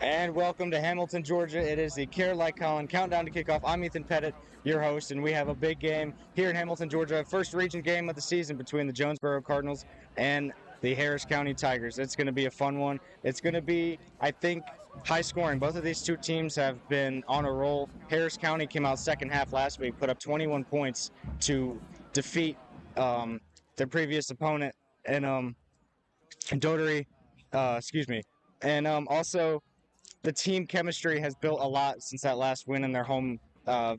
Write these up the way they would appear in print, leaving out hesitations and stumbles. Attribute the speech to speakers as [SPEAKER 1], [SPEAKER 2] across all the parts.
[SPEAKER 1] And welcome to Hamilton, Georgia. It is the Care Like Colin Countdown to Kickoff. I'm Ethan Petitt, your host, and we have a big game here in Hamilton, Georgia. First region game of the season between the Jonesboro Cardinals and the Harris County Tigers. It's going to be a fun one. It's going to be, I think, high scoring. Both of these two teams have been on a roll. Harris County came out second half last week, put up 21 points to defeat their previous opponent and Dotery, excuse me. And also, the team chemistry has built a lot since that last win in their home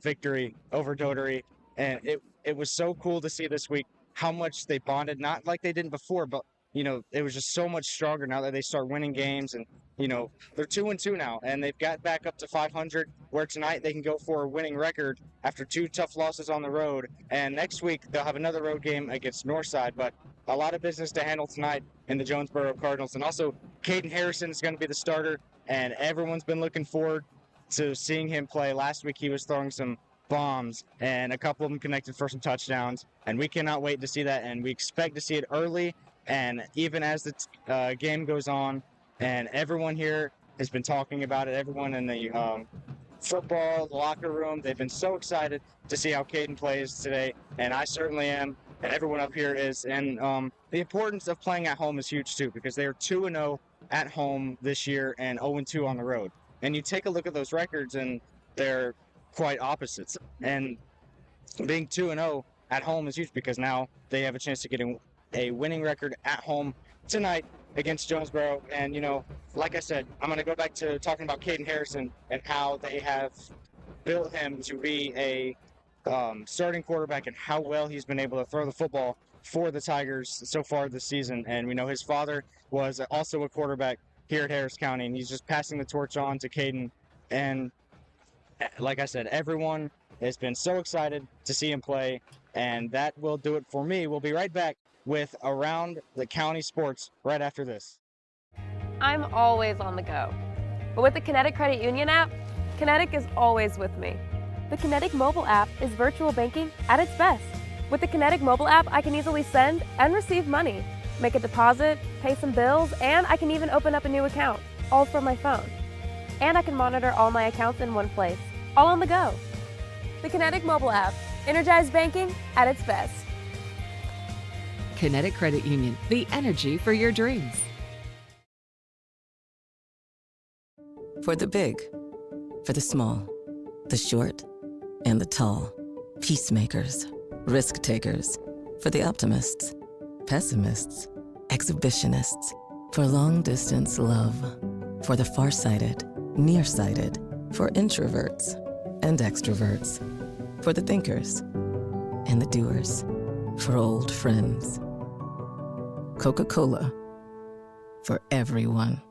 [SPEAKER 1] victory over Dotery, and it was so cool to see this week how much they bonded. Not like they didn't before, but it was just so much stronger now that they start winning games, and they're 2-2 now, and they've got back up to 500. Where tonight they can go for a winning record after two tough losses on the road, and next week they'll have another road game against Northside. But a lot of business to handle tonight in the Jonesboro Cardinals, and also Caden Harrison is going to be the starter. And everyone's been looking forward to seeing him play. Last week he was throwing some bombs, and a couple of them connected for some touchdowns. And we cannot wait to see that, and we expect to see it early. And even as the game goes on, and everyone here has been talking about it, everyone in the football, the locker room, they've been so excited to see how Caden plays today, and I certainly am, and everyone up here is. And the importance of playing at home is huge too, because they are 2-0 at home this year and 0-2 on the road. And you take a look at those records, and they're quite opposites. And being 2-0 at home is huge because now they have a chance to get a winning record at home tonight against Jonesboro. And, like I said, I'm going to go back to talking about Caden Harrison and how they have built him to be a starting quarterback and how well he's been able to throw the football for the Tigers so far this season. And we know his father was also a quarterback here at Harris County, and he's just passing the torch on to Caden. And like I said, everyone has been so excited to see him play, and that will do it for me. We'll be right back with Around the County Sports right after this.
[SPEAKER 2] I'm always on the go. But with the Kinetic Credit Union app, Kinetic is always with me. The Kinetic mobile app is virtual banking at its best. With the Kinetic mobile app, I can easily send and receive money, make a deposit, pay some bills, and I can even open up a new account, all from my phone. And I can monitor all my accounts in one place, all on the go. The Kinetic mobile app, energized banking at its best.
[SPEAKER 3] Kinetic Credit Union, the energy for your dreams.
[SPEAKER 4] For the big, for the small, the short, and the tall. Peacemakers, risk takers. For the optimists, pessimists, exhibitionists. For long distance love. For the farsighted, nearsighted. For introverts and extroverts. For the thinkers and the doers. For old friends. Coca-Cola. For everyone.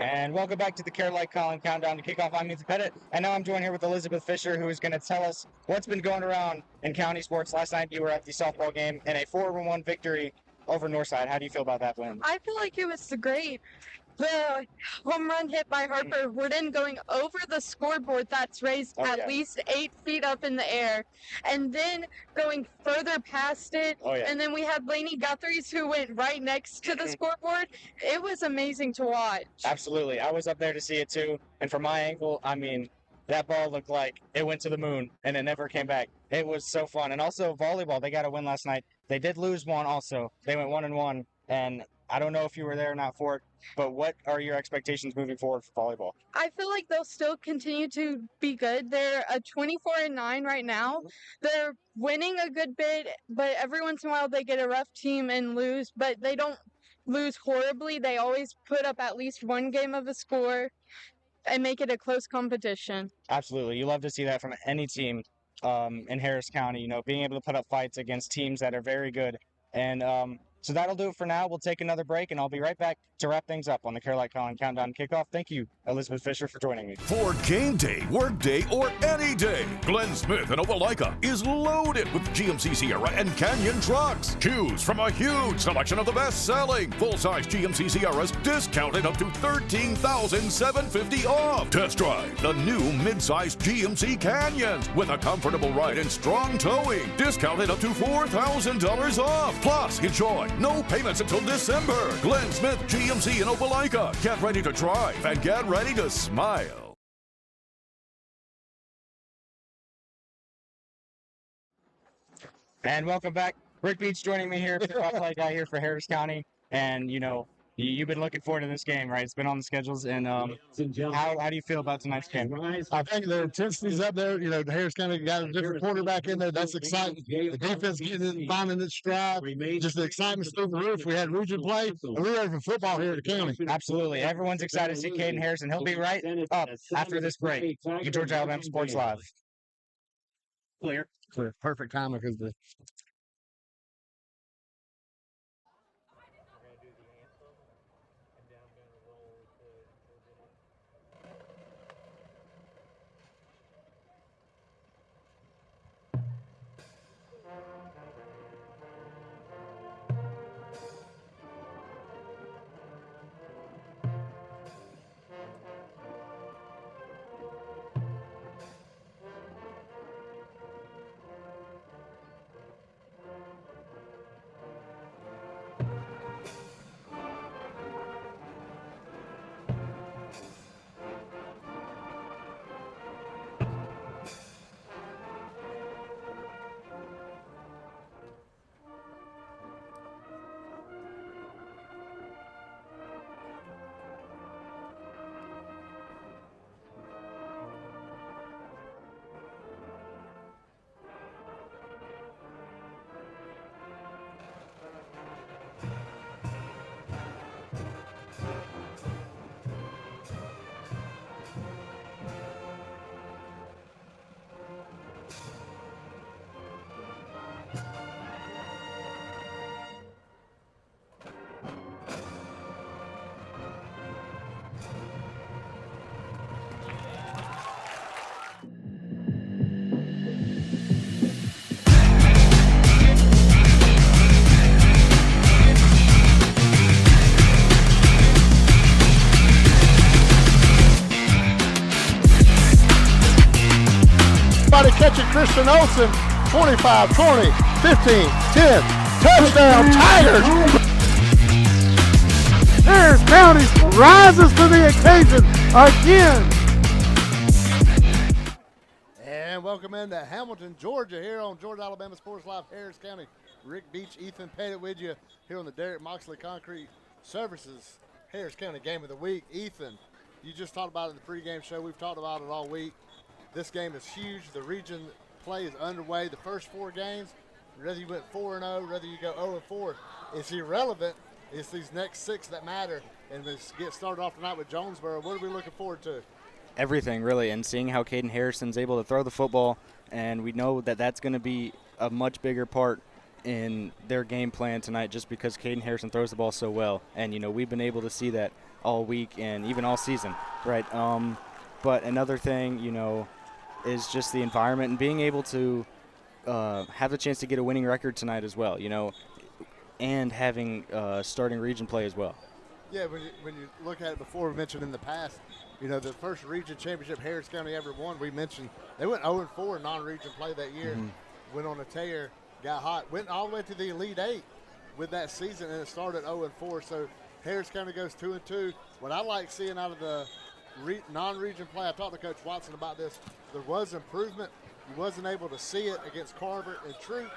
[SPEAKER 1] And welcome back to the Care Like Colin Countdown to Kickoff. I'm Ethan Pettit, and now I'm joined here with Elizabeth Fisher, who is going to tell us what's been going around in county sports. Last night you were at the softball game in a 4-1 victory over Northside. How do you feel about that win?
[SPEAKER 5] I feel like it was great. The home run hit by Harper Worden going over the scoreboard that's raised at least 8 feet up in the air, and then going further past it. And then we had Blaney Guthries, who went right next to the scoreboard. It was amazing to watch.
[SPEAKER 1] Absolutely. I was up there to see it too, and from my angle, I mean, that ball looked like it went to the moon and it never came back. It was so fun. And also volleyball, they got a win last night. They did lose one also. They went 1-1, and I don't know if you were there or not for it, but what are your expectations moving forward for volleyball?
[SPEAKER 5] I feel like they'll still continue to be good. They're a 24-9 right now. They're winning a good bit, but every once in a while they get a rough team and lose, but they don't lose horribly. They always put up at least one game of a score and make it a close competition.
[SPEAKER 1] Absolutely. You love to see that from any team in Harris County, being able to put up fights against teams that are very good. And So that'll do it for now. We'll take another break, and I'll be right back to wrap things up on the Care Like Colin Countdown Kickoff. Thank you, Elizabeth Fisher, for joining me.
[SPEAKER 6] For game day, work day, or any day, Glenn Smith in Opelika is loaded with GMC Sierra and Canyon trucks. Choose from a huge selection of the best-selling full-size GMC Sierras, discounted up to $13,750 off. Test drive the new mid-size GMC Canyons with a comfortable ride and strong towing, discounted up to $4,000 off. Plus, enjoy no payments until December. Glenn Smith GMC in Opelika. Get ready to drive and get ready to smile.
[SPEAKER 1] And welcome back. Rick Beach joining me here, play guy here for Harris County. And, you know, you've been looking forward to this game, right? It's been on the schedules. And how do you feel about tonight's game?
[SPEAKER 7] I think the intensity's up there. You know, Harris County got a different quarterback in there. That's exciting. The defense getting in, finding its stride. Just the excitement's through the roof. We had region play, and we're ready for football here at the county.
[SPEAKER 1] Absolutely. Everyone's excited to see Caden Harrison. He'll be right up after this break. Get Georgia Alabama Sports Live.
[SPEAKER 7] Clear. Perfect timing because the catching Christian Olsen, 25, 20, 15, 10, touchdown Tigers! Harris County rises to the occasion again. And welcome into Hamilton, Georgia, here on Georgia Alabama Sports Live, Harris County. Rick Beach, Ethan Petitt with you here on the Derek Moxley Concrete Services Harris County Game of the Week. Ethan, you just talked about it in the pregame show. We've talked about it all week. This game is huge. The region play is underway. The first 4 games, whether you went 4-0, whether you go 0-4, it's irrelevant. It's these next 6 that matter. And let's get started off tonight with Jonesboro. What are we looking forward to?
[SPEAKER 1] Everything, really, and seeing how Caden Harrison's able to throw the football, and we know that that's going to be a much bigger part in their game plan tonight just because Caden Harrison throws the ball so well. And, you know, we've been able to see that all week and even all season, right? But another thing, you know, is just the environment and being able to have the chance to get a winning record tonight as well, you know, and having starting region play as well.
[SPEAKER 7] Yeah, when you look at it before, we mentioned in the past, you know, the first region championship Harris County ever won, we mentioned they went 0-4 in non-region play that year, went on a tear, got hot, went all the way to the Elite 8 with that season, and it started 0-4. So Harris County goes 2-2. What I like seeing out of the non-region play, I talked to Coach Watson about this, there was improvement. You wasn't able to see it against Carver and Troop,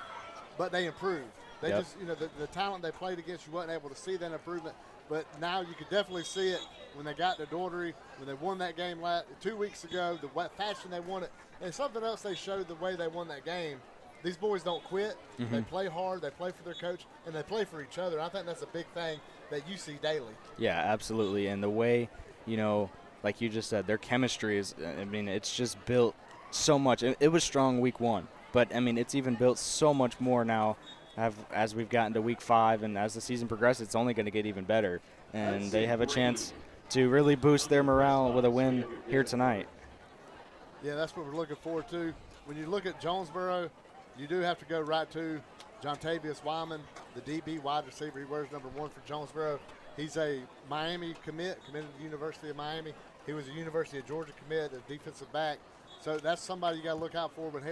[SPEAKER 7] but they improved. They just, you know, the talent they played against, you wasn't able to see that improvement. But now you could definitely see it when they got to Daugherty, when they won that game 2 weeks ago, the fashion they won it. And something else they showed the way they won that game, these boys don't quit. They play hard, they play for their coach, and they play for each other. I think that's a big thing that you see daily.
[SPEAKER 1] Yeah, absolutely. And the way, you know, like you just said, their chemistry is, I mean, it's just built so much. It was strong week 1, but, I mean, it's even built so much more now as we've gotten to week 5 and as the season progresses, it's only going to get even better. And they have a chance to really boost their morale with a win here tonight.
[SPEAKER 7] Yeah, that's what we're looking forward to. When you look at Jonesboro, you do have to go right to Jontavius Wyman, the DB wide receiver. He wears number 1 for Jonesboro. He's a Miami committed to the University of Miami. He was a University of Georgia commit, a defensive back. So that's somebody you got to look out for when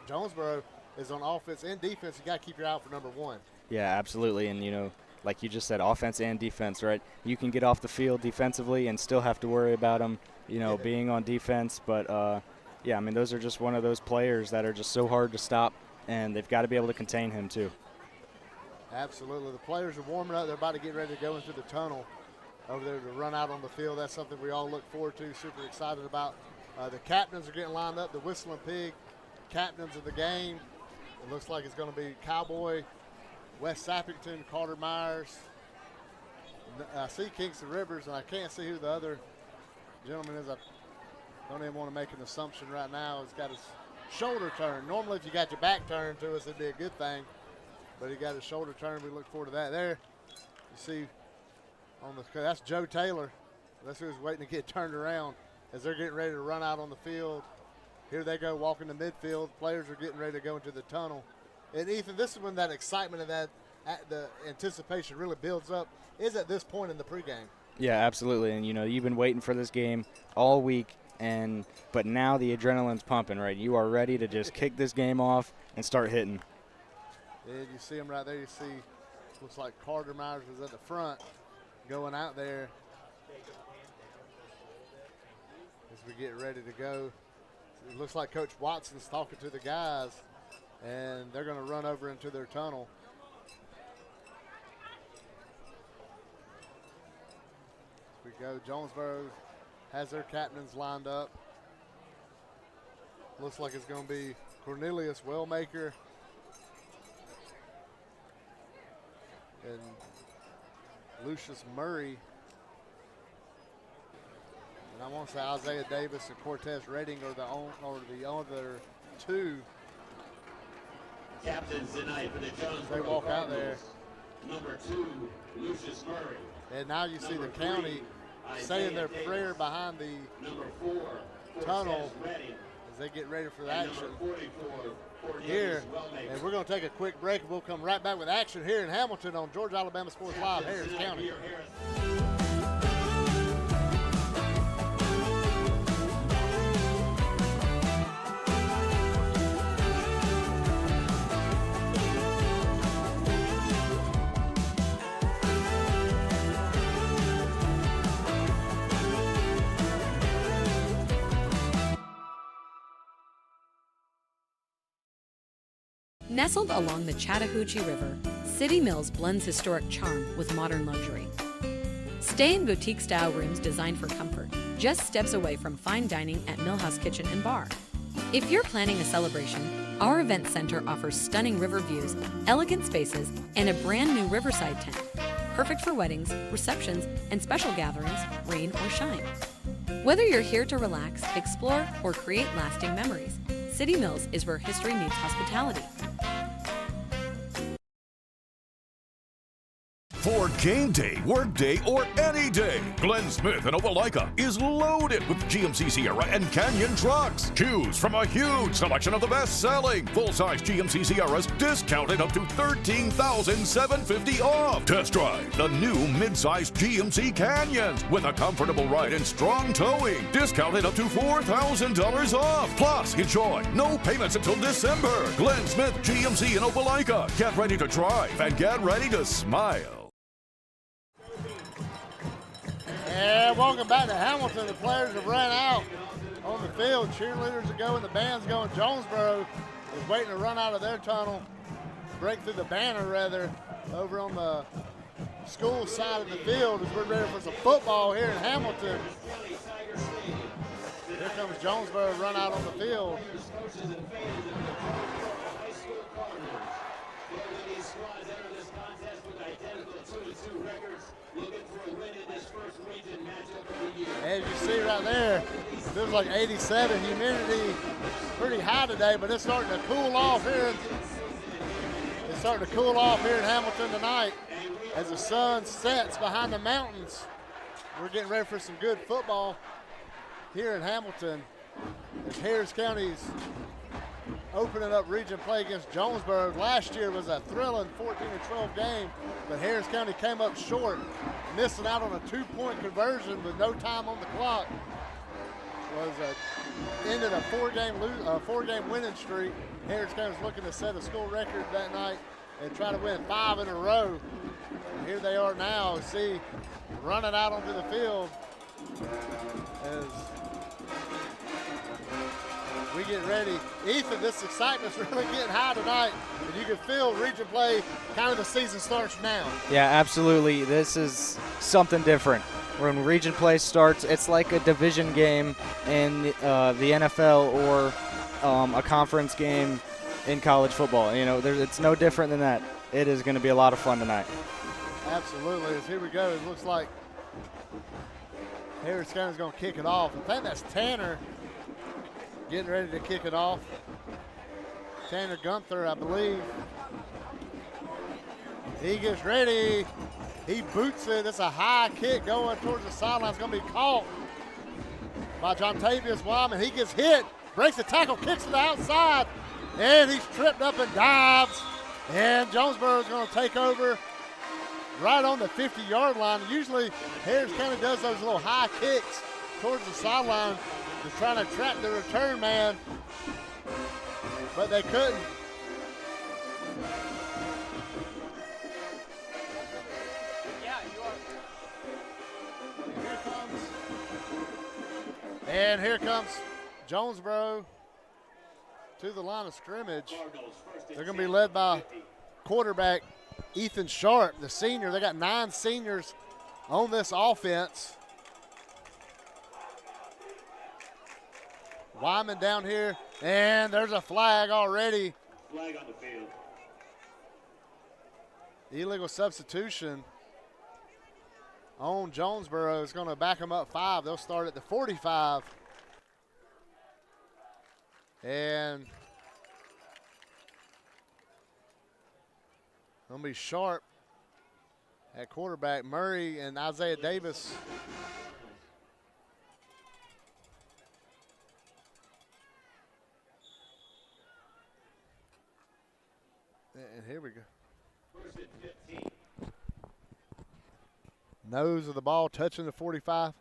[SPEAKER 7] Jonesboro is on offense and defense. You got to keep your eye out for number 1.
[SPEAKER 1] Yeah, absolutely. And, like you just said, offense and defense, right? You can get off the field defensively and still have to worry about them, being on defense. But, yeah, I mean, those are just one of those players that are just so hard to stop, and they've got to be able to contain him too.
[SPEAKER 7] Absolutely. The players are warming up. They're about to get ready to go into the tunnel over there to run out on the field. That's something we all look forward to, super excited about. The captains are getting lined up, the Whistling Pig captains of the game. It looks like it's going to be Cowboy, Wes Sappington, Carter Myers. I see Kingston Rivers, and I can't see who the other gentleman is. I don't even want to make an assumption right now. He's got his shoulder turned. Normally, if you got your back turned to us, it'd be a good thing. But he got his shoulder turned. We look forward to that. There, you see, that's Joe Taylor. That's who's waiting to get turned around as they're getting ready to run out on the field. Here they go, walking the midfield. Players are getting ready to go into the tunnel. And Ethan, this is when that excitement and the anticipation really builds up, is at this point in the pregame.
[SPEAKER 1] Yeah, absolutely. And, you've been waiting for this game all week, but now the adrenaline's pumping, right? You are ready to just kick this game off and start hitting.
[SPEAKER 7] And you see him right there. You see, looks like Carter Myers was at the front going out there as we get ready to go. It looks like Coach Watson's talking to the guys, and they're going to run over into their tunnel. As we go, Jonesboro has their captains lined up. Looks like it's going to be Cornelius Wellmaker and Lucius Murray. And I want to say Isaiah Davis and Cortez Redding are the other two.
[SPEAKER 8] Captains tonight for the Jonesboro
[SPEAKER 7] they walk
[SPEAKER 8] Cardinals.
[SPEAKER 7] Out there.
[SPEAKER 8] Number 2, Lucius Murray.
[SPEAKER 7] And now you see
[SPEAKER 8] Number
[SPEAKER 7] the county
[SPEAKER 8] 3,
[SPEAKER 7] saying their
[SPEAKER 8] Isaiah
[SPEAKER 7] prayer
[SPEAKER 8] Davis.
[SPEAKER 7] behind the
[SPEAKER 8] Number 4,
[SPEAKER 7] tunnel
[SPEAKER 8] Cortez Redding.
[SPEAKER 7] as they get ready for the
[SPEAKER 8] And
[SPEAKER 7] action
[SPEAKER 8] number 44, Cornelius
[SPEAKER 7] here.
[SPEAKER 8] Wellmaker.
[SPEAKER 7] And we're going to take a quick break, and we'll come right back with action here in Hamilton on Georgia Alabama Sports Live, Harris County.
[SPEAKER 9] Nestled along the Chattahoochee River, City Mills blends historic charm with modern luxury. Stay in boutique-style rooms designed for comfort, just steps away from fine dining at Millhouse Kitchen and Bar. If you're planning a celebration, our event center offers stunning river views, elegant spaces, and a brand new riverside tent, perfect for weddings, receptions, and special gatherings, rain or shine. Whether you're here to relax, explore, or create lasting memories, City Mills is where history meets hospitality.
[SPEAKER 6] For game day, work day, or any day, Glenn Smith in Opelika is loaded with GMC Sierra and Canyon trucks. Choose from a huge selection of the best-selling full-size GMC Sierras, discounted up to $13,750 off. Test drive the new mid-size GMC Canyons with a comfortable ride and strong towing, discounted up to $4,000 off. Plus, enjoy no payments until December. Glenn Smith GMC in Opelika. Get ready to drive and get ready to smile.
[SPEAKER 7] And welcome back to Hamilton. The players have ran out on the field. Cheerleaders are going, the band's going. Jonesboro is waiting to run out of their tunnel, break through the banner rather, over on the school side of the field as we're ready for some football here in Hamilton. Here comes Jonesboro run out on the field. As you see right there, it feels like 87. Humidity pretty high today, but it's starting to cool off here as starting to cool off here in Hamilton tonight as the sun sets behind the mountains. We're getting ready for some good football here in Hamilton as Harris County's opening up region play against Jonesboro. Last year was a thrilling 14-12 game, but Harris County came up short, missing out on a 2-point conversion with no time on the clock. Ended a four-game winning streak. Harris County was looking to set a school record that night and try to win 5 in a row. And here they are now, see, running out onto the field as we get ready. Ethan, this excitement's really getting high tonight, and you can feel region play, kind of the season starts now.
[SPEAKER 1] Yeah, absolutely. This is something different. When region play starts, it's like a division game in the NFL or a conference game in college football. You know, it's no different than that. It is going to be a lot of fun tonight.
[SPEAKER 7] Absolutely. As here we go, it looks like Harris County's going to kick it off. I think that's Tanner getting ready to kick it off. Tanner Gunther, I believe. He gets ready. He boots it. It's a high kick going towards the sideline. It's going to be caught by Jontavius Wyman. He gets hit, breaks the tackle, kicks to the outside, and he's tripped up and dives. And Jonesboro is going to take over right on the 50-yard line. Usually Harris County does those little high kicks towards the sideline to try to trap the return man, but they couldn't. And here comes Jonesboro to the line of scrimmage. They're going to be led by quarterback Ethan Sharp, the senior. They got 9 seniors on this offense. Wyman down here, and there's a flag already.
[SPEAKER 8] Flag on the field.
[SPEAKER 7] Illegal substitution on Jonesboro is going to back them up 5. They'll start at the 45. And going to be Sharp at quarterback. Murray and Isaiah Davis. And here we go. Nose of the ball touching the 45.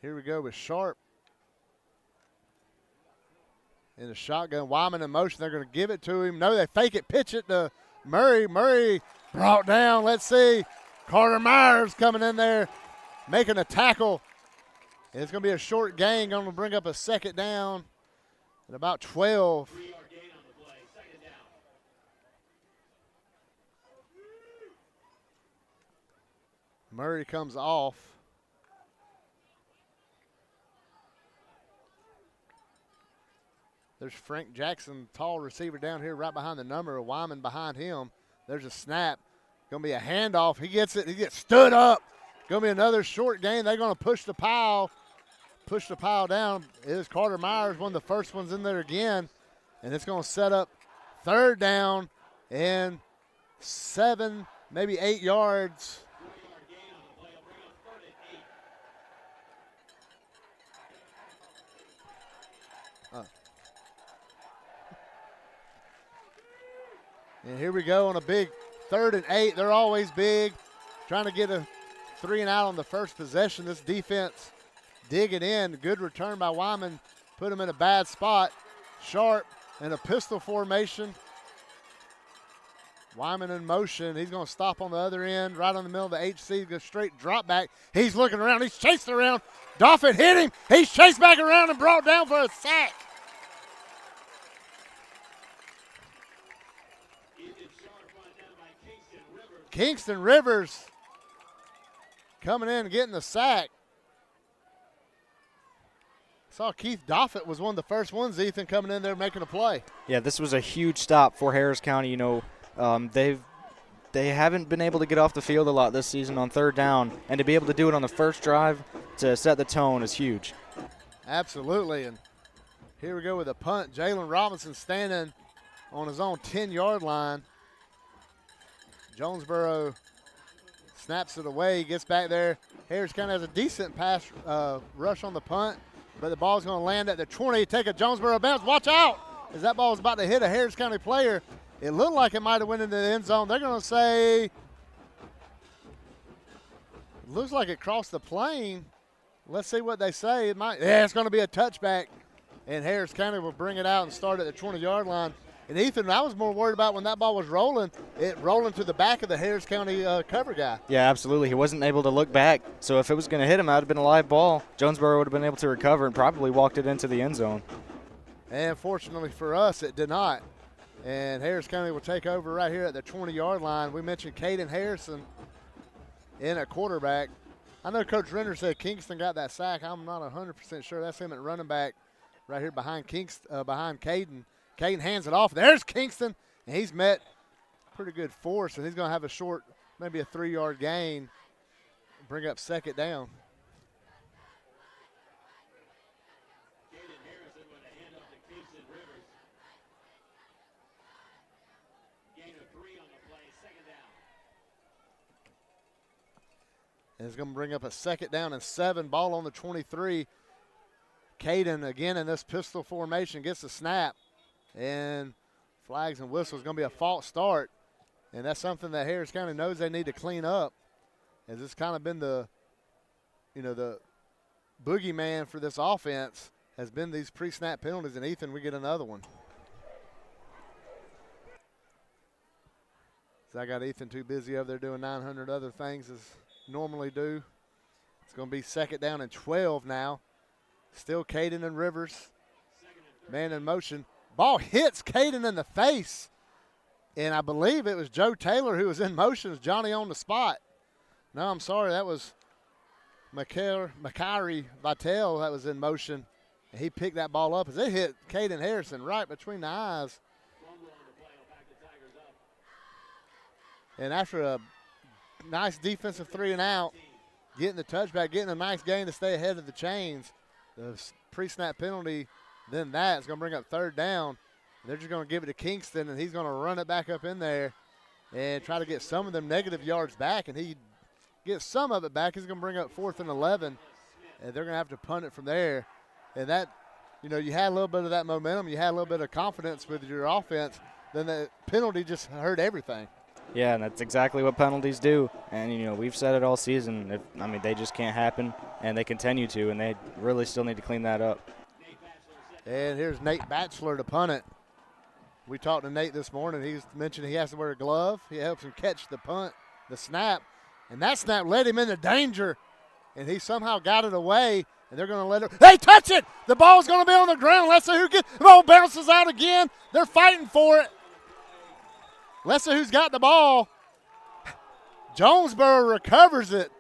[SPEAKER 7] Here we go with Sharp. In the shotgun, Wyman in motion. They're going to give it to him. No, they fake it, pitch it to Murray. Murray brought down. Let's see. Carter Myers coming in there, making a tackle. And it's going to be a short gain. Going to bring up a second down at about 12.
[SPEAKER 8] 3-yard gain on the play. Second down.
[SPEAKER 7] Murray comes off. There's Frank Jackson, tall receiver down here right behind the number. Wyman behind him. There's a snap. Going to be a handoff. He gets it. He gets stood up. Going to be another short gain. They're going to push the pile down. It is Carter Myers, one of the first ones in there again. And it's going to set up third down and 7, maybe 8 yards. And here we go on a big 3rd and 8. They're always big, trying to get a 3 and out on the first possession. This defense digging in. Good return by Wyman. Put him in a bad spot. Sharp in a pistol formation. Wyman in motion. He's going to stop on the other end, right on the middle of the HC. Go straight drop back. He's looking around. He's chasing around. Doffett hit him. He's chased back around and brought down for a sack. Kingston Rivers coming in and getting the sack. Saw Keith Doffett was one of the first ones, Ethan, coming in there making a play.
[SPEAKER 1] Yeah, this was a huge stop for Harris County. You know, they haven't been able to get off the field a lot this season on 3rd down, and to be able to do it on the first drive to set the tone is huge.
[SPEAKER 7] Absolutely, and here we go with a punt. Jalen Robinson standing on his own 10-yard line. Jonesboro snaps it away, gets back there. Harris County has a decent pass rush on the punt, but the ball's going to land at the 20. Take a Jonesboro bounce. Watch out! As that ball was about to hit a Harris County player, it looked like it might have went into the end zone. They're going to say, it looks like it crossed the plane. Let's see what they say. It might. Yeah, it's going to be a touchback, and Harris County will bring it out and start at the 20-yard line. And Ethan, I was more worried about when that ball was rolling, it rolling to the back of the Harris County cover guy.
[SPEAKER 1] Yeah, absolutely. He wasn't able to look back, so if it was going to hit him, that would have been a live ball. Jonesboro would have been able to recover and probably walked it into the end zone.
[SPEAKER 7] And fortunately for us, it did not. And Harris County will take over right here at the 20-yard line. We mentioned Caden Harrison in at quarterback. I know Coach Renner said Kingston got that sack. I'm not 100% sure. That's him at running back right here behind behind Caden. Caden hands it off. There's Kingston, and he's met pretty good force, and he's going to have a short, maybe a 3-yard gain, bring up second down.
[SPEAKER 8] Caden Harrison with a handoff to Kingston Rivers. Gain of 3 on the play, second down.
[SPEAKER 7] And it's going to bring up a second down and 7, ball on the 23. Caden, again, in this pistol formation, gets the snap. And flags and whistles, going to be a false start. And that's something that Harris County knows they need to clean up. As it's kind of been the boogeyman for this offense has been these pre-snap penalties. And Ethan, we get another one. So I got Ethan too busy over there doing 900 other things as normally do. It's going to be second down and 12 now. Still Caden and Rivers. Man in motion. Ball hits Caden in the face, and I believe it was Joe Taylor who was in motion. As Johnny on the spot. No, I'm sorry, that was Makari Vitale that was in motion, and he picked that ball up as it hit Caden Harrison right between the eyes. And after a nice defensive 3 and out, getting the touchback, getting a nice gain to stay ahead of the chains, the pre-snap penalty. Then that's going to bring up third down. They're just going to give it to Kingston, and he's going to run it back up in there and try to get some of them negative yards back. And he gets some of it back. He's going to bring up 4th and 11, and they're going to have to punt it from there. And that, you had a little bit of that momentum. You had a little bit of confidence with your offense. Then the penalty just hurt everything.
[SPEAKER 1] Yeah, and that's exactly what penalties do. And, we've said it all season. They just can't happen, and they continue to, and they really still need to clean that up.
[SPEAKER 7] And here's Nate Batchelor to punt it. We talked to Nate this morning. He mentioned he has to wear a glove. He helps him catch the punt, the snap. And that snap led him into danger. And he somehow got it away. And they're going to let it. They touch it! The ball's going to be on the ground. Let's see who gets. The ball bounces out again. They're fighting for it. Let's see who's got the ball. Jonesboro recovers it.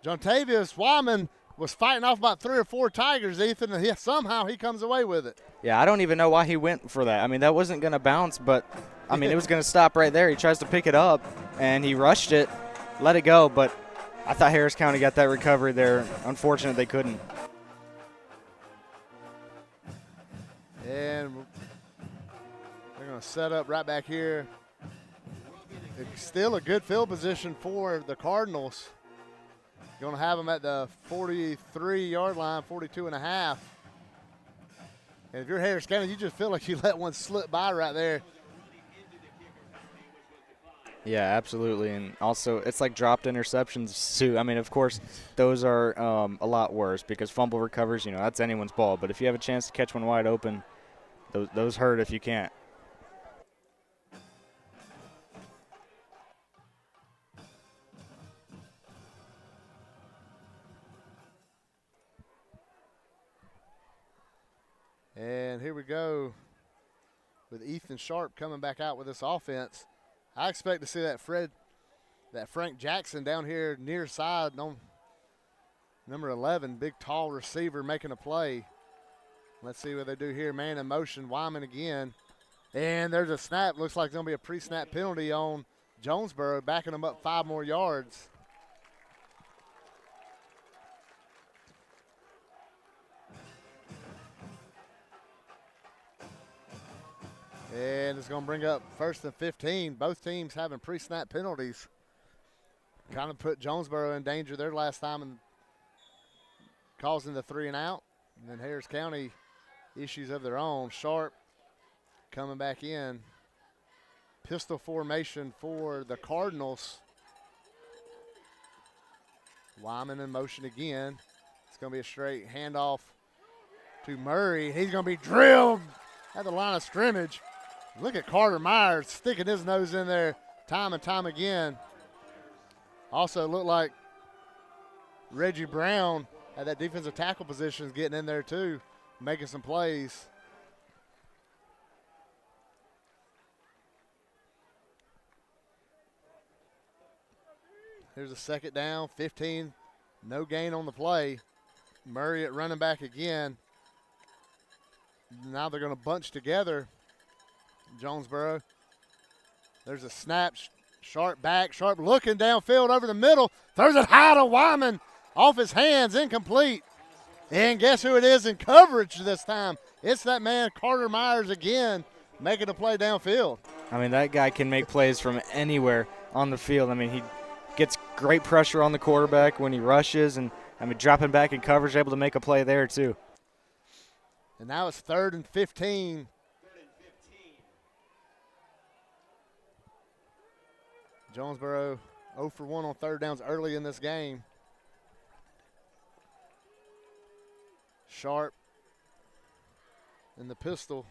[SPEAKER 7] Jontavius Wyman was fighting off about 3 or 4 Tigers, Ethan, and somehow he comes away with it.
[SPEAKER 1] Yeah, I don't even know why he went for that. That wasn't going to bounce, but, it was going to stop right there. He tries to pick it up, and he rushed it, let it go, but I thought Harris County got that recovery there. Unfortunate they couldn't.
[SPEAKER 7] And they're going to set up right back here. It's still a good field position for the Cardinals. Going to have them at the 43-yard line, 42 and a half. And if you're Harris County, you just feel like you let one slip by right there.
[SPEAKER 1] Yeah, absolutely. And also, it's like dropped interceptions, too. Of course, those are a lot worse because fumble recovers, that's anyone's ball. But if you have a chance to catch one wide open, those hurt if you can't.
[SPEAKER 7] And here we go with Ethan Sharp coming back out with this offense. I expect to see that Frank Jackson down here near side on number 11, big tall receiver making a play. Let's see what they do here. Man in motion, Wyman again. And there's a snap. Looks like there's going to be a pre-snap penalty on Jonesboro, backing them up 5 more yards. And it's going to bring up 1st and 15. Both teams having pre-snap penalties. Kind of put Jonesboro in danger their last time and causing the 3 and out. And then Harris County issues of their own. Sharp coming back in. Pistol formation for the Cardinals. Wyman in motion again. It's going to be a straight handoff to Murray. He's going to be drilled at the line of scrimmage. Look at Carter Myers sticking his nose in there time and time again. Also looked like Reggie Brown at that defensive tackle position is getting in there too, making some plays. Here's a 2nd down, 15, no gain on the play. Murray at running back again. Now they're going to bunch together, Jonesboro. There's a snap, Sharp back, Sharp looking downfield over the middle. Throws it high to Wyman, off his hands, incomplete. And guess who it is in coverage this time? It's that man, Carter Myers again, making a play downfield.
[SPEAKER 1] I mean, that guy can make plays from anywhere on the field. I mean, he gets great pressure on the quarterback when he rushes, and I mean, dropping back in coverage, able to make a play there too.
[SPEAKER 7] And now it's 3rd and 15. Jonesboro 0 for 1 on 3rd downs early in this game. Sharp in the pistol.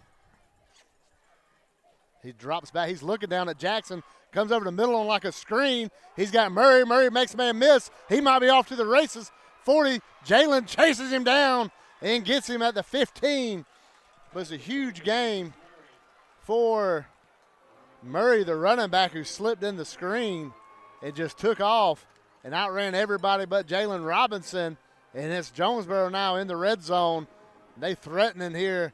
[SPEAKER 7] He drops back. He's looking down at Jackson. Comes over the middle on like a screen. He's got Murray. Murray makes a man miss. He might be off to the races. 40. Jalen chases him down and gets him at the 15. But it's a huge game for Murray, the running back, who slipped in the screen and just took off and outran everybody but Jalen Robinson. And it's Jonesboro now in the red zone. They threatening here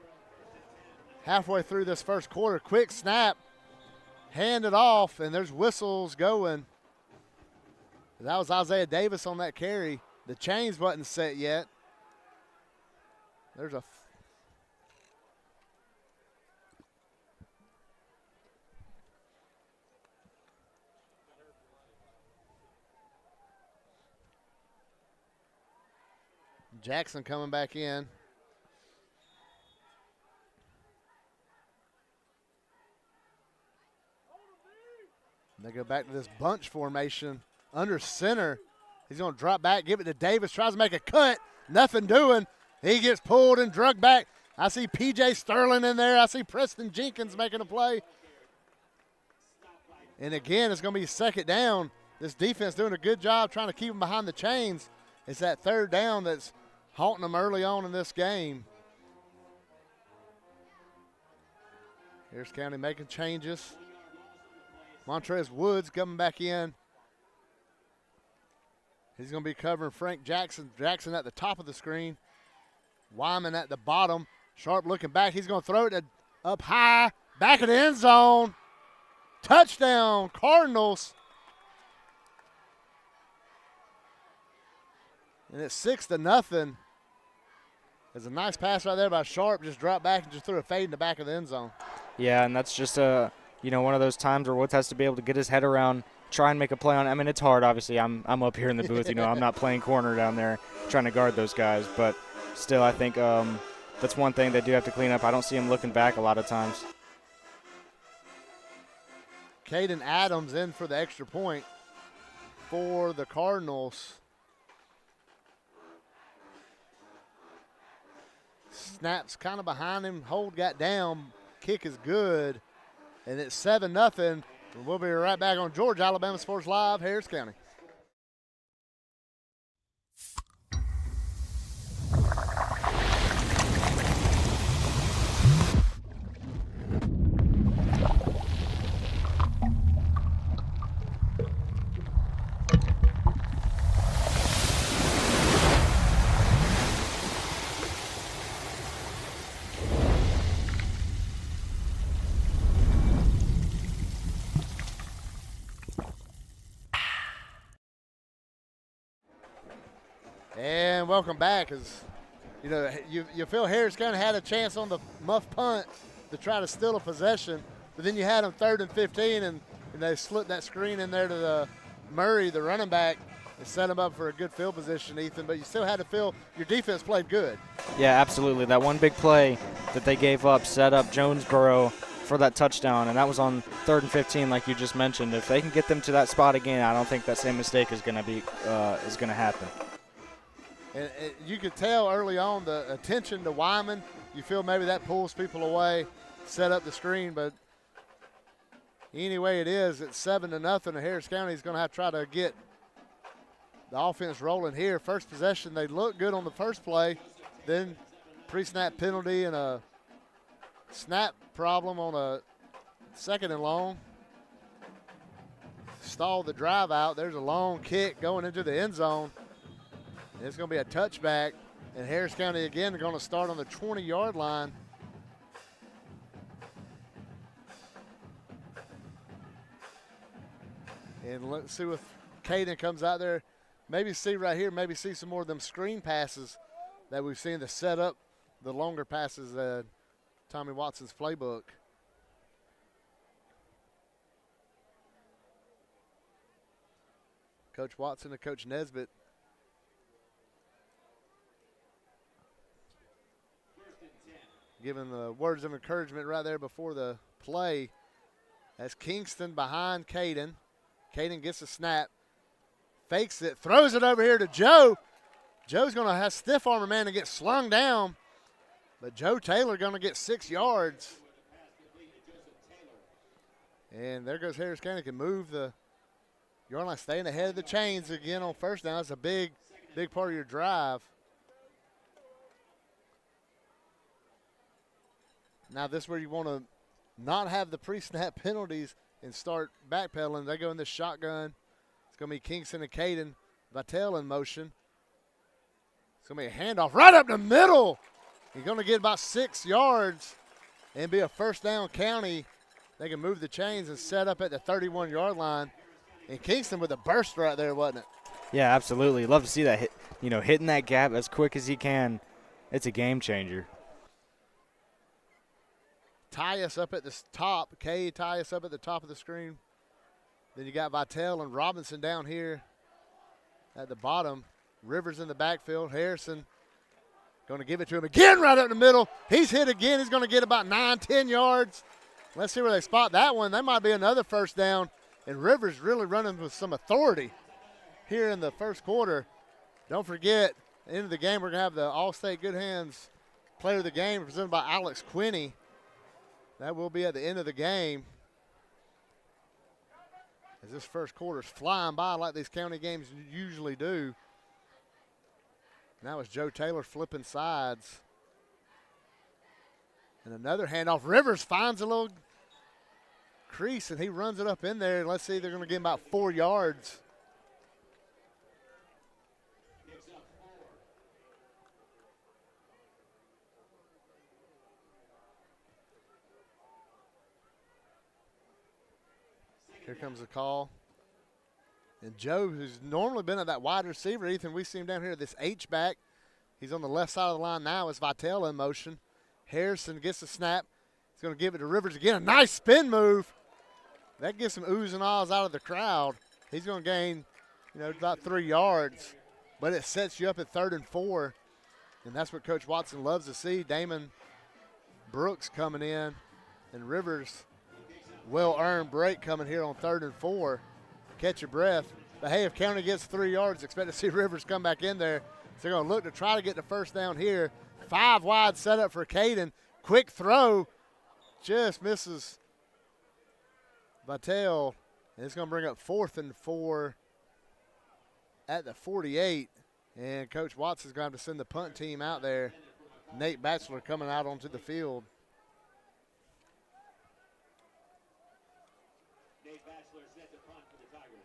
[SPEAKER 7] halfway through this first quarter. Quick snap, hand it off, and there's whistles going. That was Isaiah Davis on that carry. The chains wasn't set yet. There's a Jackson coming back in. They go back to this bunch formation under center. He's going to drop back, give it to Davis, tries to make a cut. Nothing doing. He gets pulled and drugged back. I see P.J. Sterling in there. I see Preston Jenkins making a play. And again, it's going to be 2nd down. This defense doing a good job trying to keep them behind the chains. It's that 3rd down that's haunting them early on in this game. Harris County making changes. Montrez Woods coming back in. He's going to be covering Frank Jackson. Jackson at the top of the screen. Wyman at the bottom. Sharp looking back. He's going to throw it up high. Back of the end zone. Touchdown, Cardinals. And it's 6-0. There's a nice pass right there by Sharp. Just dropped back and just threw a fade in the back of the end zone.
[SPEAKER 1] Yeah, and that's just one of those times where Woods has to be able to get his head around, try and make a play on. I mean, it's hard, obviously. I'm up here in the booth. I'm not playing corner down there trying to guard those guys. But still, I think that's one thing they do have to clean up. I don't see him looking back a lot of times.
[SPEAKER 7] Caden Adams in for the extra point for the Cardinals. Snaps kind of behind him. Hold got down. Kick is good. And it's 7-0. We'll be right back on Georgia Alabama Sports Live, Harris County. And welcome back. As you know, you feel Harris County had a chance on the muff punt to try to steal a possession. But then you had them 3rd and 15, and they slipped that screen in there to the Murray, the running back, and set him up for a good field position, Ethan. But you still had to feel your defense played good.
[SPEAKER 10] Yeah, absolutely. That one big play that they gave up set up Jonesboro for that touchdown, and that was on 3rd and 15, like you just mentioned. If they can get them to that spot again, I don't think that same mistake is going to happen.
[SPEAKER 7] And you could tell early on the attention to Wyman. You feel maybe that pulls people away, set up the screen, but anyway it is, it's 7-0, and Harris County is going to have to try to get the offense rolling here. First possession, they looked good on the first play, then pre-snap penalty and a snap problem on a 2nd and long. Stalled the drive out. There's a long kick going into the end zone. And it's going to be a touchback, and Harris County again are going to start on the 20-yard line. And let's see if Caden comes out there. Maybe see right here, maybe see some more of them screen passes that we've seen to set up the longer passes that Tommy Watson's playbook. Coach Watson and Coach Nesbitt giving the words of encouragement right there before the play. That's Kingston behind Caden. Caden gets a snap, fakes it, throws it over here to Joe. Joe's going to have stiff arm a man and get slung down, but Joe Taylor going to get 6 yards. And there goes Harris County, can move the yard line, staying ahead of the chains again on first down. That's a big part of your drive. Now this is where you want to not have the pre-snap penalties and start backpedaling. They go in this shotgun. It's going to be Kingston and Caden. Vitale in motion. It's going to be a handoff right up the middle. He's going to get about 6 yards and be a first down County. They can move the chains and set up at the 31-yard line. And Kingston with a burst right there, wasn't it?
[SPEAKER 10] Yeah, absolutely. Love to see that, hitting that gap as quick as he can. It's a game changer.
[SPEAKER 7] Tie us up at the top. Kay, tie us up at the top of the screen. Then you got Vitale and Robinson down here at the bottom. Rivers in the backfield. Harrison going to give it to him again right up the middle. He's hit again. He's going to get about 9-10 yards. Let's see where they spot that one. That might be another first down. And Rivers really running with some authority here in the first quarter. Don't forget, at the end of the game, we're going to have the All-State Good Hands Player of the Game presented by Alex Quinney. That will be at the end of the game. As this first quarter is flying by like these county games usually do. Now it's Joe Taylor flipping sides. And another handoff. Rivers finds a little crease, and he runs it up in there. Let's see, they're going to get about 4 yards. Here comes the call. And Joe, who's normally been at that wide receiver, Ethan, we see him down here, this H-back. He's on the left side of the line now. It's Vitale in motion. Harrison gets the snap. He's going to give it to Rivers again. A nice spin move. That gets some oohs and ahs out of the crowd. He's going to gain, about 3 yards. But it sets you up at 3rd and 4. And that's what Coach Watson loves to see. Damon Brooks coming in. And Rivers, well-earned break coming here on 3rd and 4. Catch your breath. But, hey, if County gets 3 yards, expect to see Rivers come back in there. So they're going to look to try to get the first down here. 5 wide setup for Caden. Quick throw. Just misses Vitale. And it's going to bring up 4th and 4 at the 48. And Coach Watson's going to have to send the punt team out there. Nate Batchelor coming out onto the field.
[SPEAKER 8] Nate Batchelor set the punt for the Tigers.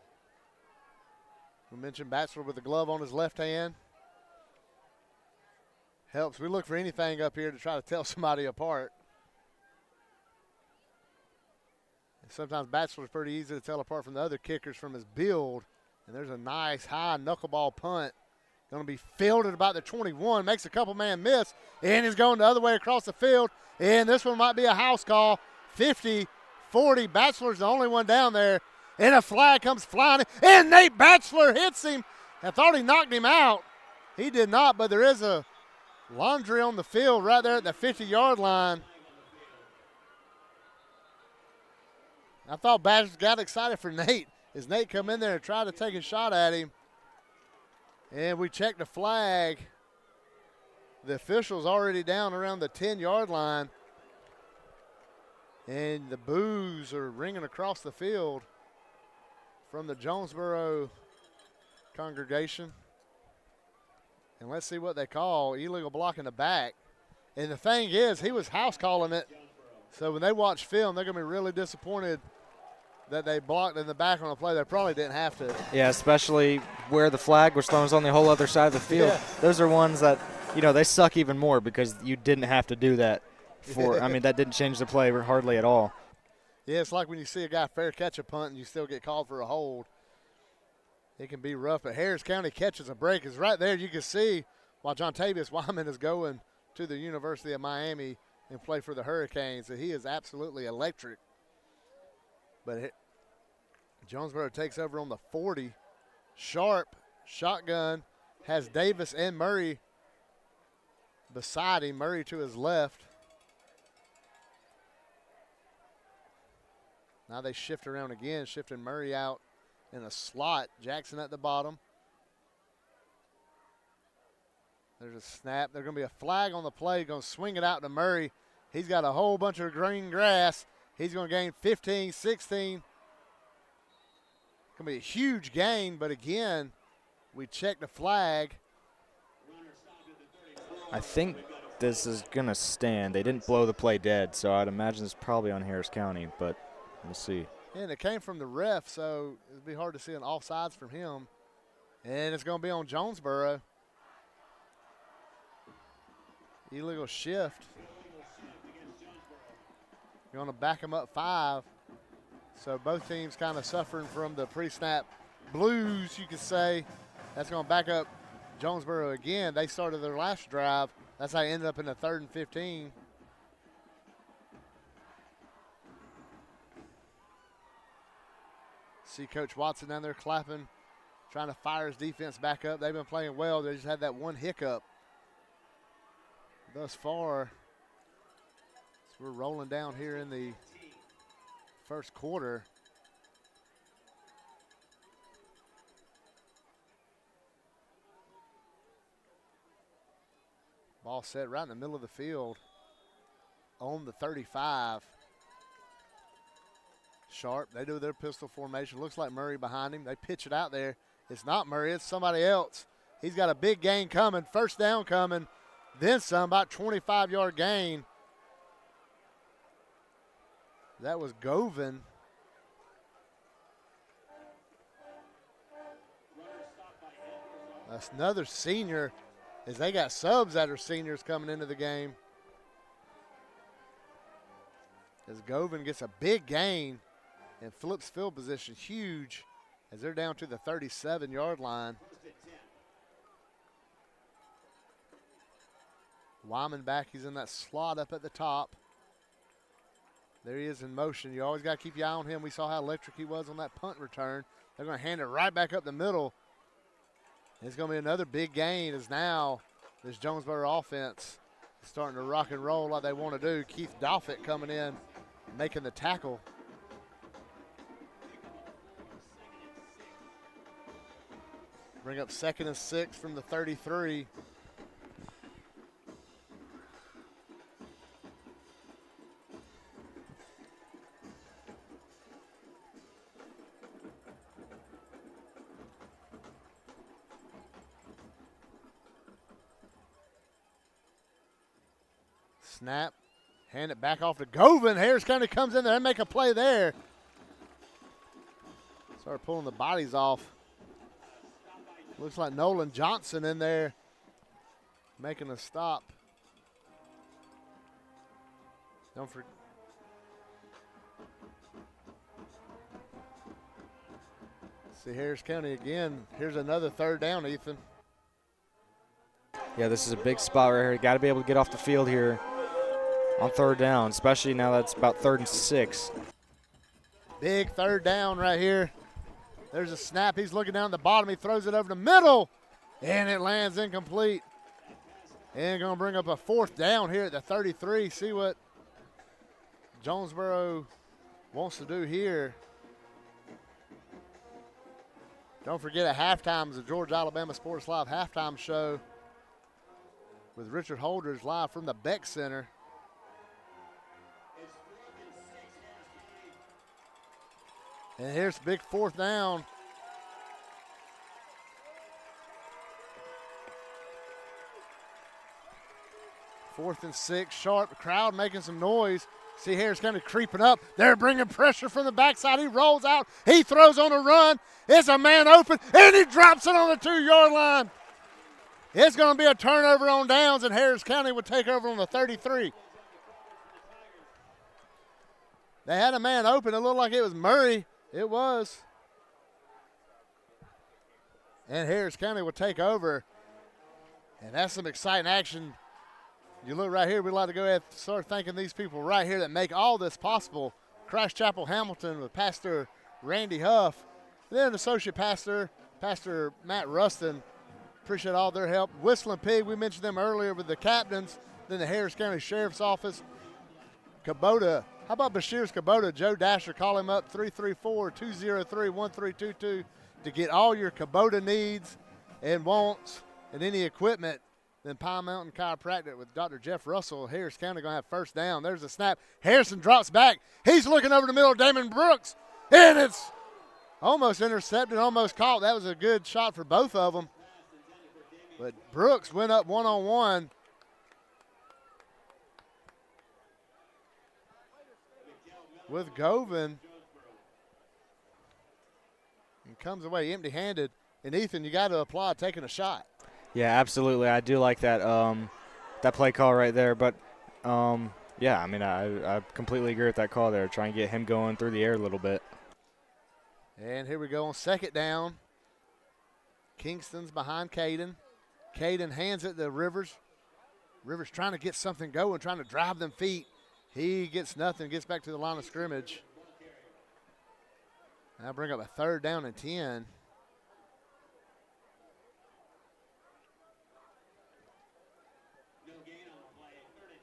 [SPEAKER 7] We mentioned Batchelor with the glove on his left hand. Helps. We look for anything up here to try to tell somebody apart. And sometimes Batchelor's pretty easy to tell apart from the other kickers from his build. And there's a nice high knuckleball punt. Going to be fielded about the 21. Makes a couple man miss. And is going the other way across the field. And this one might be a house call. 50, 40. Batchelor's the only one down there. And a flag comes flying, and Nate Batchelor hits him. I thought he knocked him out. He did not, but there is a laundry on the field right there at the 50-yard line. I thought Batchelor got excited for Nate as Nate come in there and tried to take a shot at him. And we checked the flag. The official's already down around the 10-yard line. And the boos are ringing across the field from the Jonesboro congregation. And let's see what they call illegal block in the back. And the thing is, he was house calling it. So when they watch film, they're going to be really disappointed that they blocked in the back on a play. They probably didn't have to.
[SPEAKER 10] Yeah, especially where the flag was thrown is on the whole other side of the field.
[SPEAKER 7] Yeah.
[SPEAKER 10] Those are ones that, they suck even more because you didn't have to do that. That didn't change the play hardly at all.
[SPEAKER 7] Yeah, it's like when you see a guy fair catch a punt and you still get called for a hold. It can be rough, but Harris County catches a break. It's right there. You can see while John Tavius Wyman is going to the University of Miami and play for the Hurricanes that he is absolutely electric. But Jonesboro takes over on the 40. Sharp, shotgun, has Davis and Murray beside him. Murray to his left. Now they shift around again, shifting Murray out in a slot. Jackson at the bottom. There's a snap. There's going to be a flag on the play. Going to swing it out to Murray. He's got a whole bunch of green grass. He's going to gain 15, 16. Going to be a huge gain, but again, we check the flag.
[SPEAKER 10] I think this is going to stand. They didn't blow the play dead, so I'd imagine it's probably on Harris County, but we'll see.
[SPEAKER 7] And it came from the ref, so it'd be hard to see an offsides from him. And it's going to be on Jonesboro. Illegal shift. Going to back them up 5. So both teams kind of suffering from the pre-snap blues, you could say. That's going to back up Jonesboro again. They started their last drive. That's how they ended up in the 3rd and 15. See Coach Watson down there clapping, trying to fire his defense back up. They've been playing well. They just had that one hiccup thus far. So we're rolling down here in the first quarter. Ball set right in the middle of the field on the 35. Sharp, they do their pistol formation. Looks like Murray behind him. They pitch it out there. It's not Murray, it's somebody else. He's got a big gain coming, first down coming, then some, about 25-yard gain. That was Govan. That's another senior, as they got subs that are seniors coming into the game. As Govan gets a big gain and flips field position huge as they're down to the 37-yard line. Wyman back, he's in that slot up at the top. There he is in motion. You always got to keep your eye on him. We saw how electric he was on that punt return. They're going to hand it right back up the middle. It's going to be another big gain as now this Jonesboro offense is starting to rock and roll like they want to do. Keith Doffett coming in, making the tackle. Bring up 2nd and 6 from the 33. Snap, hand it back off to Govan. Harris County comes in there and make a play there. Start pulling the bodies off. Looks like Nolan Johnson in there making a stop. Don't forget. See Harris County again. Here's another 3rd down, Ethan.
[SPEAKER 10] Yeah, this is a big spot right here. Got to be able to get off the field here on 3rd down, especially now that's about 3rd and 6.
[SPEAKER 7] Big third down right here. There's a snap. He's looking down the bottom. He throws it over the middle, and it lands incomplete. And going to bring up a fourth down here at the 33. See what Jonesboro wants to do here. Don't forget, at halftime is the Georgia Alabama Sports Live halftime show with Richard Holders live from the Beck Center. And here's a big fourth down. Fourth and 6, Sharp. Crowd making some noise. See Harris County creeping up. They're bringing pressure from the backside. He rolls out. He throws on a run. It's a man open, and he drops it on the 2-yard line. It's going to be a turnover on downs, and Harris County would take over on the 33. They had a man open. It looked like it was Murray. It was. And Harris County will take over. And that's some exciting action. You look right here, we'd like to go ahead and start thanking these people right here that make all this possible. Christ Chapel Hamilton with Pastor Randy Huff. And then Associate Pastor, Pastor Matt Rustin. Appreciate all their help. Whistling Pig, we mentioned them earlier with the captains. Then the Harris County Sheriff's Office. Kubota. How about Bashir's Kubota? Joe Dasher, call him up, 334-203-1322 to get all your Kubota needs and wants and any equipment. Then Pine Mountain Chiropractic with Dr. Jeff Russell. Harris County going to have first down. There's a snap. Harrison drops back. He's looking over the middle of Damon Brooks, and it's almost intercepted, almost caught. That was a good shot for both of them. But Brooks went up one-on-one. With Govan, and comes away empty-handed. And Ethan, you got to applaud taking a shot.
[SPEAKER 10] Yeah, absolutely. I do like that that play call right there. But yeah, I mean, I completely agree with that call there. Try and get him going through the air a little bit.
[SPEAKER 7] And here we go on second down. Kingston's behind Caden. Caden hands it to Rivers. Rivers trying to get something going, trying to drive them feet. He gets nothing, gets back to the line of scrimmage. Now bring up a third down and 10.
[SPEAKER 8] No gain on the play, 3rd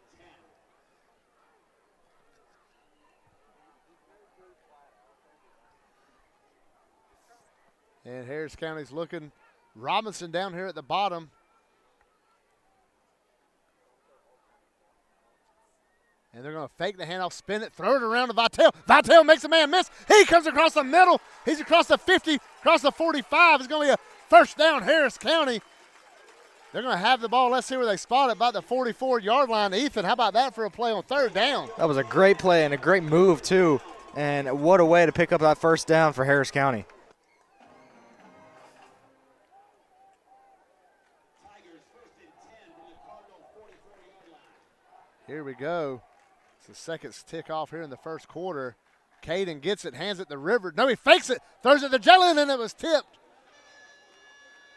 [SPEAKER 8] and 10.
[SPEAKER 7] And Harris County's looking. Robinson down here at the bottom. And they're going to fake the handoff, spin it, throw it around to Vitale. Vitale makes a man miss. He comes across the middle. He's across the 50, across the 45. It's going to be a first down, Harris County. They're going to have the ball. Let's see where they spot it, about the 44-yard line. Ethan, how about that for a play on third down?
[SPEAKER 10] That was a great play and a great move, too. And what a way to pick up that first down for Harris County.
[SPEAKER 8] Tigers 1st and 10 from the Cardinal 44-yard line.
[SPEAKER 7] Here we go. The second tick off here in the first quarter. Caden gets it, hands it to River. No, he fakes it, throws it to Jalen, and it was tipped.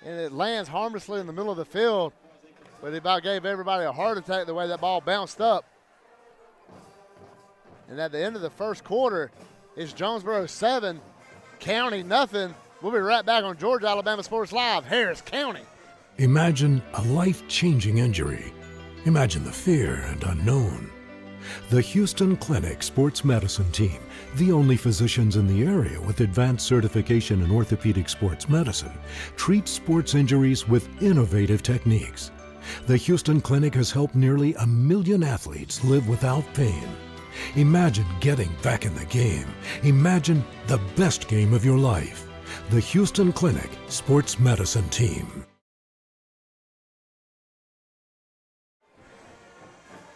[SPEAKER 7] And it lands harmlessly in the middle of the field. But it about gave everybody a heart attack the way that ball bounced up. And at the end of the first quarter, it's Jonesboro 7, County nothing. We'll be right back on Georgia Alabama Sports Live, Harris County.
[SPEAKER 11] Imagine a life-changing injury. Imagine the fear and unknown. The Houston Clinic Sports Medicine Team, the only physicians in the area with advanced certification in orthopedic sports medicine, treats sports injuries with innovative techniques. The Houston Clinic has helped nearly 1 million athletes live without pain. Imagine getting back in the game. Imagine the best game of your life. The Houston Clinic Sports Medicine Team.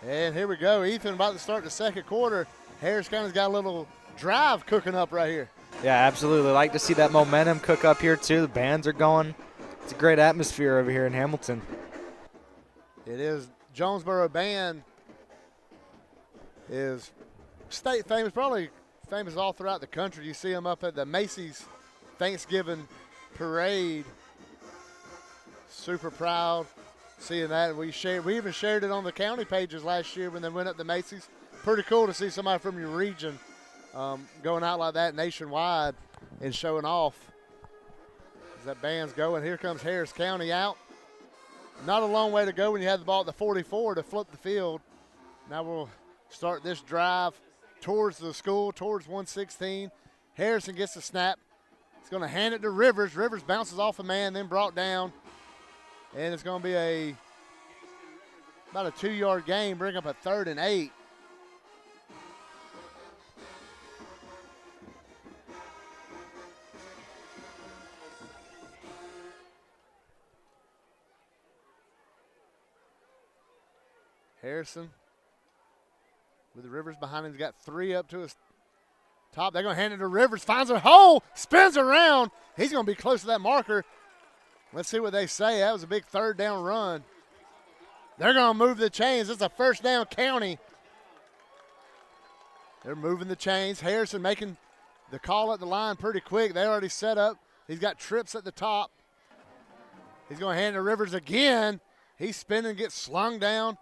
[SPEAKER 7] And here we go. Ethan about to start the second quarter. Harris County's got a little drive cooking up right here.
[SPEAKER 10] Yeah, absolutely. Like to see that momentum cook up here, too. The bands are going. It's a great atmosphere over here in Hamilton.
[SPEAKER 7] It is. Jonesboro Band is state famous, probably famous all throughout the country. You see them up at the Macy's Thanksgiving Parade. Super proud seeing that. We even shared it on the county pages last year when they went up to Macy's. Pretty cool to see somebody from your region going out like that nationwide and showing off. As that band's going, here comes Harris County out. Not a long way to go when you have the ball at the 44 to flip the field. Now we'll start this drive towards the school, towards 116. Harrison gets the snap. He's going to hand it to Rivers. Rivers bounces off a man, then brought down. And it's going to be about a 2-yard gain, bring up a 3rd and 8. Harrison with the Rivers behind him. He's got 3 up to his top. They're going to hand it to Rivers. Finds a hole. Spins around. He's going to be close to that marker. Let's see what they say. That was a big 3rd down run. They're going to move the chains. It's a 1st down County. They're moving the chains. Harrison making the call at the line pretty quick. They already set up. He's got trips at the top. He's going to hand it to Rivers again. He's spinning, gets slung down.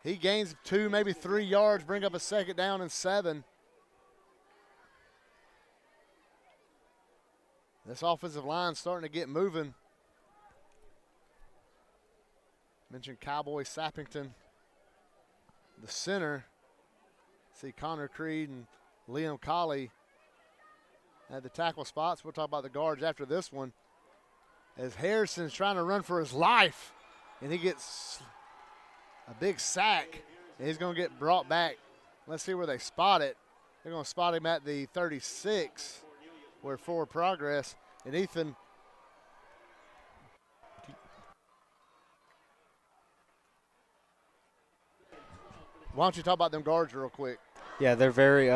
[SPEAKER 7] He gains 2, maybe 3 yards, bring up a 2nd down and 7. This offensive line starting to get moving. Mentioned Cowboy Sappington, the center. See Connor Creed and Liam Colley at the tackle spots. We'll talk about the guards after this one. As Harrison's trying to run for his life, and he gets a big sack, and he's going to get brought back. Let's see where they spot it. They're going to spot him at the 36, where forward progress. And Ethan, why don't you talk about them guards real quick?
[SPEAKER 10] Yeah, they're very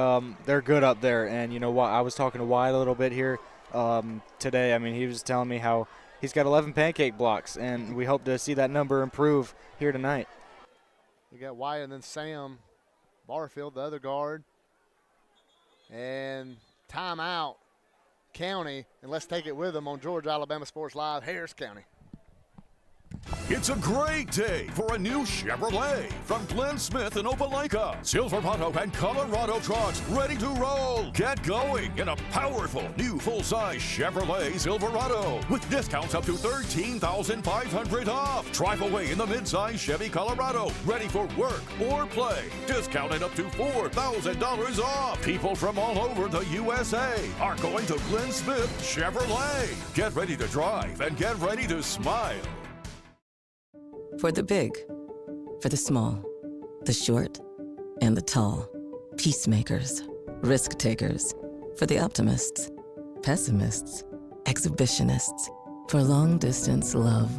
[SPEAKER 10] they're good up there. And you know what? I was talking to Wyatt a little bit here today. I mean, he was telling me how he's got 11 pancake blocks, and we hope to see that number improve here tonight.
[SPEAKER 7] You got Wyatt and then Sam Barfield, the other guard. And timeout, County. And let's take it with them on Georgia Alabama Sports Live, Harris County.
[SPEAKER 6] It's a great day for a new Chevrolet from Glenn Smith in Opelika. Silverado and Colorado trucks ready to roll. Get going in a powerful new full-size Chevrolet Silverado with discounts up to $13,500 off. Drive away in the mid-size Chevy Colorado, ready for work or play. Discounted up to $4,000 off. People from all over the USA are going to Glenn Smith Chevrolet. Get ready to drive and get ready to smile.
[SPEAKER 4] For the big, for the small, the short, and the tall. Peacemakers, risk takers. For the optimists, pessimists, exhibitionists. For long distance love.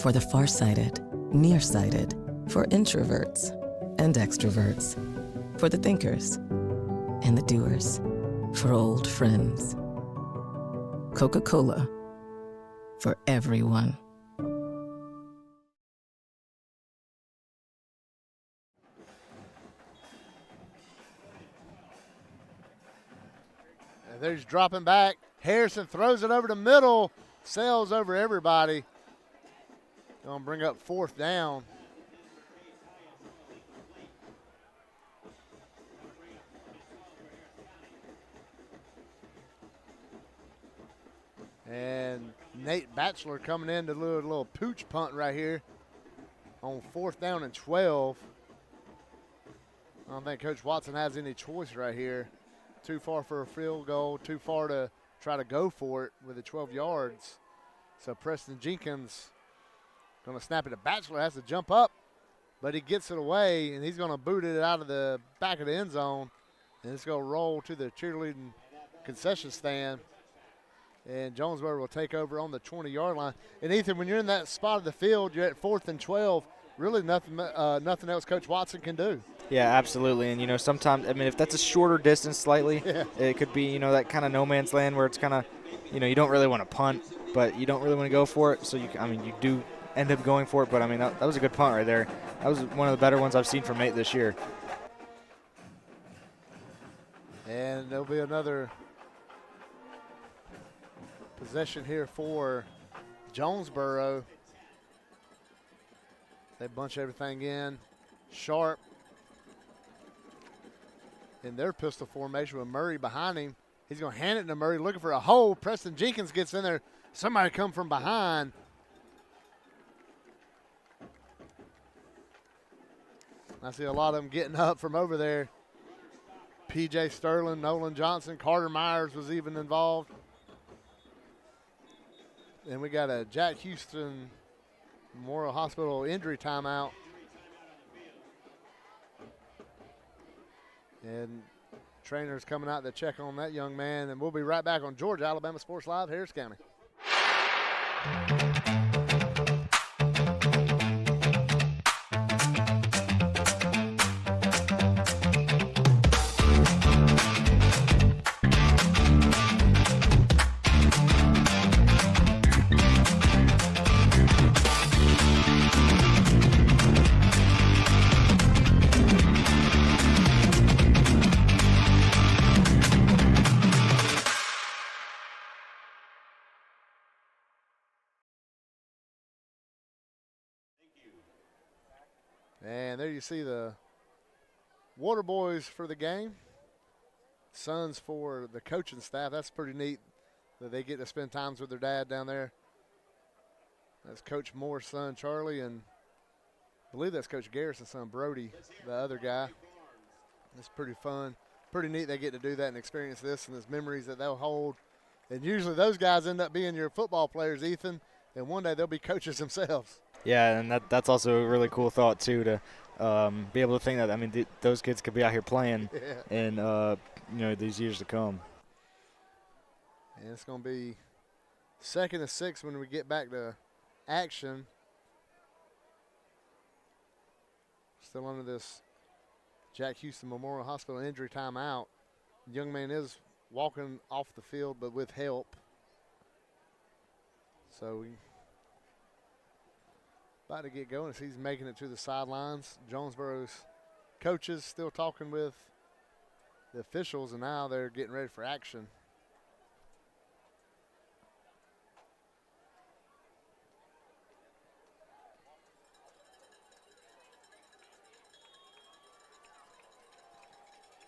[SPEAKER 4] For the farsighted, nearsighted. For introverts and extroverts. For the thinkers and the doers. For old friends. Coca-Cola. For everyone.
[SPEAKER 7] They're just dropping back. Harrison throws it over the middle, sails over everybody. Going to bring up 4th down. And Nate Batchelor coming in to do a little pooch punt right here on 4th down and 12. I don't think Coach Watson has any choice right here. Too far for a field goal, too far to try to go for it with the 12 yards. So Preston Jenkins going to snap it. Batchelor has to jump up, but he gets it away, and he's going to boot it out of the back of the end zone. And it's going to roll to the cheerleading concession stand. And Jonesboro will take over on the 20-yard line. And, Ethan, when you're in that spot of the field, you're at 4th and 12, really nothing else Coach Watson can do.
[SPEAKER 10] Yeah, absolutely. And, you know, sometimes, I mean, if that's a shorter distance slightly, it could be, you know, that kind of no man's land where it's kind of, you know, you don't really want to punt, but you don't really want to go for it. So, you do end up going for it. But, I mean, that was a good punt right there. That was one of the better ones I've seen from Nate this year.
[SPEAKER 7] And there'll be another possession here for Jonesboro. They bunch everything in. Sharp in their pistol formation with Murray behind him. He's going to hand it to Murray, looking for a hole. Preston Jenkins gets in there. Somebody come from behind. I see a lot of them getting up from over there. P.J. Sterling, Nolan Johnson, Carter Myers was even involved. And we got a Jack Houston Memorial Hospital injury timeout. And trainers coming out to check on that young man. And we'll be right back on Georgia Alabama Sports Live, Harris County. And there you see the water boys for the game. Sons for the coaching staff. That's pretty neat that they get to spend times with their dad down there. That's Coach Moore's son, Charlie, and I believe that's Coach Garrison's son, Brody, the other guy. It's pretty fun. Pretty neat they get to do that and experience this and those memories that they'll hold. And usually those guys end up being your football players, Ethan, and one day they'll be coaches themselves.
[SPEAKER 10] Yeah, and that's also a really cool thought, too, to be able to think that, I mean, those kids could be out here playing in, these years to come.
[SPEAKER 7] And it's going to be 2nd and 6 when we get back to action. Still under this Jack Houston Memorial Hospital injury timeout. The young man is walking off the field, but with help. So we about to get going as he's making it to the sidelines. Jonesboro's coaches still talking with the officials, and now they're getting ready for action.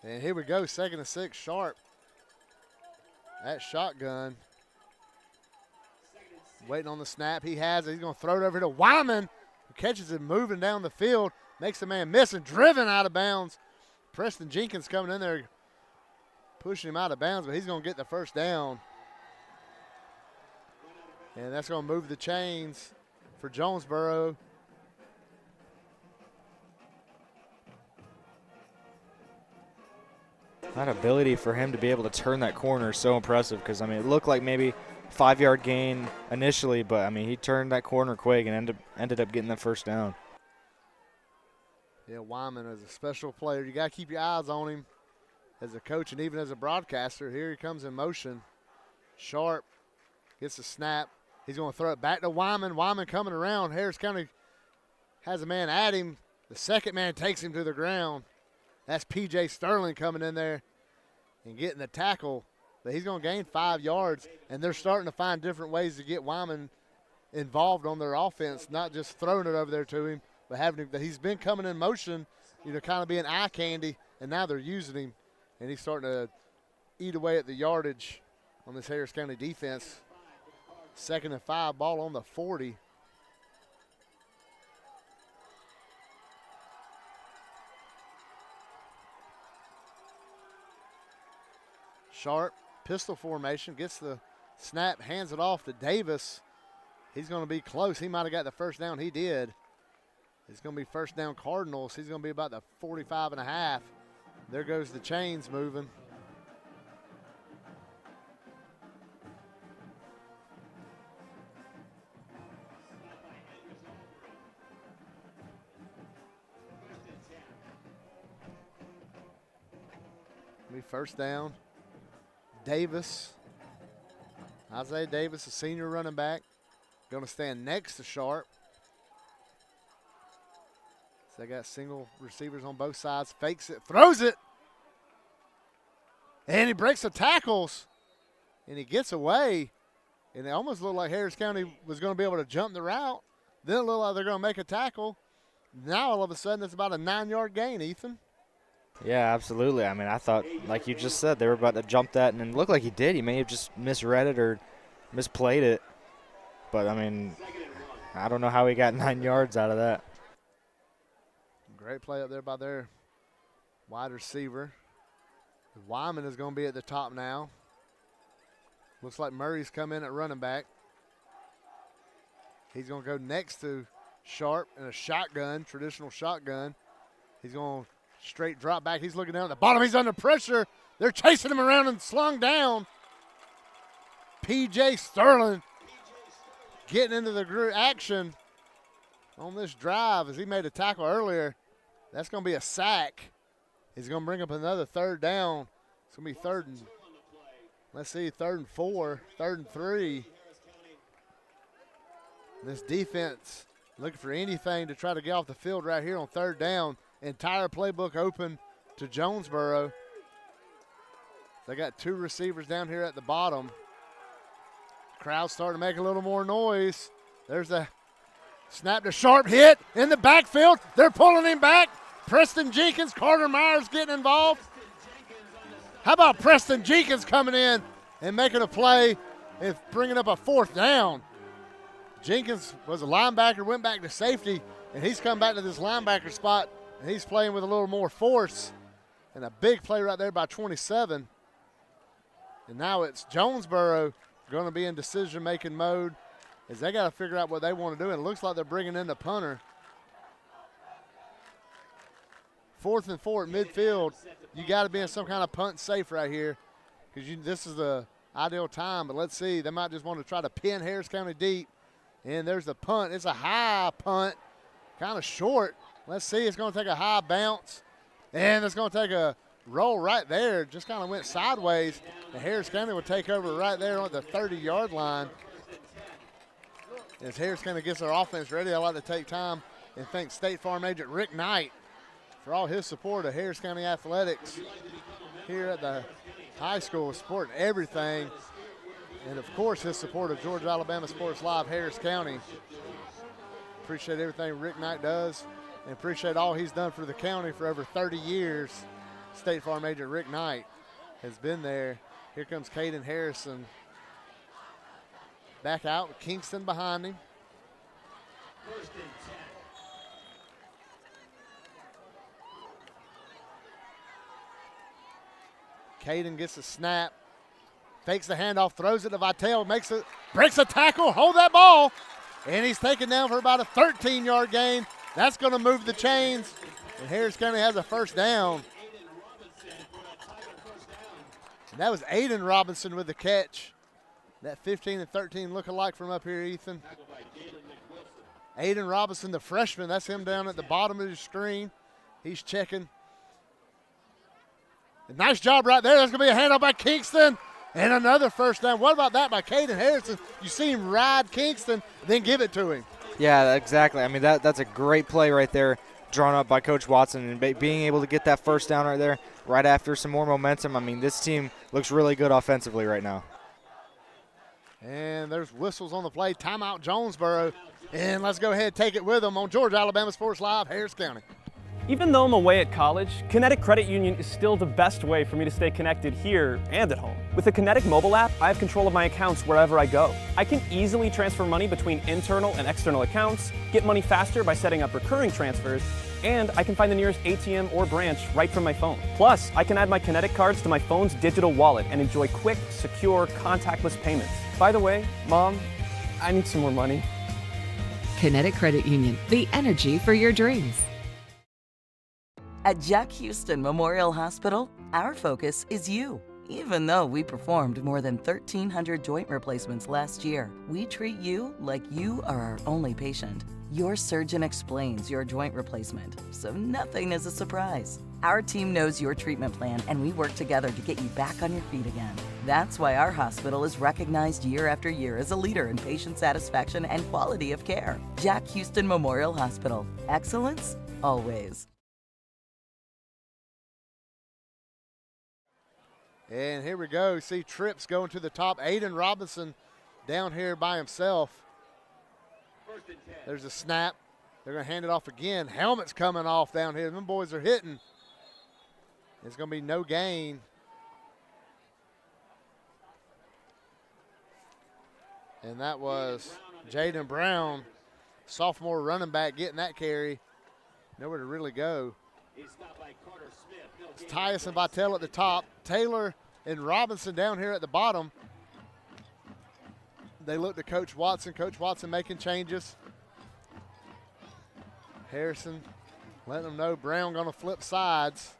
[SPEAKER 7] And here we go, 2nd and 6, Sharp. That shotgun. Waiting on the snap. He has it. He's going to throw it over to Wyman, who catches it moving down the field, makes the man miss and driven out of bounds. Preston Jenkins coming in there, pushing him out of bounds, but he's going to get the first down. And that's going to move the chains for Jonesboro.
[SPEAKER 10] That ability for him to be able to turn that corner is so impressive because, I mean, it looked like maybe 5-yard gain initially, but, I mean, he turned that corner quick and ended up getting the first down.
[SPEAKER 7] Yeah, Wyman is a special player. You got to keep your eyes on him as a coach and even as a broadcaster. Here he comes in motion. Sharp gets the snap. He's going to throw it back to Wyman. Wyman coming around. Harris County has a man at him. The second man takes him to the ground. That's P.J. Sterling coming in there and getting the tackle. But he's going to gain 5 yards, and they're starting to find different ways to get Wyman involved on their offense, not just throwing it over there to him, but having him. He's been coming in motion, kind of being eye candy, and now they're using him, and he's starting to eat away at the yardage on this Harris County defense. 2nd and 5, ball on the 40. Sharp, pistol formation, gets the snap, hands it off to Davis. He's going to be close. He might have got the first down. He did. It's going to be first down Cardinals. He's going to be about the 45.5. There goes the chains moving. Be first down. Davis, Isaiah Davis, a senior running back, going to stand next to Sharp. So they got single receivers on both sides. Fakes it, throws it, and he breaks the tackles, and he gets away. And it almost looked like Harris County was going to be able to jump the route. Then it looked like they're going to make a tackle. Now all of a sudden it's about a 9-yard gain, Ethan.
[SPEAKER 10] Yeah, absolutely. I mean, I thought, like you just said, they were about to jump that, and it looked like he did. He may have just misread it or misplayed it. But, I mean, I don't know how he got 9 yards out of that.
[SPEAKER 7] Great play up there by their wide receiver. Wyman is going to be at the top now. Looks like Murray's come in at running back. He's going to go next to Sharp in a shotgun, traditional shotgun. He's going to straight drop back. He's looking down at the bottom. He's under pressure. They're chasing him around and slung down. P.J. Sterling getting into the action on this drive as he made a tackle earlier. That's going to be a sack. He's going to bring up another third down. It's going to be third and, let's see, 3rd and 4, 3rd and 3. This defense looking for anything to try to get off the field right here on 3rd down. Entire playbook open to Jonesboro. They got 2 receivers down here at the bottom. Crowd's starting to make a little more noise. There's a snap to Sharp, hit in the backfield. They're pulling him back. Preston Jenkins, Carter Myers getting involved. How about Preston Jenkins coming in and making a play and bringing up a 4th down? Jenkins was a linebacker, went back to safety, and he's come back to this linebacker spot, and he's playing with a little more force. And a big play right there by 27. And now it's Jonesboro going to be in decision-making mode as they got to figure out what they want to do. And it looks like they're bringing in the punter. 4th and 4 at midfield. You got to be in some kind of punt safe right here because this is the ideal time. But let's see. They might just want to try to pin Harris County deep. And there's the punt. It's a high punt, kind of short. Let's see. It's going to take a high bounce. And it's going to take a roll right there. Just kind of went sideways. And Harris County will take over right there on the 30-yard line. As Harris County gets their offense ready, I'd like to take time and thank State Farm agent Rick Knight for all his support of Harris County Athletics here at the high school, supporting everything. And, of course, his support of Georgia Alabama Sports Live Harris County. Appreciate everything Rick Knight does and appreciate all he's done for the county for over 30 years. State Farm agent Rick Knight has been there. Here comes Caden Harrison. Back out with Kingston behind him. Caden gets a snap. Fakes the handoff, throws it to Vitale, breaks a tackle, hold that ball, and he's taken down for about a 13-yard gain. That's going to move the chains, and Harris County has a 1st down. And that was Aiden Robinson with the catch. That 15 and 13 look-alike from up here, Ethan. Aiden Robinson, the freshman, that's him down at the bottom of the screen. He's checking. A nice job right there. That's going to be a handoff by Kingston. And another 1st down. What about that by Caden Harrison? You see him ride Kingston, then give it to him.
[SPEAKER 10] Yeah, exactly. I mean, that's a great play right there, drawn up by Coach Watson. And being able to get that 1st down right there, right after some more momentum. I mean, this team looks really good offensively right now.
[SPEAKER 7] And there's whistles on the play. Timeout Jonesboro. And let's go ahead and take it with them on Georgia Alabama Sports Live, Harris County.
[SPEAKER 12] Even though I'm away at college, Kinetic Credit Union is still the best way for me to stay connected here and at home. With the Kinetic mobile app, I have control of my accounts wherever I go. I can easily transfer money between internal and external accounts, get money faster by setting up recurring transfers, and I can find the nearest ATM or branch right from my phone. Plus, I can add my Kinetic cards to my phone's digital wallet and enjoy quick, secure, contactless payments. By the way, Mom, I need some more money.
[SPEAKER 3] Kinetic Credit Union, the energy for your dreams.
[SPEAKER 13] At Jack Houston Memorial Hospital, our focus is you. Even though we performed more than 1,300 joint replacements last year, we treat you like you are our only patient. Your surgeon explains your joint replacement, so nothing is a surprise. Our team knows your treatment plan, and we work together to get you back on your feet again. That's why our hospital is recognized year after year as a leader in patient satisfaction and quality of care. Jack Houston Memorial Hospital. Excellence, always.
[SPEAKER 7] And here we go. See trips going to the top. Aiden Robinson down here by himself. There's a snap. They're going to hand it off again. Helmet's coming off down here. Them boys are hitting. It's going to be no gain. And that was Jaden Brown, sophomore running back, getting that carry. Nowhere to really go. It's Tyus and Vitale at the top. Taylor and Robinson down here at the bottom. They look to Coach Watson. Coach Watson making changes. Harrison letting them know Brown going to flip sides.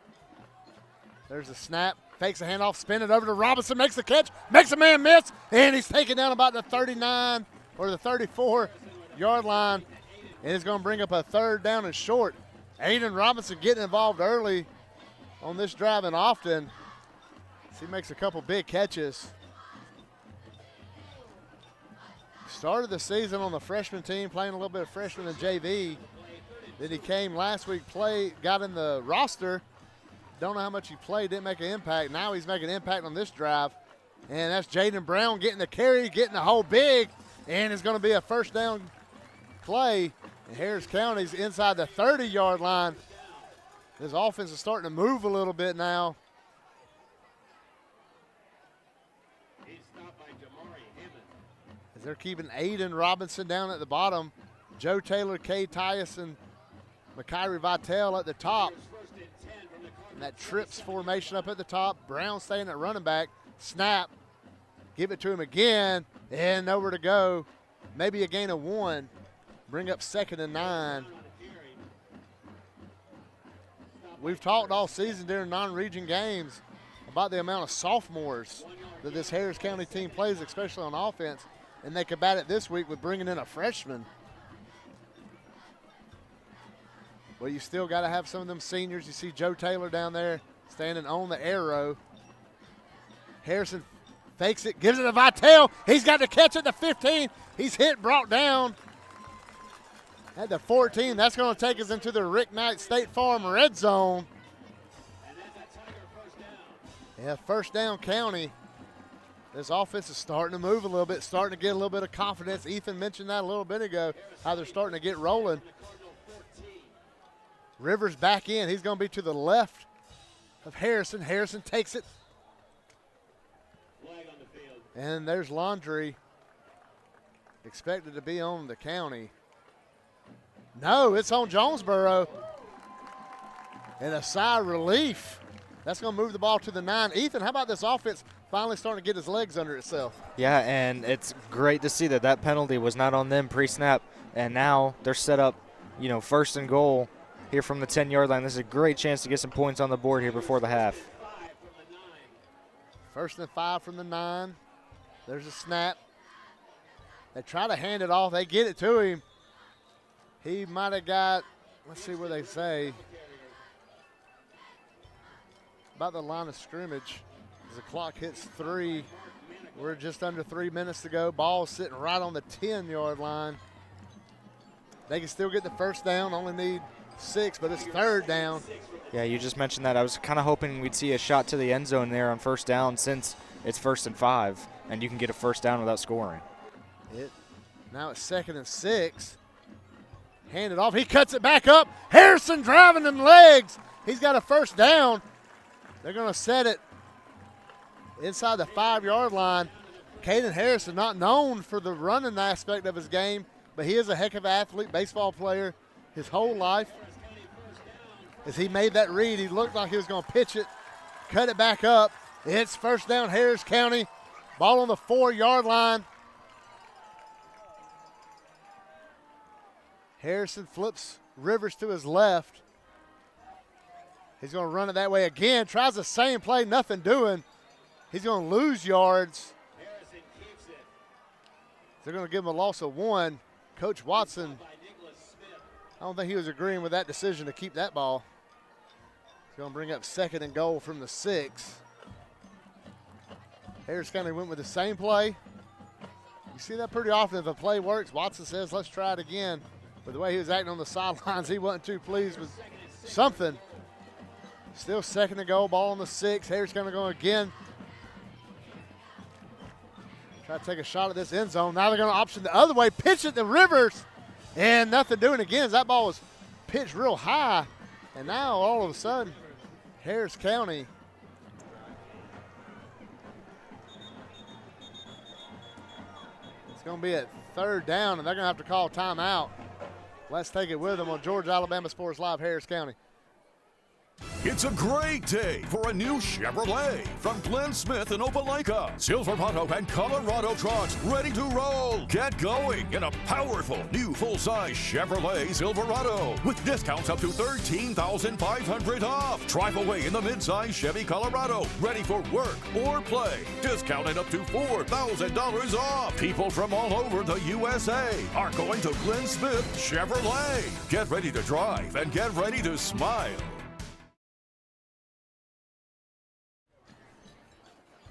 [SPEAKER 7] There's a snap. Fakes a handoff, spin it over to Robinson, makes the catch, makes a man miss, and he's taken down about the 39 or the 34-yard line, and it's going to bring up a third down and short. Aiden Robinson getting involved early on this drive and often. He makes a couple big catches. Started the season on the freshman team, playing a little bit of freshman and JV. Then he came last week, got in the roster. Don't know how much he played, didn't make an impact. Now he's making an impact on this drive. And that's Jaden Brown getting the carry, getting the hole big, and it's going to be a first down play. And Harris County's inside the 30-yard line. This offense is starting to move a little bit now. As they're keeping Aiden Robinson down at the bottom. Joe Taylor, Kay Tyus, and Makiri Vitale at the top. And that trips formation up at the top. Brown staying at running back. Snap. Give it to him again. And nowhere to go. Maybe a gain of 1. Bring up 2nd and 9. We've talked all season during non-region games about the amount of sophomores that this Harris County team plays, especially on offense. And they combat it this week with bringing in a freshman. Well, you still got to have some of them seniors. You see Joe Taylor down there standing on the arrow. Harrison fakes it, gives it to Vitale. He's got to catch at the 15. He's hit, brought down at the 14. That's going to take us into the Rick Knight State Farm red zone. Yeah, first down County. This offense is starting to move a little bit, starting to get a little bit of confidence. Ethan mentioned that a little bit ago, how they're starting to get rolling. Rivers back in. He's going to be to the left of Harrison. Harrison takes it. And there's Laundry. Expected to be on the County. No, it's on Jonesboro. And a sigh of relief. That's going to move the ball to the 9. Ethan, how about this offense finally starting to get his legs under itself?
[SPEAKER 10] Yeah, and it's great to see that penalty was not on them pre-snap. And now they're set up, first and goal here from the 10-yard line. This is a great chance to get some points on the board here before the half.
[SPEAKER 7] 1st and 5 from the 9. There's a snap. They try to hand it off. They get it to him. He might have got, let's see where they say, about the line of scrimmage. As the clock hits 3, we're just under 3 minutes to go. Ball sitting right on the 10-yard line. They can still get the first down, only need 6, but it's 3rd down.
[SPEAKER 10] Yeah, you just mentioned that. I was kind of hoping we'd see a shot to the end zone there on first down since it's 1st and 5, and you can get a first down without scoring.
[SPEAKER 7] Now it's 2nd and 6. Hand it off. He cuts it back up. Harrison driving them legs. He's got a first down. They're going to set it inside the 5-yard line. Caden Harrison, not known for the running aspect of his game, but he is a heck of an athlete, baseball player his whole life. As he made that read, he looked like he was going to pitch it, cut it back up. It's first down, Harris County. Ball on the 4-yard line. Harrison flips Rivers to his left. He's going to run it that way again. Tries the same play, nothing doing. He's going to lose yards. They're going to give him a loss of 1. Coach Watson, I don't think he was agreeing with that decision to keep that ball. He's going to bring up 2nd and goal from the 6. Harris County went with the same play. You see that pretty often. If a play works, Watson says, let's try it again. But the way he was acting on the sidelines, he wasn't too pleased with something. Still 2nd and goal, ball on the 6. Harris County going again. Try to take a shot at this end zone. Now they're going to option the other way, pitch it to Rivers, and nothing doing again. That ball was pitched real high, and now all of a sudden Harris County it's going to be at 3rd down, and they're going to have to call timeout. Let's take it with them on Georgia Alabama Sports Live, Harris County.
[SPEAKER 6] It's a great day for a new Chevrolet from Glenn Smith in Opelika. Silverado and Colorado trucks ready to roll. Get going in a powerful new full-size Chevrolet Silverado with discounts up to $13,500 off. Drive away in the mid-size Chevy Colorado ready for work or play. Discounted up to $4,000 off. People from all over the USA are going to Glenn Smith Chevrolet. Get ready to drive and get ready to smile.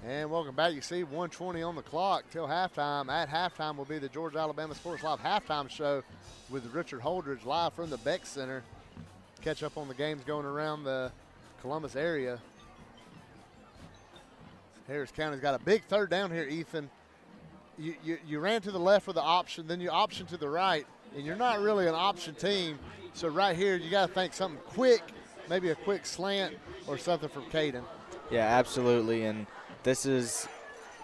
[SPEAKER 7] And welcome back. You see 1:20 on the clock till halftime. At halftime will be the Georgia Alabama Sports Live halftime show with Richard Holdridge live from the Beck Center. Catch up on the games going around the Columbus area. Harris County's got a big 3rd down here, Ethan. You ran to the left with the option, then you option to the right, and you're not really an option team. So right here, you got to think something quick, maybe a quick slant or something from Caden.
[SPEAKER 10] Yeah, absolutely. And this is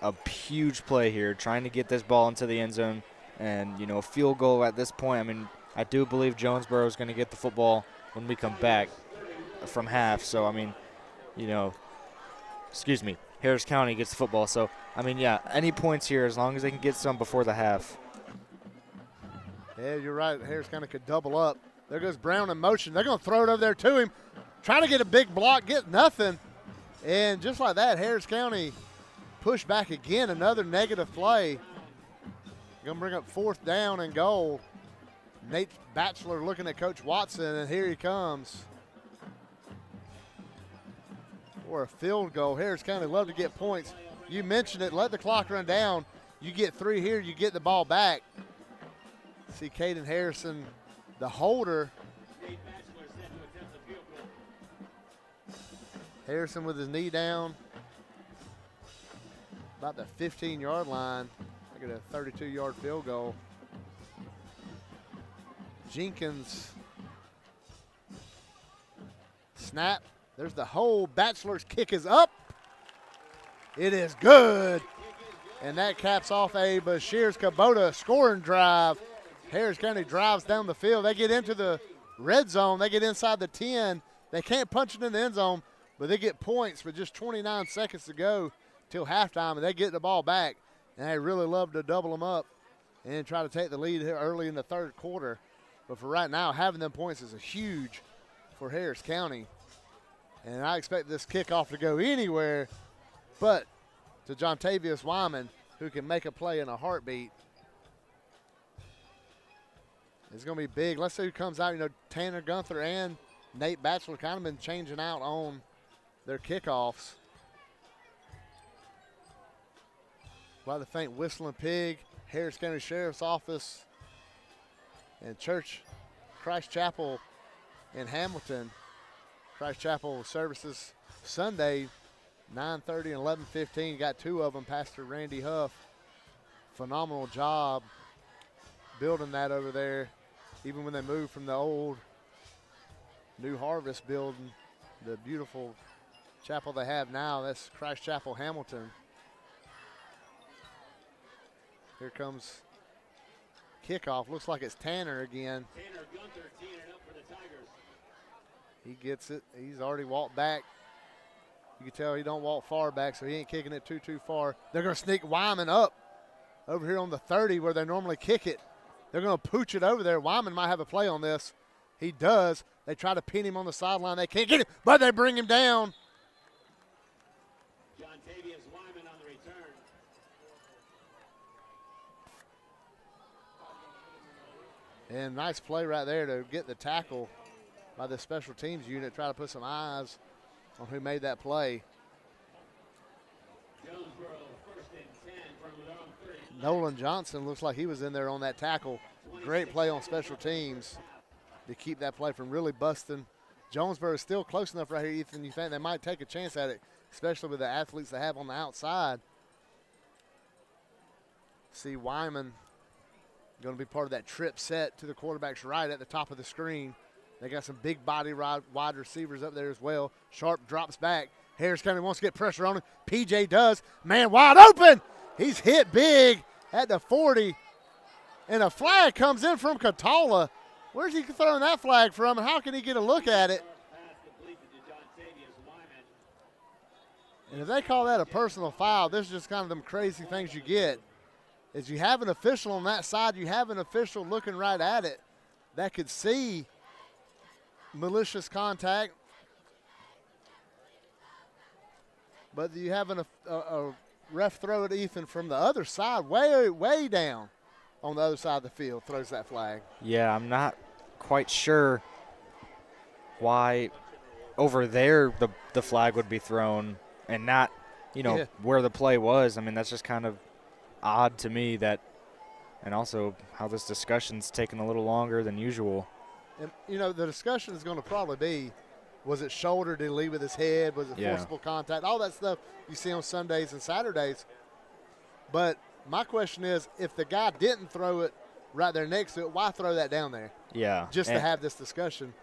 [SPEAKER 10] a huge play here, trying to get this ball into the end zone. And, you know, a field goal at this point, I mean, I do believe Jonesboro is going to get the football when we come back from half. So, I mean, you know, Harris County gets the football. So, I mean, yeah, any points here as long as they can get some before the half.
[SPEAKER 7] Yeah, you're right. Harris County could double up. There goes Brown in motion. They're going to throw it over there to him. Trying to get a big block, get nothing. And just like that, Harris County pushed back again, another negative play. Going to bring up 4th down and goal. Nate Batchelor looking at Coach Watson, and here he comes. For a field goal. Harris County love to get points. You mentioned it, let the clock run down. You get 3 here, you get the ball back. See Caden Harrison, the holder. Harrison with his knee down. About the 15-yard line. I get a 32-yard field goal. Jenkins. Snap. There's the hold. Batchelor's kick is up. It is good. And that caps off a Bashir's Kubota scoring drive. Harris County drives down the field. They get into the red zone. They get inside the 10. They can't punch it in the end zone, but they get points with just 29 seconds to go till halftime, and they get the ball back. And they really love to double them up and try to take the lead here early in the 3rd quarter. But for right now, having them points is a huge for Harris County. And I expect this kickoff to go anywhere but to Jontavius Wyman, who can make a play in a heartbeat. It's going to be big. Let's see who comes out. You know, Tanner Gunther and Nate Batchelor kind of been changing out on their kickoffs. I'd like to thank Whistling Pig, Harris County Sheriff's Office, and Christ Chapel in Hamilton. Christ Chapel services Sunday, 9:30 and 11:15. Got 2 of them. Pastor Randy Huff, phenomenal job building that over there. Even when they moved from the old New Harvest building, the beautiful chapel they have now, that's Christ Chapel Hamilton. Here comes kickoff. Looks like it's Tanner again.
[SPEAKER 8] Tanner Gunther teeing it up for the Tigers.
[SPEAKER 7] He gets it. He's already walked back. You can tell he don't walk far back, so he ain't kicking it too far. They're going to sneak Wyman up over here on the 30 where they normally kick it. They're going to pooch it over there. Wyman might have a play on this. He does. They try to pin him on the sideline. They can't get him, but they bring him down.
[SPEAKER 8] Jontavius Wyman on the return.
[SPEAKER 7] And nice play right there to get the tackle by the special teams unit. Try to put some eyes on who made that play.
[SPEAKER 8] Jonesboro, 1st and 10 from their own 30.
[SPEAKER 7] Nolan Johnson looks like he was in there on that tackle. Great play on special teams to keep that play from really busting. Jonesboro is still close enough right here, Ethan. You think they might take a chance at it, especially with the athletes they have on the outside. See Wyman going to be part of that trip set to the quarterback's right at the top of the screen. They got some big body wide receivers up there as well. Sharp drops back. Harris County wants to get pressure on him. PJ does. Man wide open. He's hit big at the 40. And a flag comes in from Catala. Where's he throwing that flag from, and how can he get a look at it? And if they call that a personal foul, this is just kind of them crazy things you get. Is you have an official on that side, you have an official looking right at it that could see malicious contact. But you have a ref throw at Ethan from the other side, way down on the other side of the field, throws that flag.
[SPEAKER 10] Yeah, I'm not quite sure why over there the flag would be thrown and not, where the play was. I mean, that's just kind of odd to me that, and also how this discussion's taking a little longer than usual.
[SPEAKER 7] And, the discussion is going to probably be, was it shoulder? Did he lead with his head? Was it forcible contact? All that stuff you see on Sundays and Saturdays. But my question is, if the guy didn't throw it right there next to it, why throw that down there?
[SPEAKER 10] Yeah.
[SPEAKER 7] Just to have this discussion.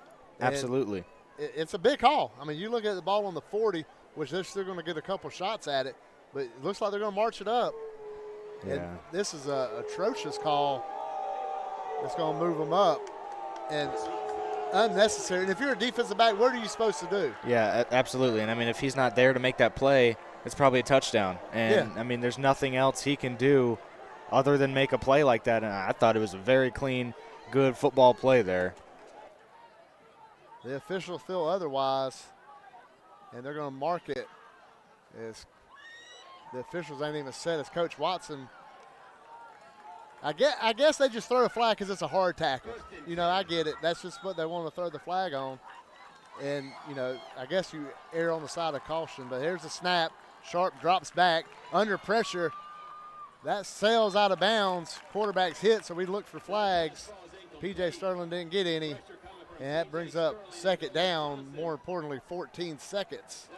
[SPEAKER 10] Absolutely.
[SPEAKER 7] It's a big call. I mean, you look at the ball on the 40, which they're still going to get a couple shots at it, but it looks like they're going to march it up.
[SPEAKER 10] Yeah.
[SPEAKER 7] And this is an atrocious call that's going to move them up. And unnecessary. And if you're a defensive back, what are you supposed to do?
[SPEAKER 10] Yeah, absolutely. And, I mean, if he's not there to make that play, it's probably a touchdown. And, I mean, there's nothing else he can do other than make a play like that. And I thought it was a very clean, good football play there.
[SPEAKER 7] The officials feel otherwise, and they're going to mark it as the officials ain't even said as Coach Watson. I guess they just throw a flag because it's a hard tackle. I get it. That's just what they want to throw the flag on. And, I guess you err on the side of caution. But here's the snap. Sharp drops back. Under pressure. That sails out of bounds. Quarterback's hit, so we look for flags. P.J. Sterling didn't get any. And that brings up second down, more importantly, 14 seconds.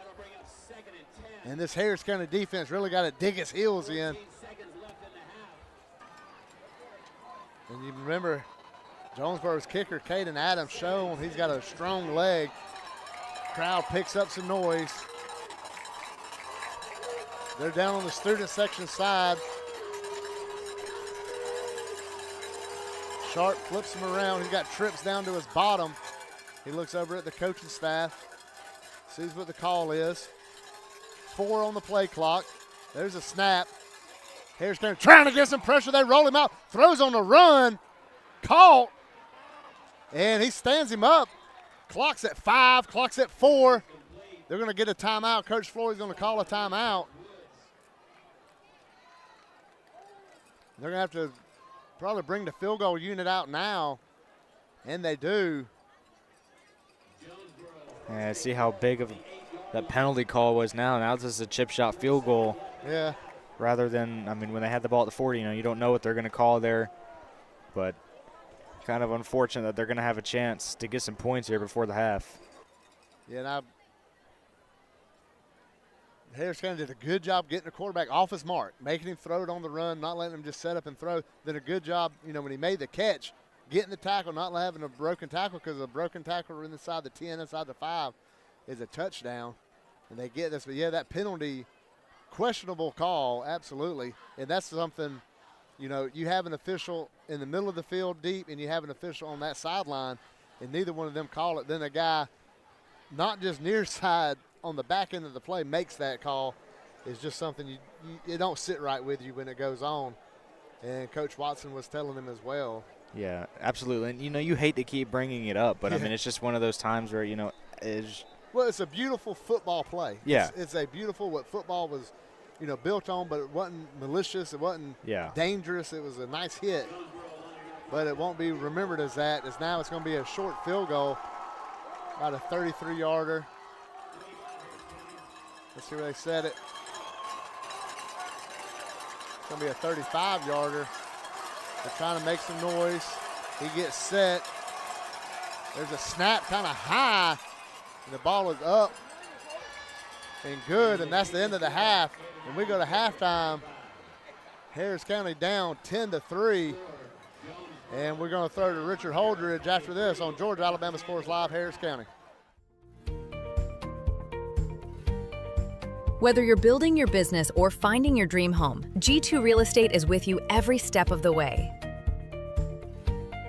[SPEAKER 7] And this Harris County defense really got to dig its heels in. And you remember Jonesboro's kicker, Caden Adams, shown he's got a strong leg. Crowd picks up some noise. They're down on the student section side. Sharp flips him around. He's got trips down to his bottom. He looks over at the coaching staff, sees what the call is. 4 on the play clock. There's a snap. Harris County trying to get some pressure. They roll him out. Throws on the run. Caught. And he stands him up. Clock's at 5. Clock's at 4. They're going to get a timeout. Coach Floyd's going to call a timeout. They're going to have to probably bring the field goal unit out now. And they do.
[SPEAKER 10] Yeah, see how big of that penalty call was now. Now this is a chip shot field goal.
[SPEAKER 7] Yeah.
[SPEAKER 10] Rather than, I mean, when they had the ball at the 40, you don't know what they're going to call there. But kind of unfortunate that they're going to have a chance to get some points here before the half.
[SPEAKER 7] Yeah, and Harris County did a good job getting the quarterback off his mark, making him throw it on the run, not letting him just set up and throw. Did a good job, when he made the catch, getting the tackle, not having a broken tackle, because a broken tackle inside the 10, inside the 5 is a touchdown. And they get this. But, yeah, that penalty, questionable call, absolutely. And that's something, you have an official in the middle of the field deep and you have an official on that sideline, and neither one of them call it. Then a guy not just near side on the back end of the play makes that call is just something it don't sit right with you when it goes on. And Coach Watson was telling him as well.
[SPEAKER 10] Yeah, absolutely. And, you hate to keep bringing it up, but, I mean, it's just one of those times where,
[SPEAKER 7] Well, it's a beautiful football play.
[SPEAKER 10] Yeah.
[SPEAKER 7] It's a beautiful what football was, built on, but it wasn't malicious. It wasn't dangerous. It was a nice hit. But it won't be remembered as that. Now it's going to be a short field goal, about a 33-yarder. Let's see where they set it. It's going to be a 35-yarder. They're trying to make some noise. He gets set. There's a snap kind of high, and the ball is up and good, and that's the end of the half. And we go to halftime. Harris County down 10-3. And we're going to throw to Richard Holdridge after this on Georgia Alabama Sports Live, Harris County.
[SPEAKER 14] Whether you're building your business or finding your dream home, G2 Real Estate is with you every step of the way.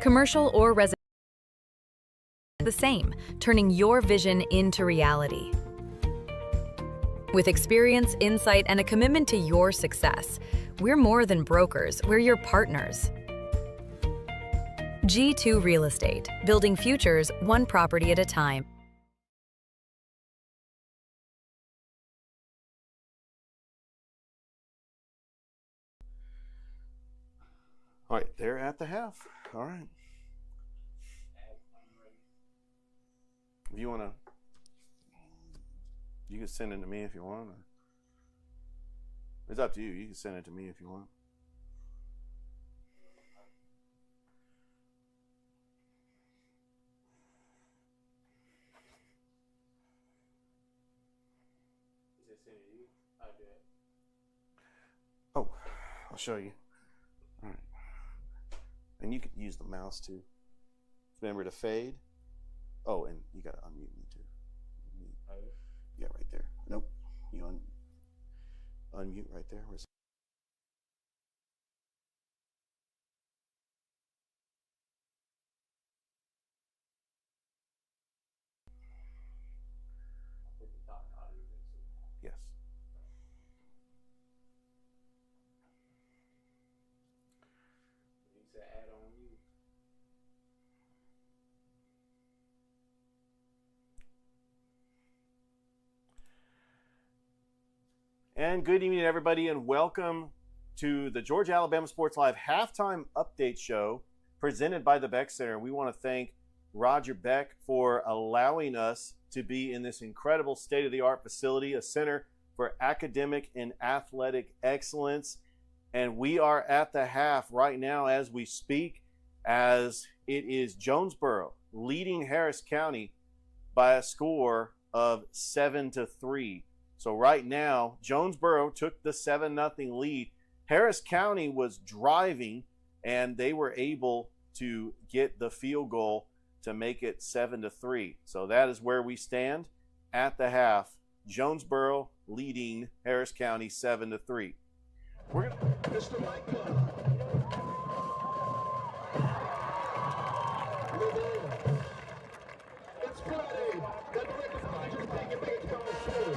[SPEAKER 14] Commercial or residential, the same, turning your vision into reality. With experience, insight, and a commitment to your success, we're more than brokers, we're your partners. G2 Real Estate, building futures one property at a time.
[SPEAKER 15] All right, they're at the half. All right. If you want to, you can send it to me if you want. Or it's up to you. You can send it to me if you want. Oh, I'll show you. All right. And you could use the mouse too. Remember to fade. Oh, and you got to unmute me too. Yeah, right there. Nope. You unmute right there. Yes. And good evening, everybody, and welcome to the Georgia Alabama Sports Live halftime update show presented by the Beck Center. We want to thank Roger Beck for allowing us to be in this incredible state-of-the-art facility, a center for academic and athletic excellence. And we are at the half right now as we speak, as it is Jonesboro leading Harris County by a score of 7-3. So right now, Jonesboro took the 7-0 lead. Harris County was driving, and they were able to get the field goal to make it 7-3. So that is where we stand at the half. Jonesboro leading Harris County 7-3. We're gonna Mr. Mike It's Friday. The director of the taking it back from the school.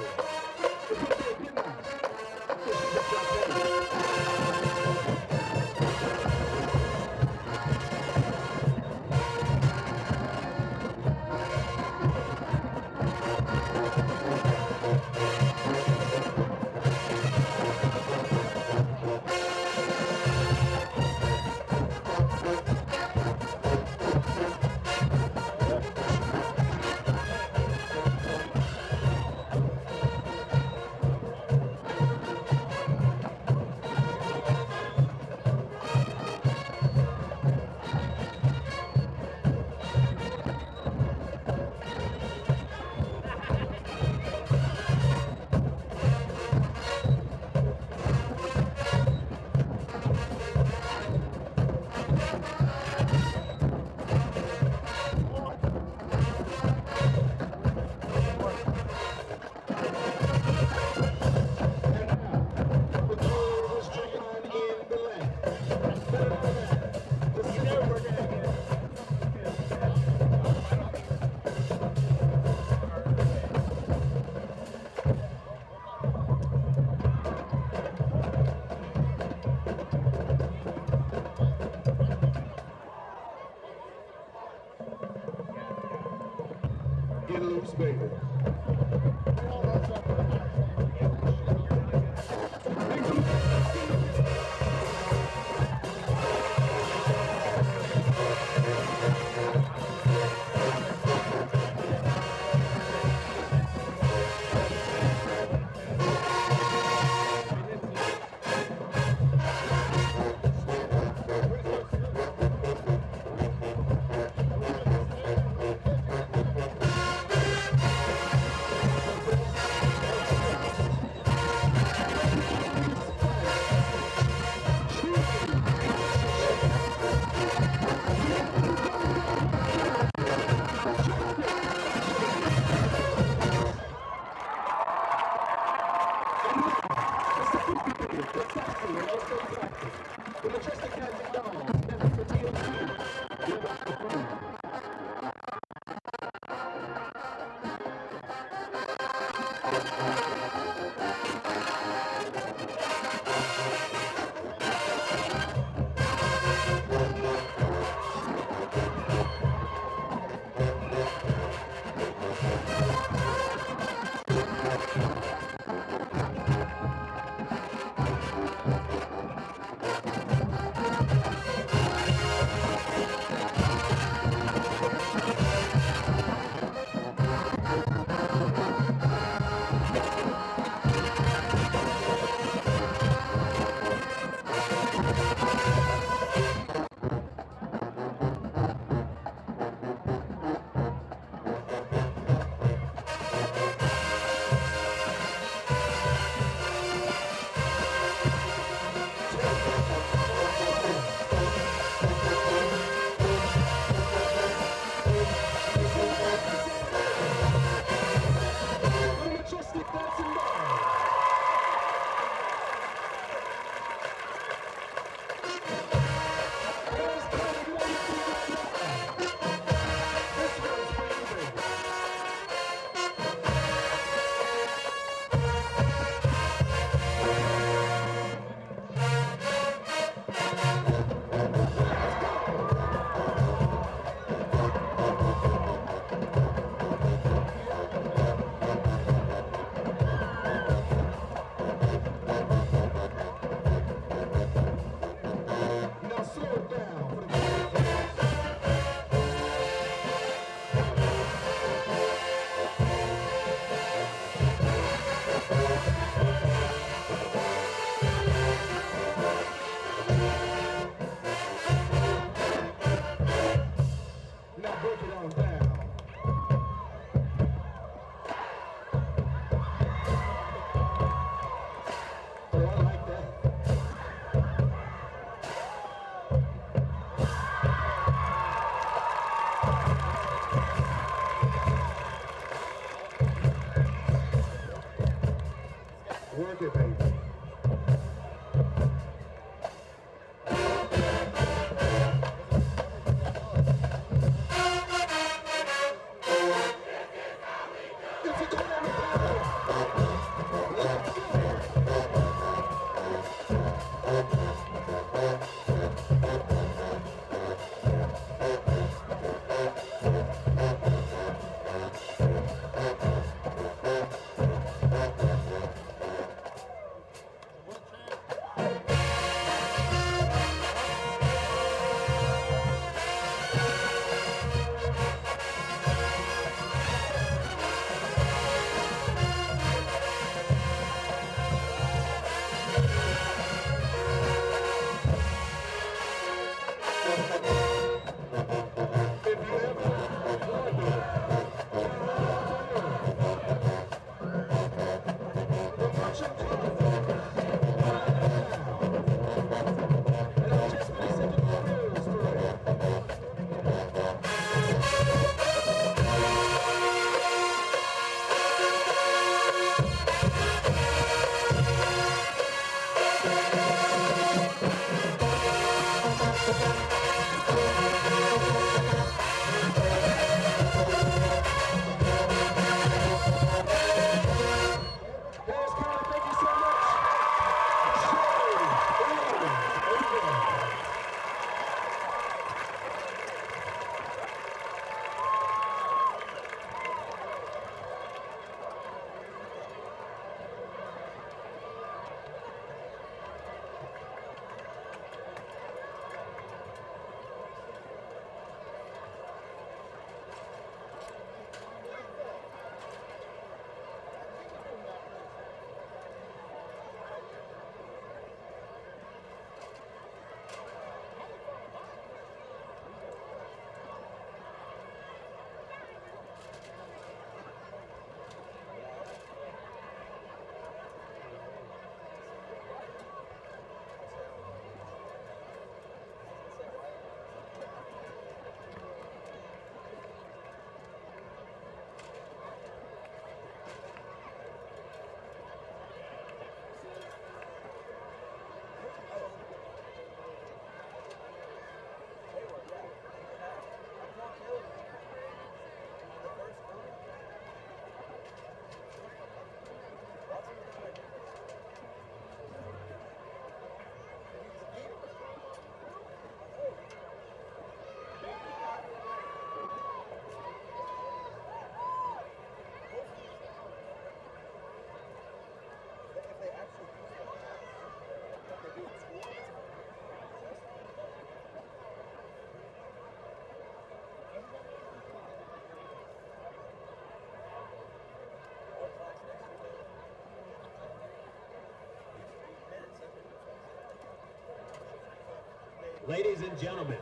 [SPEAKER 8] Ladies and gentlemen,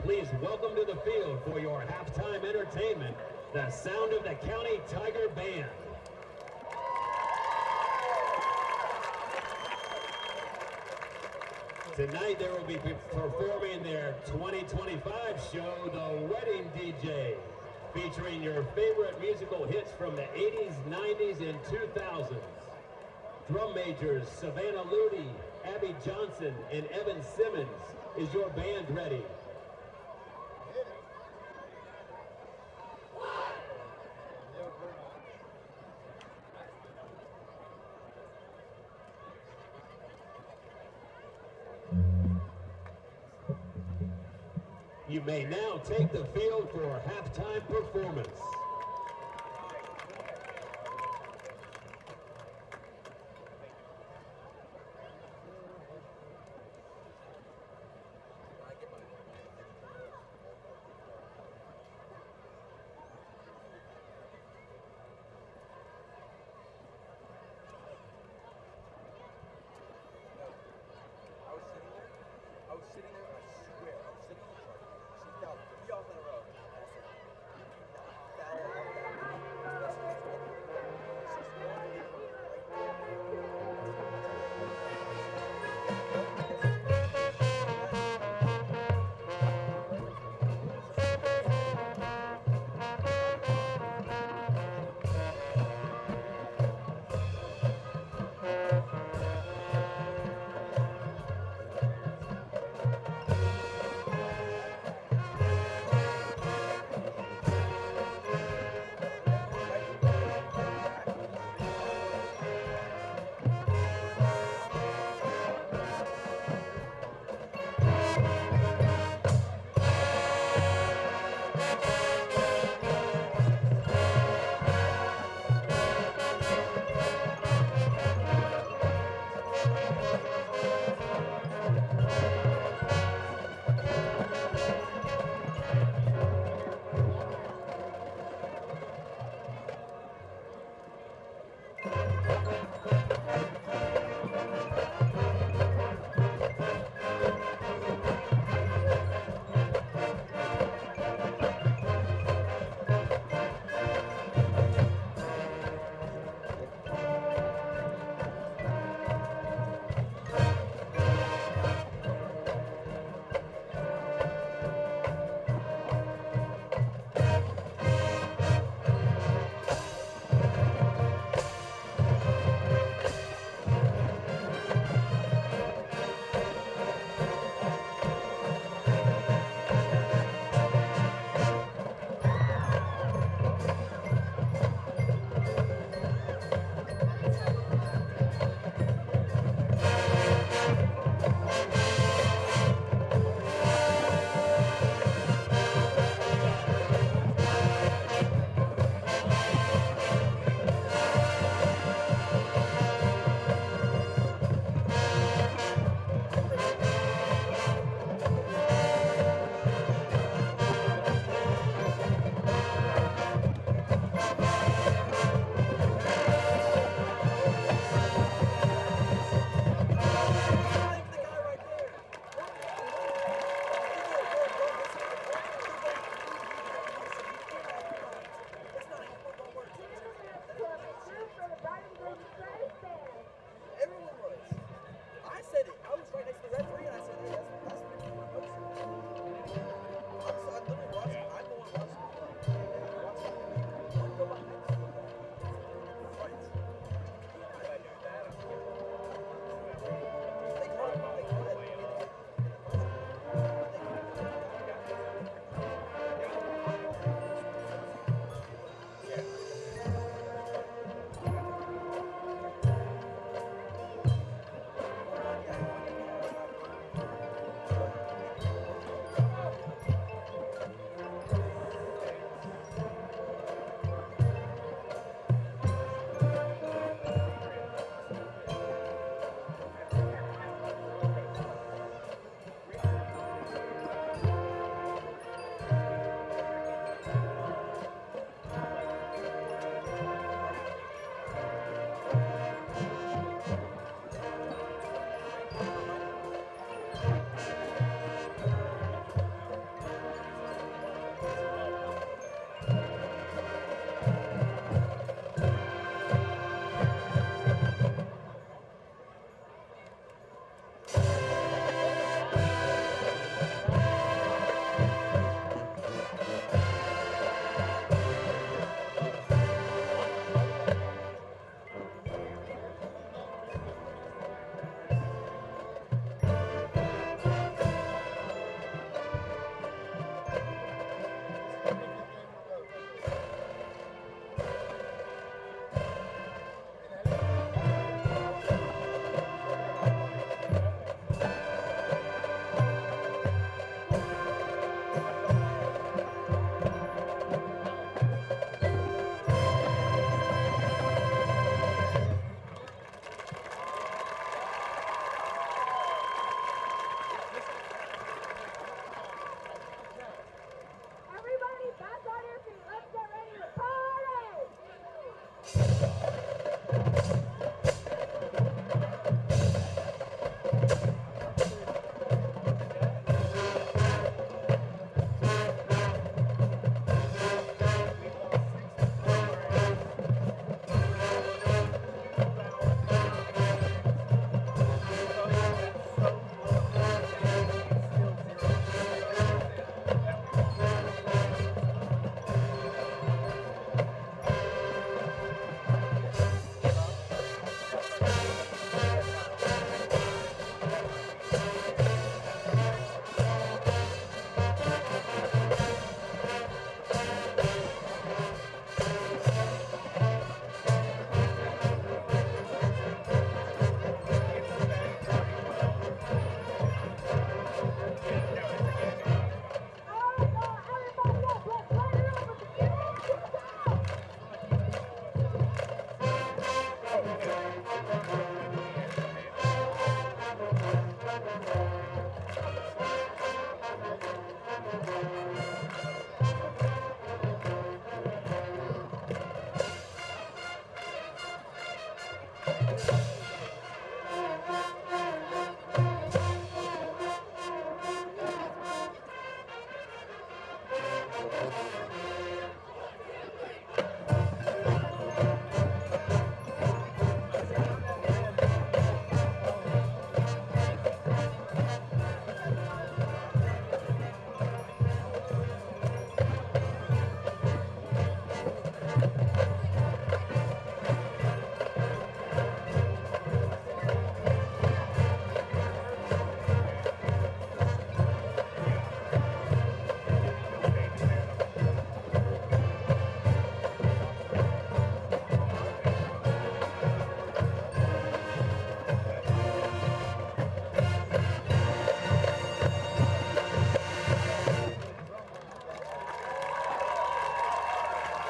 [SPEAKER 8] please welcome to the field for your halftime entertainment, the Sound of the County Tiger Band. Tonight they will be performing their 2025 show, The Wedding DJ, featuring your favorite musical hits from the 80s, 90s, and 2000s. Drum majors Savannah Ludy, Abby Johnson, and Evan Simmons. Is your band ready? You may now take the field for halftime performance.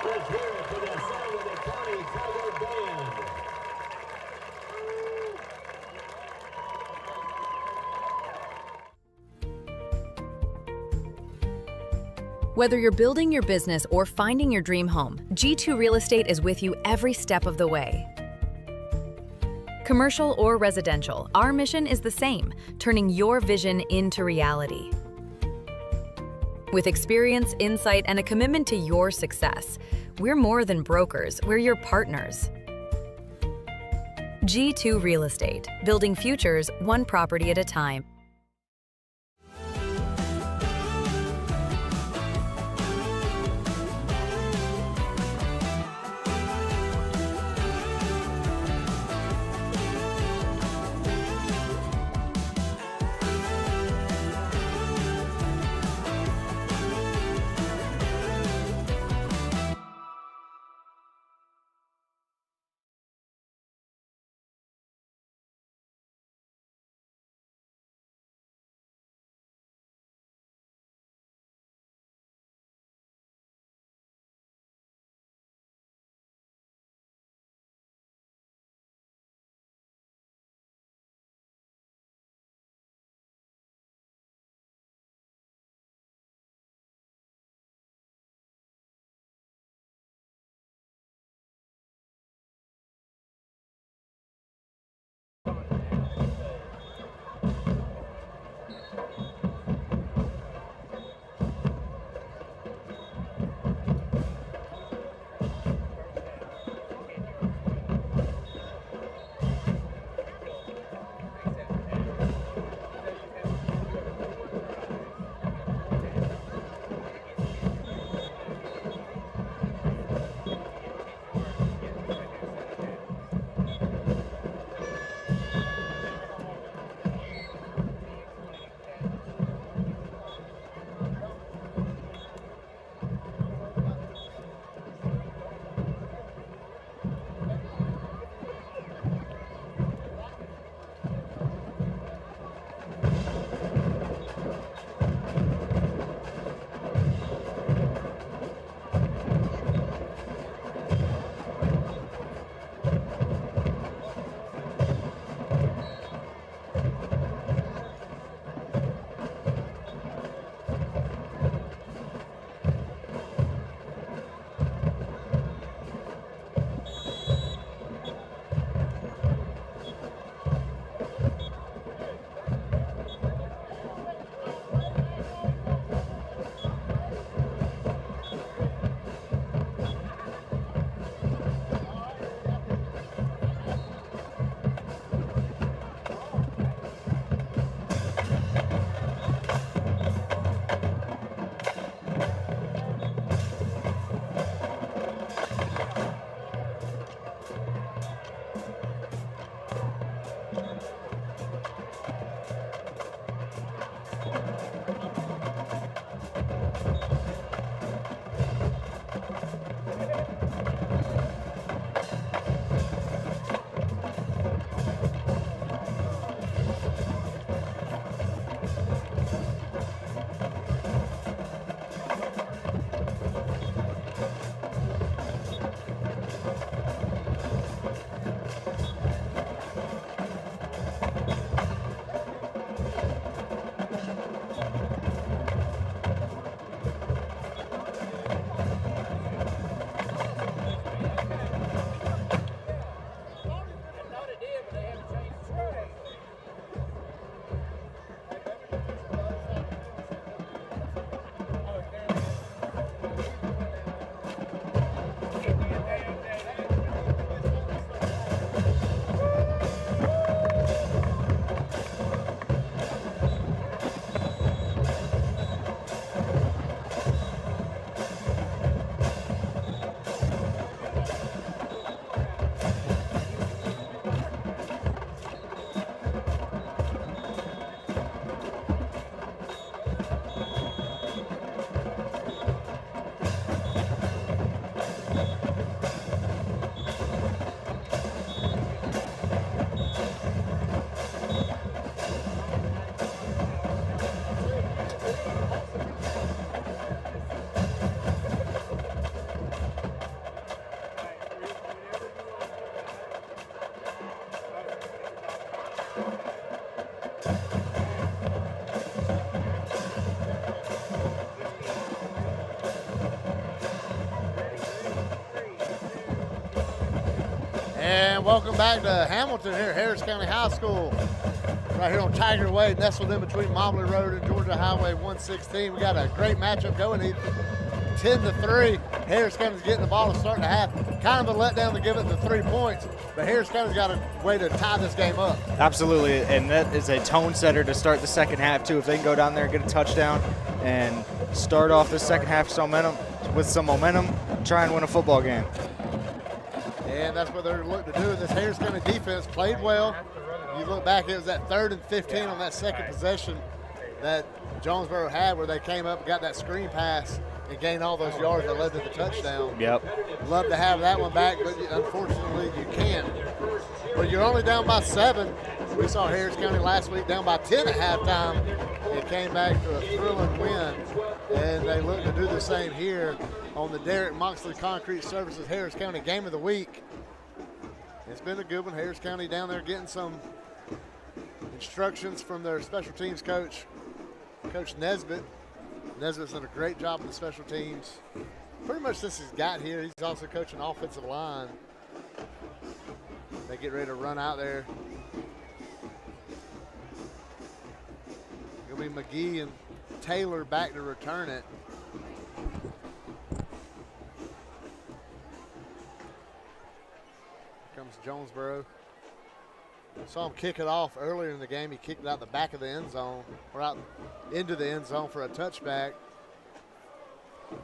[SPEAKER 8] Let's hear it for the Solomon County Tiger Band.
[SPEAKER 14] Whether you're building your business or finding your dream home, G2 Real Estate is with you every step of the way. Commercial or residential, our mission is the same, turning your vision into reality. With experience, insight, and a commitment to your success, we're more than brokers, we're your partners. G2 Real Estate, building futures one property at a time.
[SPEAKER 7] And welcome back to Hamilton here at Harris County High School. Right here on Tiger Way, nestled in between Mobley Road and Georgia Highway 116. We got a great matchup going, Ethan. 10-3. Harris County's getting the ball to start the half. Kind of a letdown to give it the 3 points, but Harris County's got a way to tie this game up.
[SPEAKER 10] Absolutely, and that is a tone setter to start the second half, too. If they can go down there and get a touchdown and start off the second half with some momentum, try and win a football game.
[SPEAKER 7] And that's what they're looking to do. This Harris County defense played well. You look back, it was that 3rd and 15 on that second possession that Jonesboro had where they came up and got that screen pass and gained all those yards that led to the touchdown.
[SPEAKER 10] Yep.
[SPEAKER 7] Love to have that one back, but unfortunately you can't. But you're only down by 7. We saw Harris County last week down by 10 at halftime. It came back to a thrilling win, and they look to do the same here on the Derek Moxley Concrete Services Harris County Game of the Week. It's been a good one. Harris County down there getting some instructions from their special teams coach, Coach Nesbitt. Nesbitt's done a great job with the special teams. Pretty much since he's got here, he's also coaching offensive line. They get ready to run out there. It'll be McGee and Taylor back to return it. Here comes Jonesboro. Saw him kick it off earlier in the game. He kicked it out the back of the end zone, or out into the end zone for a touchback. You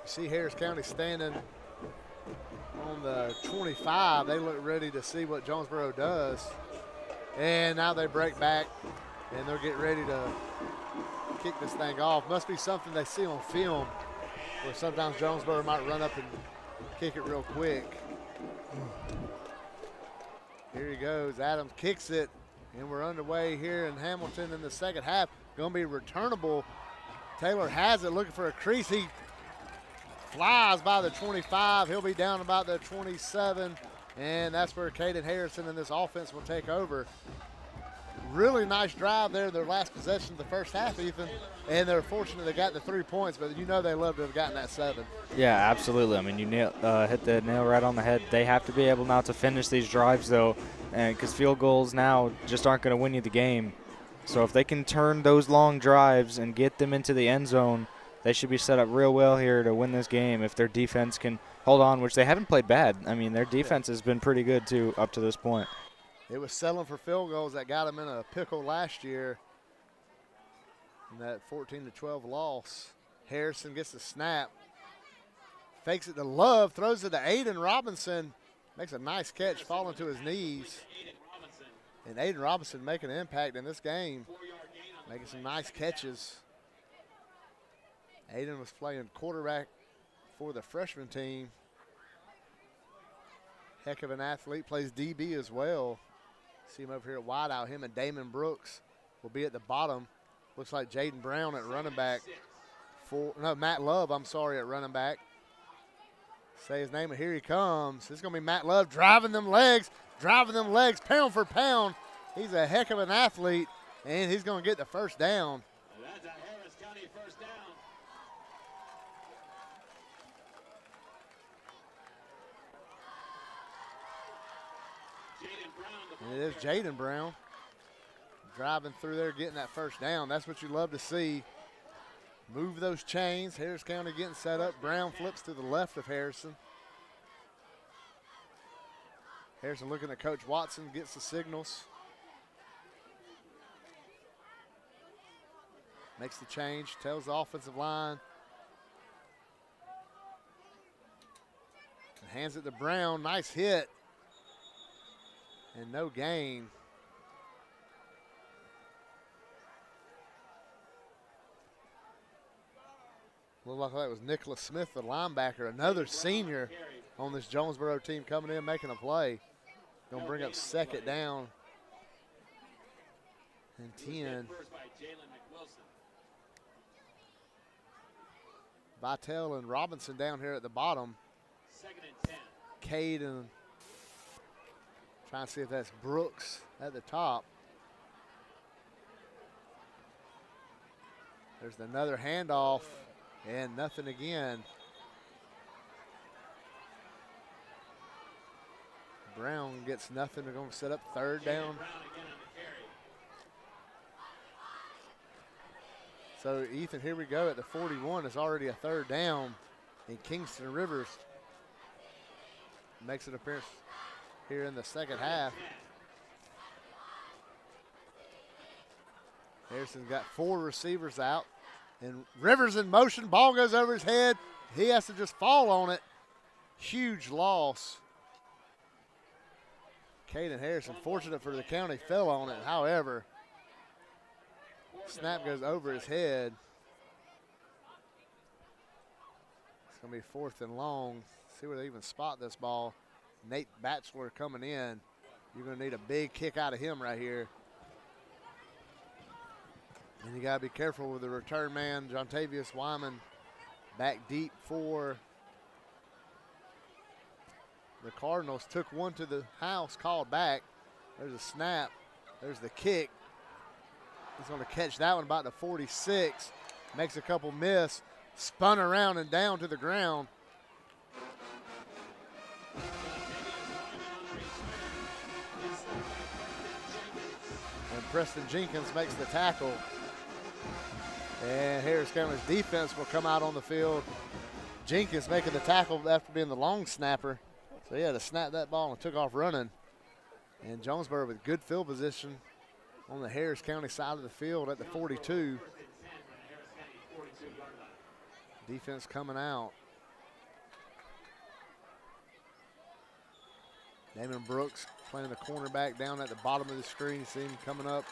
[SPEAKER 7] see Harris County standing on the 25. They look ready to see what Jonesboro does. And now they break back, and they'll get ready to kick this thing off. Must be something they see on film, where sometimes Jonesboro might run up and kick it real quick. Here he goes. Adams kicks it, and we're underway here in Hamilton in the second half. Going to be returnable. Taylor has it, looking for a crease. He flies by the 25. He'll be down about the 27, and that's where Caden Harrison and this offense will take over. Really nice drive there, their last possession of the first half, Ethan, and they're fortunate they got the 3 points, but you know they love to have gotten that 7.
[SPEAKER 10] Yeah, absolutely. I mean, you hit the nail right on the head. They have to be able now to finish these drives, though, and because field goals now just aren't going to win you the game. So if they can turn those long drives and get them into the end zone, they should be set up real well here to win this game if their defense can hold on, which they haven't played bad. I mean, their defense has been pretty good, too, up to this point.
[SPEAKER 7] It was settling for field goals that got them in a pickle last year in that 14-12 loss. Harrison gets the snap, fakes it to Love, throws it to Aiden Robinson, makes a nice catch, falling to his knees. And Aiden Robinson making an impact in this game, making some nice catches. Aiden was playing quarterback for the freshman team. Heck of an athlete, plays DB as well. See him over here at wideout. Him and Damon Brooks will be at the bottom. Looks like Jaden Brown at running back. Matt Love, I'm sorry, at running back. Say his name, and here he comes. It's going to be Matt Love driving them legs, pound for pound. He's a heck of an athlete, and he's going to get the first down.
[SPEAKER 8] That's a Harris County first down.
[SPEAKER 7] And it is Jaden Brown driving through there, getting that first down. That's what you love to see. Move those chains. Harris County getting set up. Brown flips to the left of Harrison. Harrison looking at Coach Watson, gets the signals. Makes the change, tells the offensive line. And hands it to Brown. Nice hit. And no gain. Looked like that was Nicholas Smith, the linebacker, another senior on this Jonesboro team coming in, making a play. Going to bring up second down and 10. Vitale and Robinson down here at the bottom.
[SPEAKER 8] Second and 10.
[SPEAKER 7] Cade and trying to see if that's Brooks at the top. There's another handoff and nothing again. Brown gets nothing. They're going to set up third down. So, Ethan, here we go at the 41. It's already a third down. And Kingston Rivers makes an appearance here in the second half. Harrison's got 4 receivers out. And Rivers in motion. Ball goes over his head. He has to just fall on it. Huge loss. Caden Harrison, fortunate for the county, fell on it. However, snap goes over his head. It's going to be 4th and long. See where they even spot this ball. Nate Batchelor coming in. You're going to need a big kick out of him right here. And you got to be careful with the return man, Jontavius Wyman, back deep for the Cardinals. Took one to the house, called back. There's a snap. There's the kick. He's going to catch that one about the 46. Makes a couple miss. Spun around and down to the ground. And Preston Jenkins makes the tackle. And Harris County's defense will come out on the field. Jenkins making the tackle after being the long snapper. So he had to snap that ball and took off running. And Jonesboro with good field position on the Harris County side of the field at the 42. Defense coming out. Damon Brooks playing the cornerback down at the bottom of the screen. See him coming up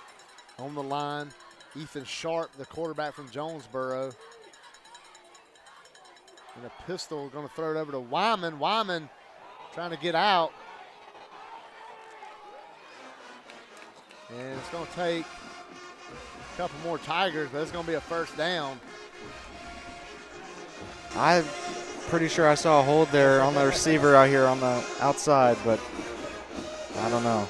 [SPEAKER 7] on the line. Ethan Sharp, the quarterback from Jonesboro. And a pistol, going to throw it over to Wyman. Wyman trying to get out. And it's going to take a couple more Tigers, but it's going to be a first down.
[SPEAKER 10] I'm pretty sure I saw a hold there on the receiver out here on the outside, but I don't know.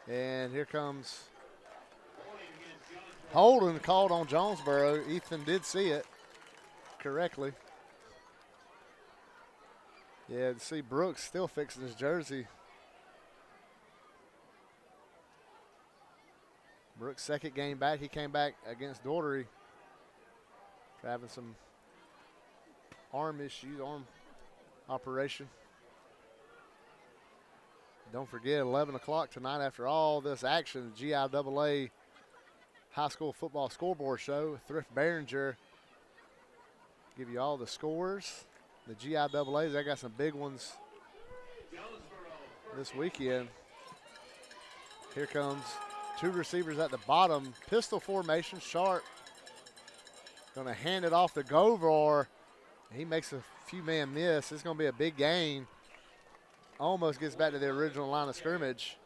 [SPEAKER 7] And here comes holding called on Jonesboro. Ethan did see it correctly. Yeah, to see Brooks still fixing his jersey. Brooks' second game back. He came back against Daugherty for having some arm issues, arm operation. Don't forget, 11 o'clock tonight, after all this action, the GIAA High School Football Scoreboard Show. Thrift Behringer give you all the scores. The GIAAs, they got some big ones this weekend. Here comes 2 receivers at the bottom. Pistol formation. Sharp going to hand it off to Govar. He makes a few man miss. It's going to be a big gain. Almost gets back to the original line of scrimmage.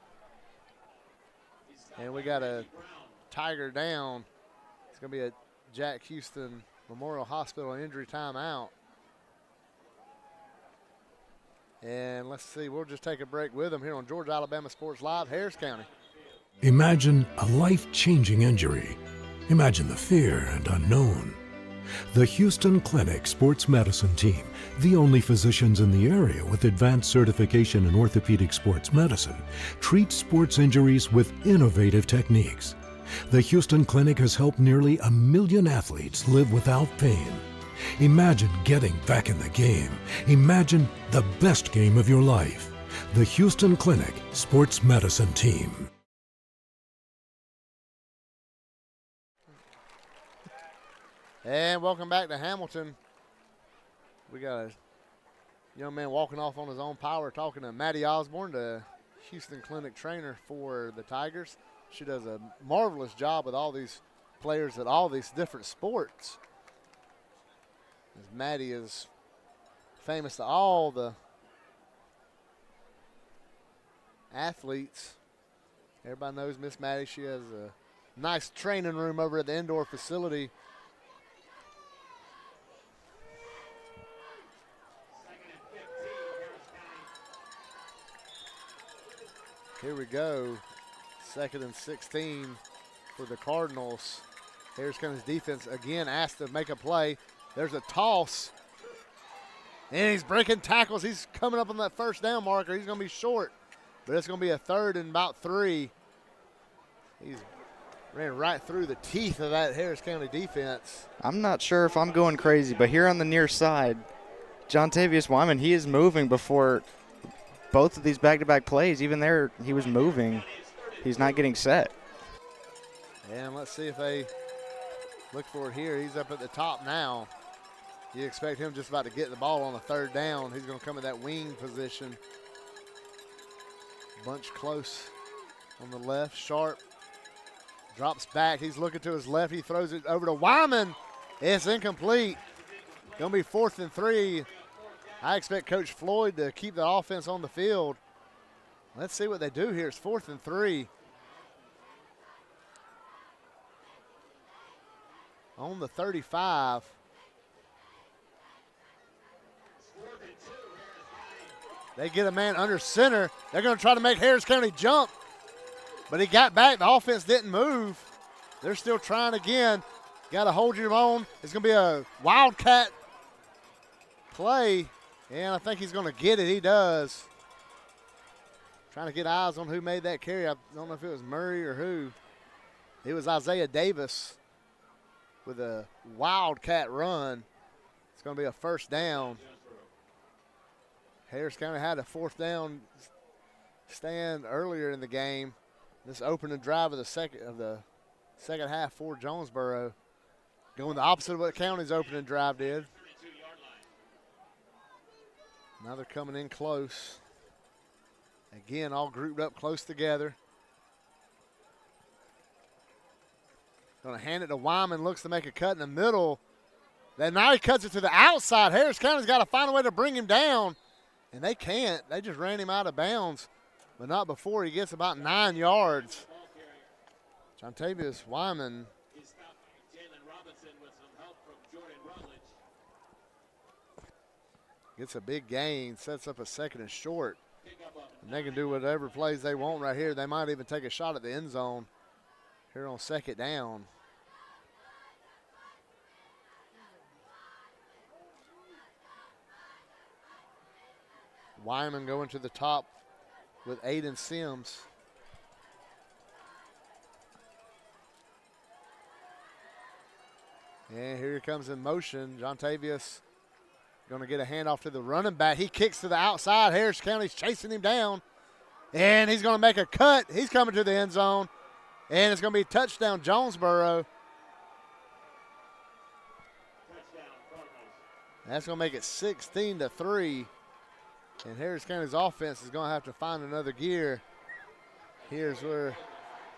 [SPEAKER 7] And we got a Tiger down. It's going to be a Jack Houston Memorial Hospital injury timeout. And let's see, we'll just take a break with them here on Georgia Alabama Sports Live, Harris County.
[SPEAKER 11] Imagine a life-changing injury. Imagine the fear and unknown. The Houston Clinic Sports Medicine Team, the only physicians in the area with advanced certification in orthopedic sports medicine, treats sports injuries with innovative techniques. The Houston Clinic has helped nearly 1 million athletes live without pain. Imagine getting back in the game. Imagine the best game of your life. The Houston Clinic Sports Medicine Team.
[SPEAKER 7] And welcome back to Hamilton. We got a young man walking off on his own power talking to Maddie Osborne, the Houston Clinic trainer for the Tigers. She does a marvelous job with all these players at all these different sports. As Maddie is famous to all the athletes. Everybody knows Miss Maddie. She has a nice training room over at the indoor facility. Here we go. 2nd and 16 for the Cardinals. Harris County's defense again asked to make a play. There's a toss. And he's breaking tackles. He's coming up on that first down marker. He's going to be short. But it's going to be a 3rd and about 3. He's ran right through the teeth of that Harris County defense.
[SPEAKER 10] I'm not sure if I'm going crazy, but here on the near side, Jontavius Wyman, he is moving before both of these back-to-back plays. Even there, he was moving. He's not getting set.
[SPEAKER 7] And let's see if they look for it here. He's up at the top now. You expect him just about to get the ball on the 3rd down. He's going to come in that wing position. Bunch close on the left. Sharp drops back. He's looking to his left. He throws it over to Wyman. It's incomplete. Going to be 4th and 3. I expect Coach Floyd to keep the offense on the field. Let's see what they do here. It's 4th and 3. On the 35. They get a man under center. They're going to try to make Harris County jump. But he got back. The offense didn't move. They're still trying again. Got to hold your own. It's going to be a wildcat play. And I think he's going to get it. He does. Trying to get eyes on who made that carry. I don't know if it was Murray or who. It was Isaiah Davis with a wildcat run. It's going to be a 1st down. Harris County had a 4th down stand earlier in the game. This opening drive of the second half for Jonesboro, going the opposite of what County's opening drive did. Now they're coming in close. Again, all grouped up close together. Going to hand it to Wyman. Looks to make a cut in the middle. Then now he cuts it to the outside. Harris County's got to find a way to bring him down. And they can't. They just ran him out of bounds, but not before he gets about 9 yards. Jontavius Wyman. Gets a big gain, sets up a 2nd and short. And they can do whatever plays they want right here. They might even take a shot at the end zone here on 2nd down. Wyman going to the top with Aiden Sims. And here he comes in motion. Jontavius going to get a handoff to the running back. He kicks to the outside. Harris County's chasing him down. And he's going to make a cut. He's coming to the end zone. And it's going to be touchdown Jonesboro. That's going to make it 16-3. And Harris County's offense is going to have to find another gear. Here's where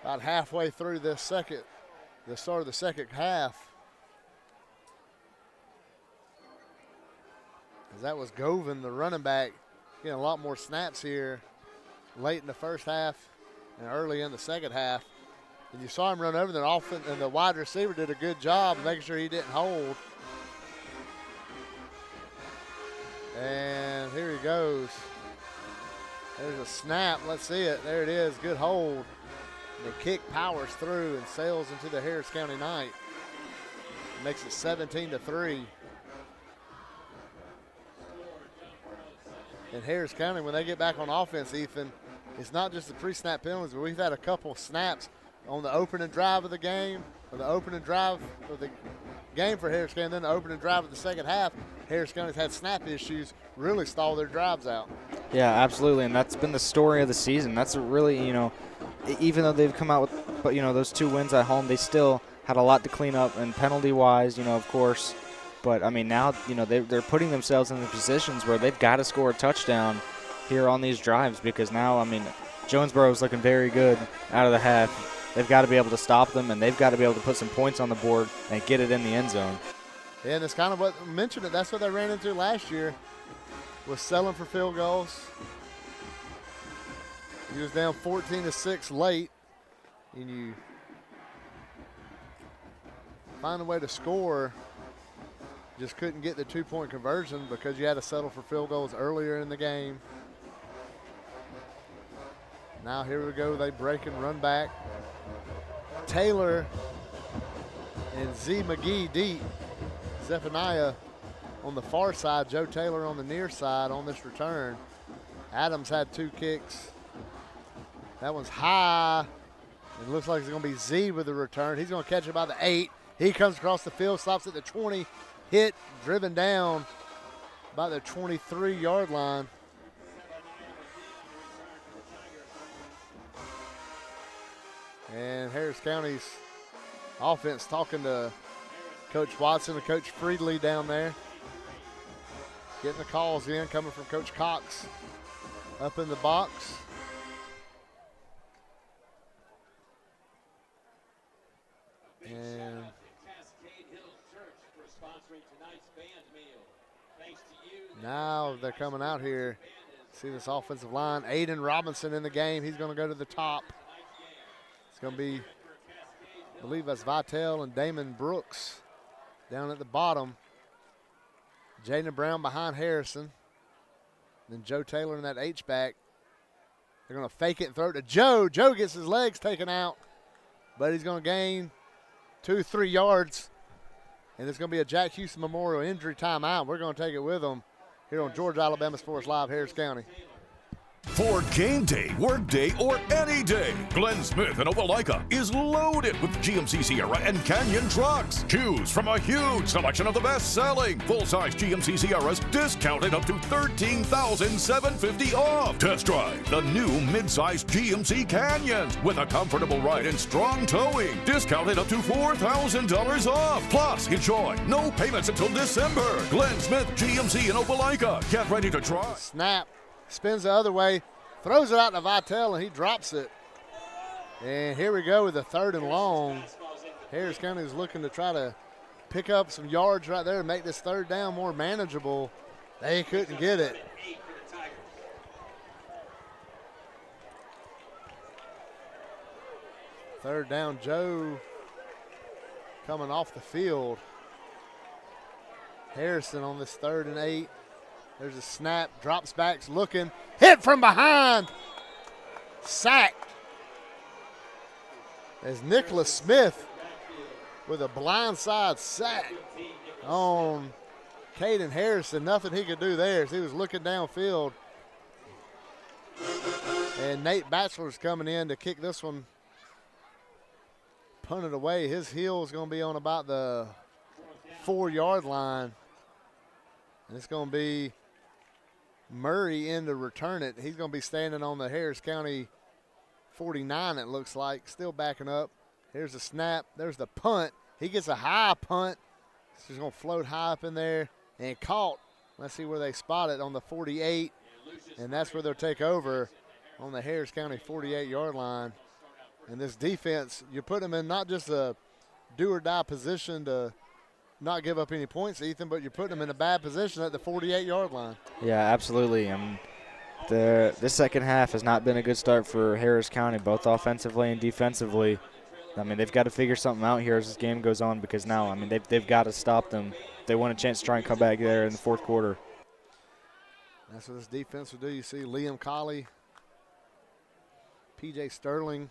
[SPEAKER 7] about halfway through the start of the second half. As that was Govan, the running back, getting a lot more snaps here late in the first half and early in the second half. And you saw him run over there, and the wide receiver did a good job of making sure he didn't hold. And here he goes. There's a snap. Let's see it. There it is. Good hold. The kick powers through and sails into the Harris County night. Makes it 17-3. And Harris County, when they get back on offense, Ethan, it's not just the pre-snap penalties, but we've had a couple snaps on the opening drive of the game, or the opening drive of the game for Harris County, and then the opening drive of the second half. Harris County's had snap issues, really stall their drives out.
[SPEAKER 10] Yeah, absolutely, and that's been the story of the season. That's really, even though they've come out with, those 2 wins at home, they still had a lot to clean up, and penalty-wise, of course. But, now, they're putting themselves in the positions where they've got to score a touchdown here on these drives because now, Jonesboro's looking very good out of the half. They've got to be able to stop them, and they've got to be able to put some points on the board and get it in the end zone.
[SPEAKER 7] And it's kind of what I mentioned. That's what they ran into last year, was selling for field goals. He was down 14-6 late, and you find a way to score. Just couldn't get the 2-point conversion because you had to settle for field goals earlier in the game. Now here we go. They break and run back. Taylor And Z McGee deep. Zephaniah on the far side. Joe Taylor on the near side on this return. Adams had 2 kicks. That one's high. It looks like it's going to be Z with the return. He's going to catch it by the 8. He comes across the field, stops at the 20. Hit, driven down by the 23-yard line. And Harris County's offense talking to Coach Watson and Coach Friedley down there. Getting the calls in, coming from Coach Cox up in the box. And now they're coming out here. See this offensive line. Aiden Robinson in the game. He's going to go to the top. It's going to be, I believe that's Vitale and Damon Brooks down at the bottom. Jaden Brown behind Harrison. Then Joe Taylor in that H-back. They're going to fake it and throw it to Joe. Joe gets his legs taken out, but he's going to gain 2-3 yards. And it's going to be a Jack Houston Memorial injury timeout. We're going to take it with them here on Georgia Alabama Sports Live, Harris County.
[SPEAKER 6] For game day, work day, or any day, Glenn Smith in Opelika is loaded with GMC Sierra and Canyon trucks. Choose from a huge selection of the best-selling full-size GMC Sierras, discounted up to $13,750 off. Test drive the new mid-size GMC Canyons with a comfortable ride and strong towing, discounted up to $4,000 off. Plus, enjoy no payments until December. Glenn Smith GMC in Opelika. Get ready to try.
[SPEAKER 7] Snap. Spins the other way, throws it out to Vitale, and he drops it. And here we go with the 3rd and long. Harris County is looking to try to pick up some yards right there and make this 3rd down more manageable. They couldn't get it. Third down, Joe coming off the field. Harrison on this 3rd and 8. There's a snap, drops back, looking, hit from behind, sacked. As Nicholas Smith with a blindside sack on Caden Harrison. Nothing he could do there as he was looking downfield. And Nate Batchelor's coming in to kick this one, punt it away. His heel is going to be on about the 4-yard line. And it's going to be Murray in to return it. He's going to be standing on the Harris County 49, it looks like, still backing up. Here's the snap. There's the punt. He gets a high punt. He's going to float high up in there and caught. Let's see where they spot it on the 48, and that's where they'll take over on the Harris County 48-yard line. And this defense, you put them in not just a do-or-die position to not give up any points, Ethan, but you're putting them in a bad position at the 48-yard line.
[SPEAKER 10] Yeah, absolutely. This second half has not been a good start for Harris County, both offensively and defensively. I mean, they've got to figure something out here as this game goes on, because now, I mean, they've got to stop them. They want a chance to try and come back there in the 4th quarter.
[SPEAKER 7] That's what this defense will do. You see Liam Colley, P.J. Sterling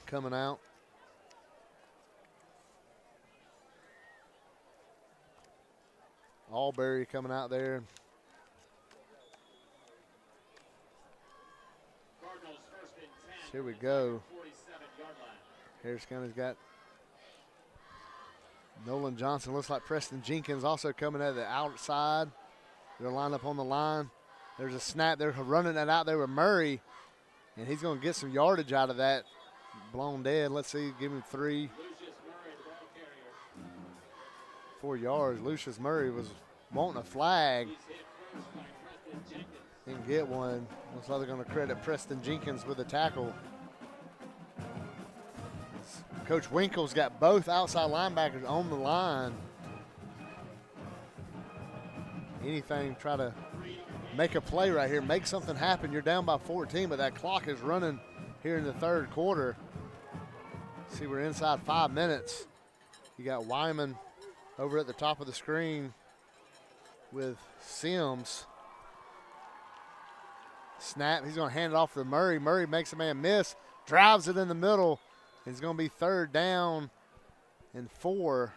[SPEAKER 7] coming out. Albury coming out there. Here we go. Harris County's got Nolan Johnson. Looks like Preston Jenkins also coming out of the outside. They're lined up on the line. There's a snap. They're running that out there with Murray, and he's going to get some yardage out of that. Blown dead. Let's see. Give him 3. 4 yards. Lucius Murray was wanting a flag. Didn't get one. Looks like they're going to credit Preston Jenkins with a tackle. Coach Winkle's got both outside linebackers on the line. Anything, try to make a play right here, make something happen. You're down by 14, but that clock is running here in the 3rd quarter. See, we're inside 5 minutes. You got Wyman over at the top of the screen with Sims. Snap, he's going to hand it off to Murray. Murray makes a man miss, drives it in the middle. It's going to be 3rd down and 4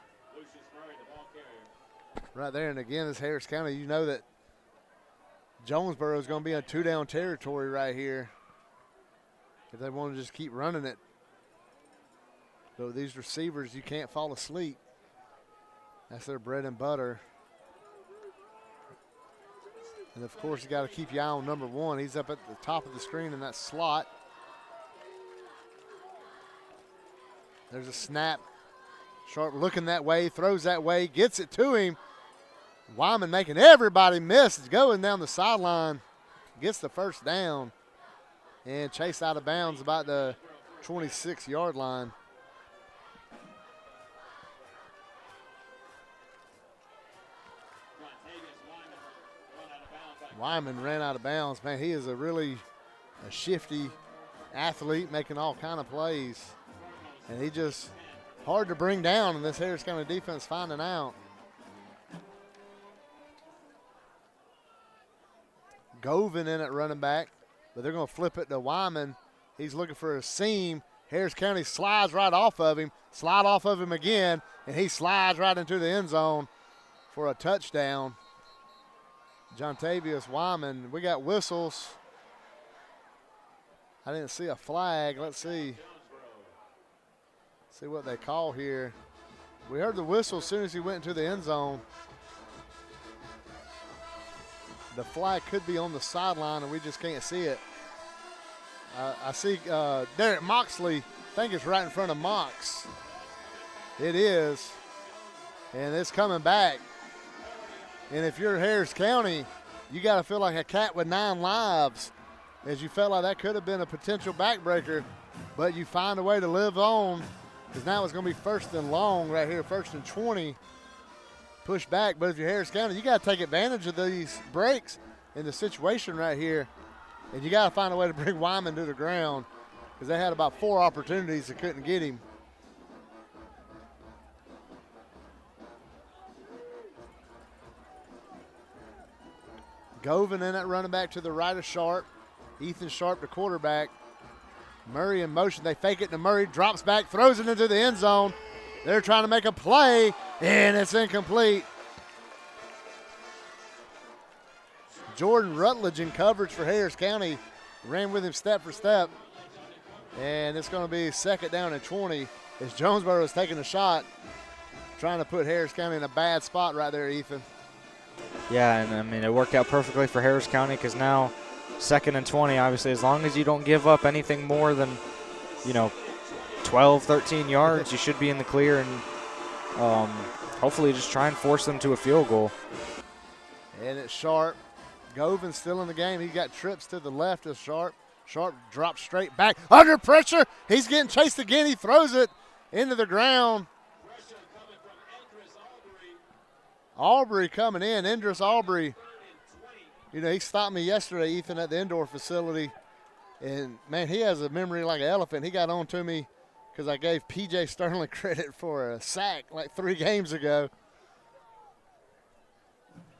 [SPEAKER 7] right there. And again, this Harris County, you know that Jonesboro is going to be in 2-down territory right here if they want to just keep running it. But with these receivers, you can't fall asleep. That's their bread and butter. And, of course, you got to keep your eye on number 1. He's up at the top of the screen in that slot. There's a snap. Sharp looking that way, throws that way, gets it to him. Wyman making everybody miss. It's going down the sideline. Gets the first down. And chased out of bounds about the 26-yard line. Wyman ran out of bounds. Man, he is a really shifty athlete making all kind of plays. And he just hard to bring down, and this Harris County defense finding out. Govin in at running back, but they're going to flip it to Wyman. He's looking for a seam. Harris County slides right off of him, slide off of him again, and he slides right into the end zone for a touchdown. Jontavius Wyman. We got whistles. I didn't see a flag. Let's see. See what they call here. We heard the whistle as soon as he went into the end zone. The flag could be on the sideline, and we just can't see it. I see Derek Moxley. I think it's right in front of Mox. It is. And it's coming back. And if you're Harris County, you got to feel like a cat with 9 lives, as you felt like that could have been a potential backbreaker, but you find a way to live on, because now it's going to be 1st and long right here, 1st and 20. Push back, but if you're Harris County, you got to take advantage of these breaks in the situation right here, and you got to find a way to bring Wyman to the ground, because they had about 4 opportunities that couldn't get him. Govin in that running back to the right of Sharp. Ethan Sharp, the quarterback. Murray in motion. They fake it to Murray. Drops back, throws it into the end zone. They're trying to make a play, and it's incomplete. Jordan Rutledge in coverage for Harris County. Ran with him step for step. And it's going to be 2nd down and 20 as Jonesboro is taking a shot, trying to put Harris County in a bad spot right there, Ethan.
[SPEAKER 10] Yeah, and I mean, it worked out perfectly for Harris County, because now 2nd and 20, obviously, as long as you don't give up anything more than, 12, 13 yards, you should be in the clear, and hopefully just try and force them to a field goal.
[SPEAKER 7] And it's Sharp. Govin still in the game. He got trips to the left of Sharp. Sharp drops straight back. Under pressure. He's getting chased again. He throws it into the ground. Aubrey coming in, Indris Aubrey. He stopped me yesterday, Ethan, at the indoor facility. And, man, he has a memory like an elephant. He got on to me because I gave P.J. Sterling credit for a sack like 3 games ago.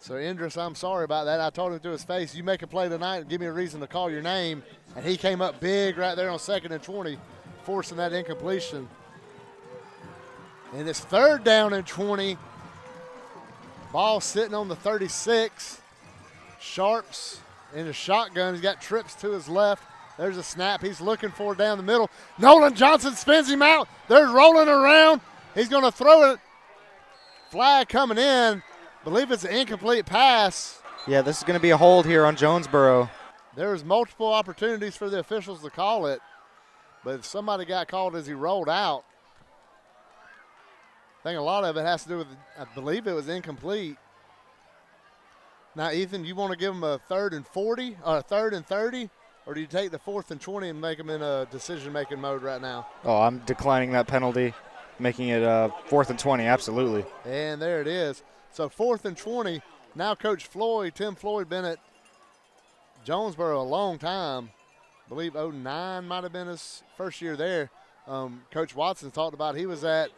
[SPEAKER 7] So, Indris, I'm sorry about that. I told him to his face, you make a play tonight and give me a reason to call your name. And he came up big right there on 2nd and 20, forcing that incompletion. And it's 3rd down and 20. Ball sitting on the 36. Sharps in a shotgun. He's got trips to his left. There's a snap. He's looking for it down the middle. Nolan Johnson spins him out. They're rolling around. He's going to throw it. Flag coming in. Believe it's an incomplete pass.
[SPEAKER 10] Yeah, this is going to be a hold here on Jonesboro.
[SPEAKER 7] There was multiple opportunities for the officials to call it, but somebody got called as he rolled out. I think a lot of it has to do with, I believe it was incomplete. Now, Ethan, you want to give them a 3rd and 40 or a 3rd and 30, or do you take the 4th and 20 and make them in a decision-making mode right now?
[SPEAKER 10] Oh, I'm declining that penalty, making it 4th and 20, absolutely.
[SPEAKER 7] And there it is. So 4th and 20. Now Coach Floyd, Tim Floyd, been at Jonesboro a long time. I believe 09 might have been his first year there. Coach Watson talked about he was at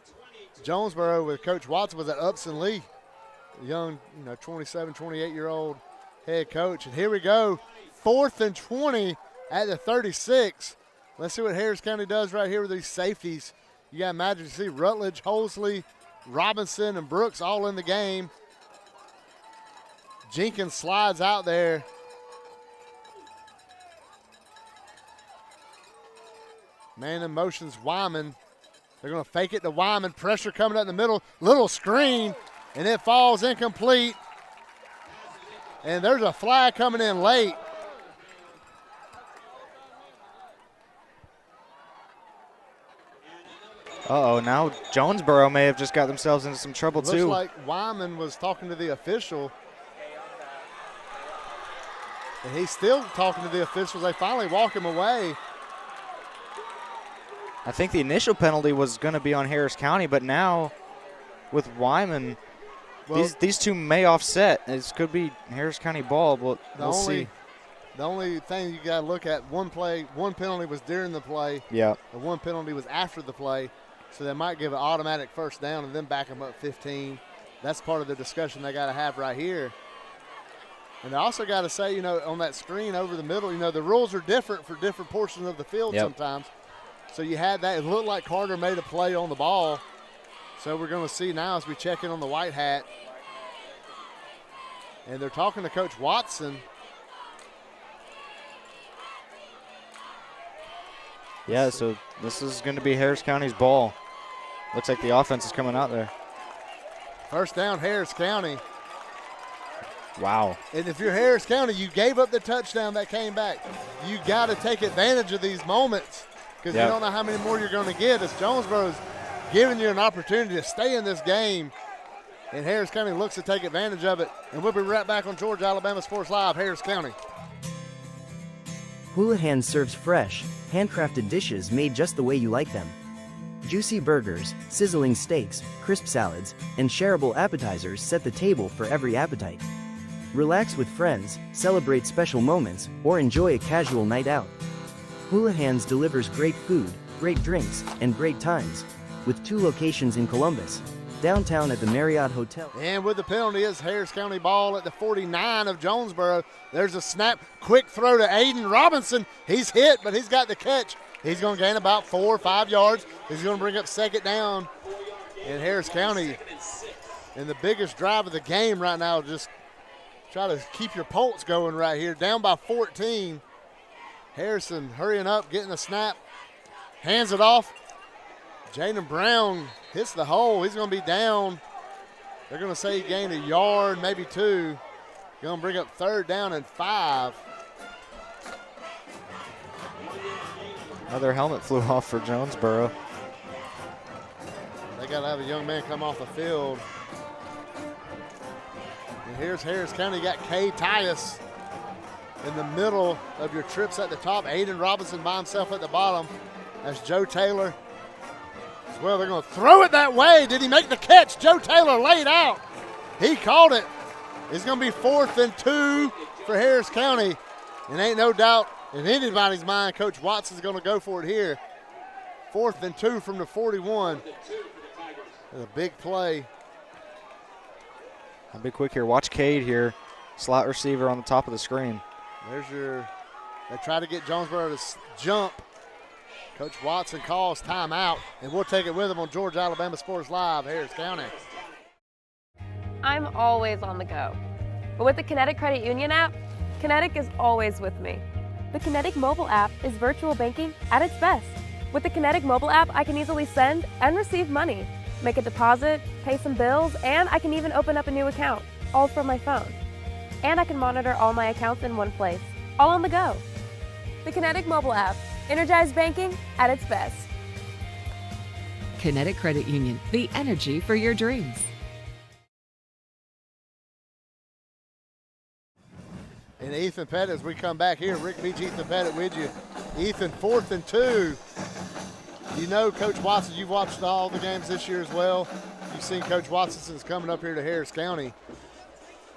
[SPEAKER 7] Jonesboro with Coach Watson was at Upson Lee, a young, 27, 28-year-old head coach. And here we go, 4th and 20 at the 36. Let's see what Harris County does right here with these safeties. You got to imagine, you see Rutledge, Hosley, Robinson, and Brooks all in the game. Jenkins slides out there. Man in motion's Wyman. They're going to fake it to Wyman. Pressure coming up in the middle. Little screen, and it falls incomplete. And there's a flag coming in late.
[SPEAKER 10] Uh-oh, now Jonesboro may have just got themselves into some trouble, too.
[SPEAKER 7] Looks like Wyman was talking to the official. And he's still talking to the officials. They finally walk him away.
[SPEAKER 10] I think the initial penalty was going to be on Harris County, but now with Wyman,
[SPEAKER 7] Well,
[SPEAKER 10] these two may offset. This could be Harris County ball, but we'll see.
[SPEAKER 7] The only thing you got to look at, one penalty was during the play.
[SPEAKER 10] Yeah.
[SPEAKER 7] And one penalty was after the play. So they might give an automatic first down and then back them up 15. That's part of the discussion they got to have right here. And they also got to say, on that screen over the middle, the rules are different for different portions of the field sometimes. So you had that. It looked like Carter made a play on the ball. So we're going to see now as we check in on the white hat. And they're talking to Coach Watson.
[SPEAKER 10] Yeah, so this is going to be Harris County's ball. Looks like the offense is coming out there.
[SPEAKER 7] First down, Harris County.
[SPEAKER 10] Wow.
[SPEAKER 7] And if you're Harris County, you gave up the touchdown that came back. You got to take advantage of these moments because you don't know how many more you're going to get. As Jonesboro's giving you an opportunity to stay in this game, and Harris County looks to take advantage of it. And we'll be right back on Georgia Alabama Sports Live, Harris County.
[SPEAKER 16] Houlihan serves fresh, handcrafted dishes made just the way you like them. Juicy burgers, sizzling steaks, crisp salads, and shareable appetizers set the table for every appetite. Relax with friends, celebrate special moments, or enjoy a casual night out. Houlihan's delivers great food, great drinks, and great times, with 2 locations in Columbus, downtown at the Marriott Hotel.
[SPEAKER 7] And with the penalty is Harris County ball at the 49 of Jonesboro. There's a snap, quick throw to Aiden Robinson. He's hit, but he's got the catch. He's going to gain about 4 or 5 yards. He's going to bring up second down in Harris County. And the biggest drive of the game right now, just try to keep your pulse going right here. Down by 14. Harrison hurrying up, getting a snap, hands it off. Jaden Brown hits the hole. He's going to be down. They're going to say he gained a yard, maybe 2. Going to bring up third down and 5.
[SPEAKER 10] Another helmet flew off for Jonesboro.
[SPEAKER 7] They got to have a young man come off the field. And here's Harris County. You got Kay Tyus in the middle of your trips at the top. Aiden Robinson by himself at the bottom. That's Joe Taylor. Well, they're going to throw it that way. Did he make the catch? Joe Taylor laid out. He caught it. It's going to be 4th and 2 for Harris County. And ain't no doubt in anybody's mind, Coach Watson's going to go for it here. 4th and 2 from the 41. And a big play.
[SPEAKER 10] I'll be quick here. Watch Cade here. Slot receiver on the top of the screen.
[SPEAKER 7] They try to get Jonesboro to jump. Coach Watson calls timeout, and we'll take it with him on Georgia Alabama Sports Live, Harris County.
[SPEAKER 2] I'm always on the go. But with the Kinetic Credit Union app, Kinetic is always with me. The Kinetic mobile app is virtual banking at its best. With the Kinetic mobile app, I can easily send and receive money, make a deposit, pay some bills, and I can even open up a new account, all from my phone. And I can monitor all my accounts in one place, all on the go. The Kinetic mobile app, energized banking at its best.
[SPEAKER 3] Kinetic Credit Union, the energy for your dreams.
[SPEAKER 7] And Ethan Petitt, as we come back here, Rick Beach, Ethan Petitt with you. Ethan, 4th and 2. You know Coach Watson, you've watched all the games this year as well. You've seen Coach Watson since coming up here to Harris County.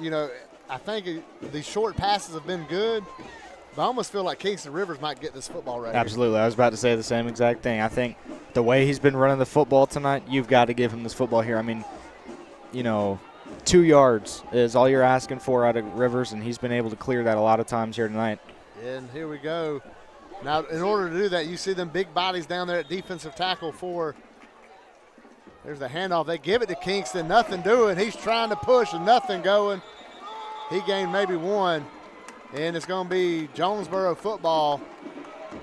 [SPEAKER 7] I think these short passes have been good, but I almost feel like Kingston Rivers might get this football right
[SPEAKER 10] Absolutely. I was about to say the same exact thing. I think the way he's been running the football tonight, you've got to give him this football here. I mean, 2 yards is all you're asking for out of Rivers, and he's been able to clear that a lot of times here tonight.
[SPEAKER 7] And here we go. Now, in order to do that, you see them big bodies down there at defensive tackle for There's the handoff. They give it to Kingston. Nothing doing. He's trying to push and nothing going. He gained maybe one. And it's going to be Jonesboro football,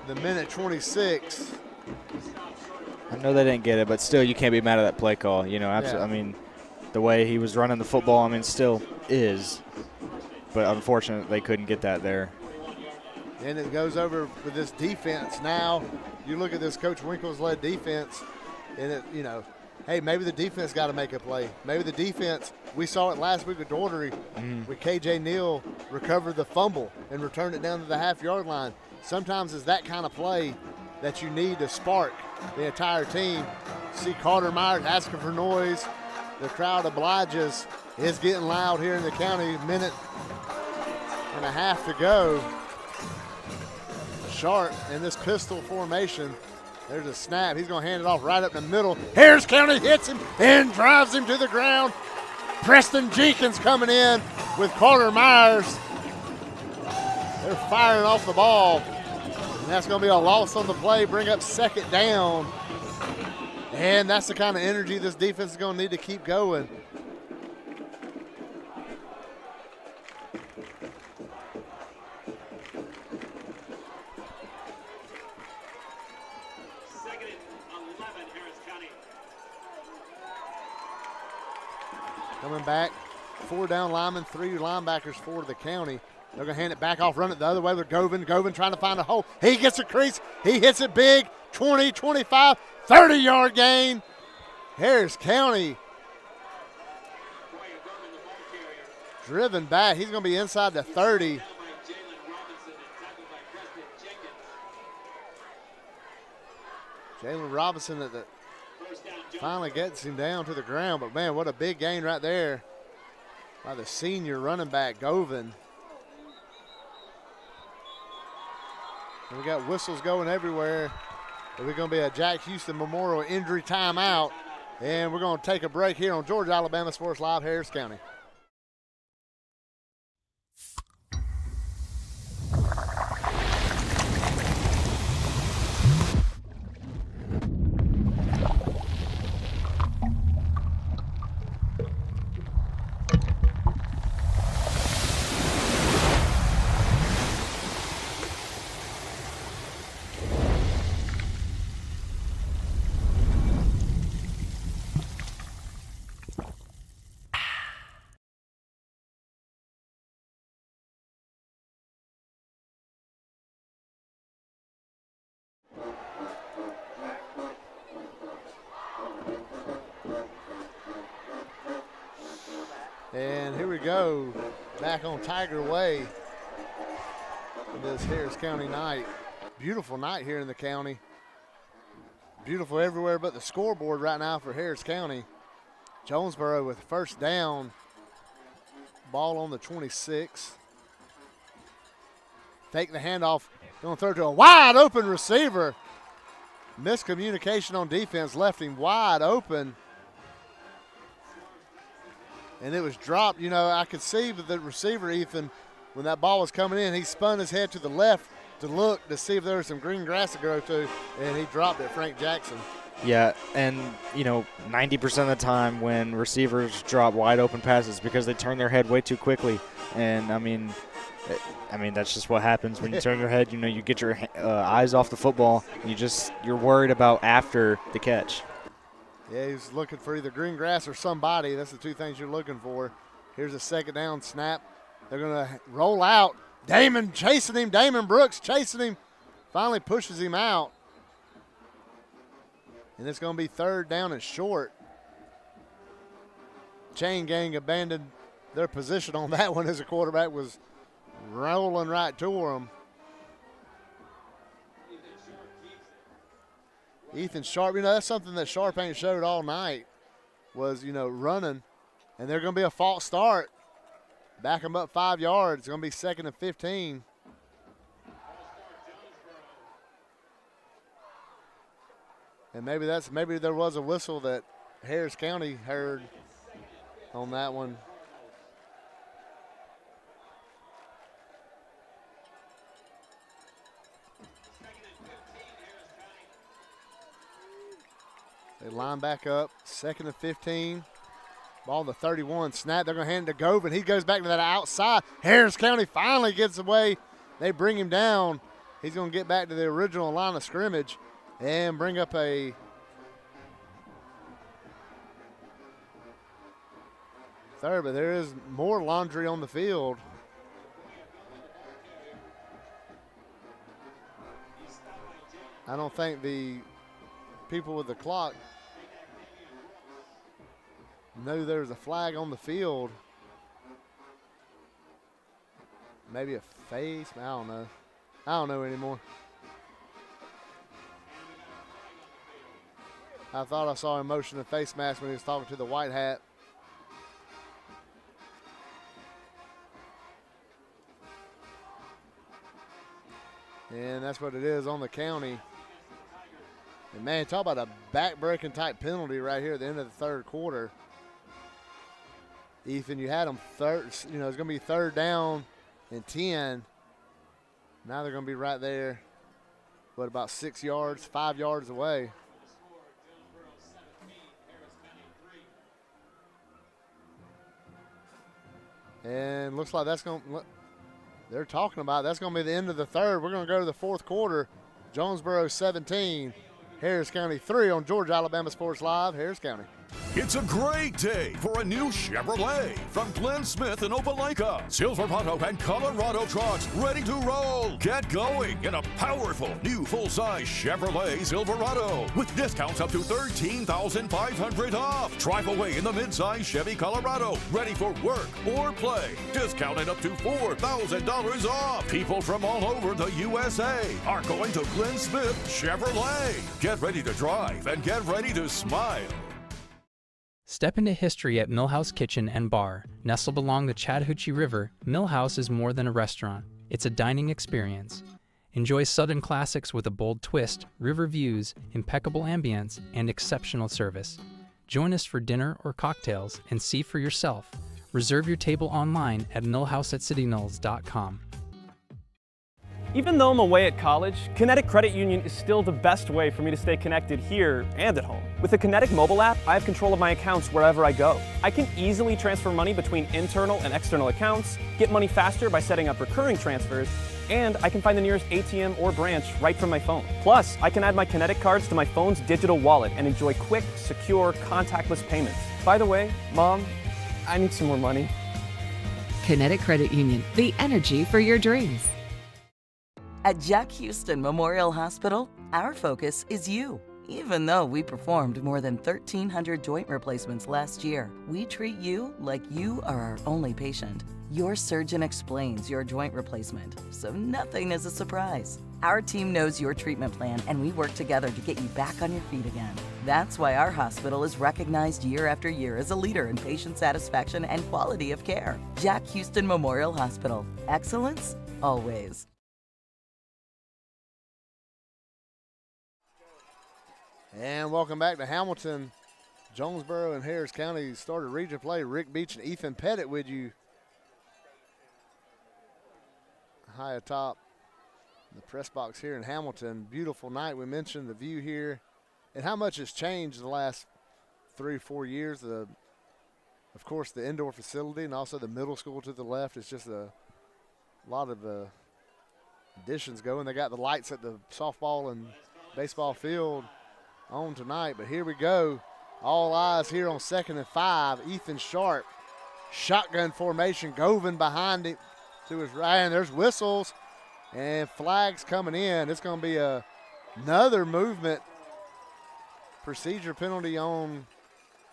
[SPEAKER 7] the minute 26.
[SPEAKER 10] I know they didn't get it, but still, you can't be mad at that play call. You know, absolutely.
[SPEAKER 7] Yeah.
[SPEAKER 10] I mean, the way he was running the football, I mean, still is. But unfortunately, they couldn't get that there.
[SPEAKER 7] And it goes over with this defense. Now, you look at this Coach Winkles-led defense, and it, you know, hey, maybe the defense got to make a play. Maybe the defense, we saw it last week with Daugherty, with KJ Neal recovered the fumble and returned it down to the half-yard line. Sometimes it's that kind of play that you need to spark the entire team. See Carter Myers asking for noise. The crowd obliges. It's getting loud here in the county. Minute and a half to go. Sharp in this pistol formation. There's a snap. He's going to hand it off right up the middle. Harris County hits him and drives him to the ground. Preston Jenkins coming in with Carter Myers. They're firing off the ball. And that's going to be a loss on the play. Bring up second down. And that's the kind of energy this defense is going to need to keep going. Coming back, 4 down linemen, 3 linebackers for the county. They're going to hand it back off, run it the other way with Govan. Govan trying to find a hole. He gets a crease. He hits it big. 20, 25, 30-yard gain. Harris County driven back. He's going to be inside the 30. Jalen Robinson at the finally gets him down to the ground, but man, what a big gain right there by the senior running back, Govan. And we got whistles going everywhere. We're going to be a Jack Houston Memorial injury timeout, and we're going to take a break here on Georgia Alabama Sports Live, Harris County. And here we go, back on Tiger Way this Harris County night. Beautiful night here in the county. Beautiful everywhere but the scoreboard right now for Harris County. Jonesboro with first down. Ball on the 26. Take the handoff. Going to throw to a wide open receiver. Miscommunication on defense left him wide open. And it was dropped. You know, I could see with the receiver, Ethan, when that ball was coming in, he spun his head to the left to look to see if there was some green grass to grow to, and he dropped it, Frank Jackson.
[SPEAKER 10] Yeah, and, you know, 90% of the time when receivers drop wide open passes because they turn their head way too quickly. And, I mean, that's just what happens when you turn your head. You know, you get your eyes off the football. You're worried about after the catch.
[SPEAKER 7] Yeah, he's looking for either green grass or somebody. That's the two things you're looking for. Here's a second down snap. They're going to roll out. Damon chasing him. Damon Brooks chasing him. Finally pushes him out. And it's going to be third down and short. Chain gang abandoned their position on that one as the quarterback was rolling right to him. Ethan Sharp, you know, that's something that Sharp ain't showed all night was, you know, running. And they're going to be a false start. Back them up 5 yards. It's going to be 2nd and 15. And maybe there was a whistle that Harris County heard on that one. They line back up, 2nd and 15. Ball on the 31, snap. They're going to hand it to Govan. He goes back to that outside. Harris County finally gets away. They bring him down. He's going to get back to the original line of scrimmage and bring up a third, but there is more laundry on the field. I don't think the people with the clock knew there was a flag on the field. Maybe a face. I don't know. I don't know anymore. I thought I saw him motion the face mask when he was talking to the white hat. And that's what it is on the county. And man, talk about a back-breaking type penalty right here at the end of the third quarter. Ethan, you had them third, it's going to be 3rd down and 10. Now they're going to be right there, about 6 yards, 5 yards away. And looks like they're talking about that's going to be the end of the third. We're going to go to the fourth quarter. Jonesboro 17, Harris County 3 on Georgia Alabama Sports Live, Harris County.
[SPEAKER 6] It's a great day for a new Chevrolet from Glenn Smith in Opelika. Silverado and Colorado trucks ready to roll. Get going in a powerful new full-size Chevrolet Silverado with discounts up to $13,500 off. Drive away in the mid-size Chevy Colorado ready for work or play. Discounted up to $4,000 off. People from all over the USA are going to Glenn Smith Chevrolet. Get ready to drive and get ready to smile.
[SPEAKER 17] Step into history at Millhouse Kitchen and Bar. Nestled along the Chattahoochee River, Millhouse is more than a restaurant. It's a dining experience. Enjoy Southern classics with a bold twist, river views, impeccable ambience, and exceptional service. Join us for dinner or cocktails and see for yourself. Reserve your table online at millhouseatcityknolls.com.
[SPEAKER 12] Even though I'm away at college, Kinetic Credit Union is still the best way for me to stay connected here and at home. With the Kinetic mobile app, I have control of my accounts wherever I go. I can easily transfer money between internal and external accounts, get money faster by setting up recurring transfers, and I can find the nearest ATM or branch right from my phone. Plus, I can add my Kinetic cards to my phone's digital wallet and enjoy quick, secure, contactless payments. By the way, Mom, I need some more money.
[SPEAKER 3] Kinetic Credit Union, the energy for your dreams.
[SPEAKER 13] At Jack Houston Memorial Hospital, our focus is you. Even though we performed more than 1,300 joint replacements last year, we treat you like you are our only patient. Your surgeon explains your joint replacement, so nothing is a surprise. Our team knows your treatment plan, and we work together to get you back on your feet again. That's why our hospital is recognized year after year as a leader in patient satisfaction and quality of care. Jack Houston Memorial Hospital. Excellence, always.
[SPEAKER 7] And welcome back to Hamilton. Jonesboro and Harris County started region play. Rick Beach and Ethan Petitt with you. High atop the press box here in Hamilton. Beautiful night. We mentioned the view here and how much has changed the last 3 or 4 years. Of course, the indoor facility and also the middle school to the left. It's just a lot of additions going. They got the lights at the softball and baseball field on tonight, but here we go. All eyes here on 2nd and 5. Ethan Sharp, shotgun formation. Govan behind him to his right, and there's whistles and flags coming in. It's going to be another movement procedure penalty on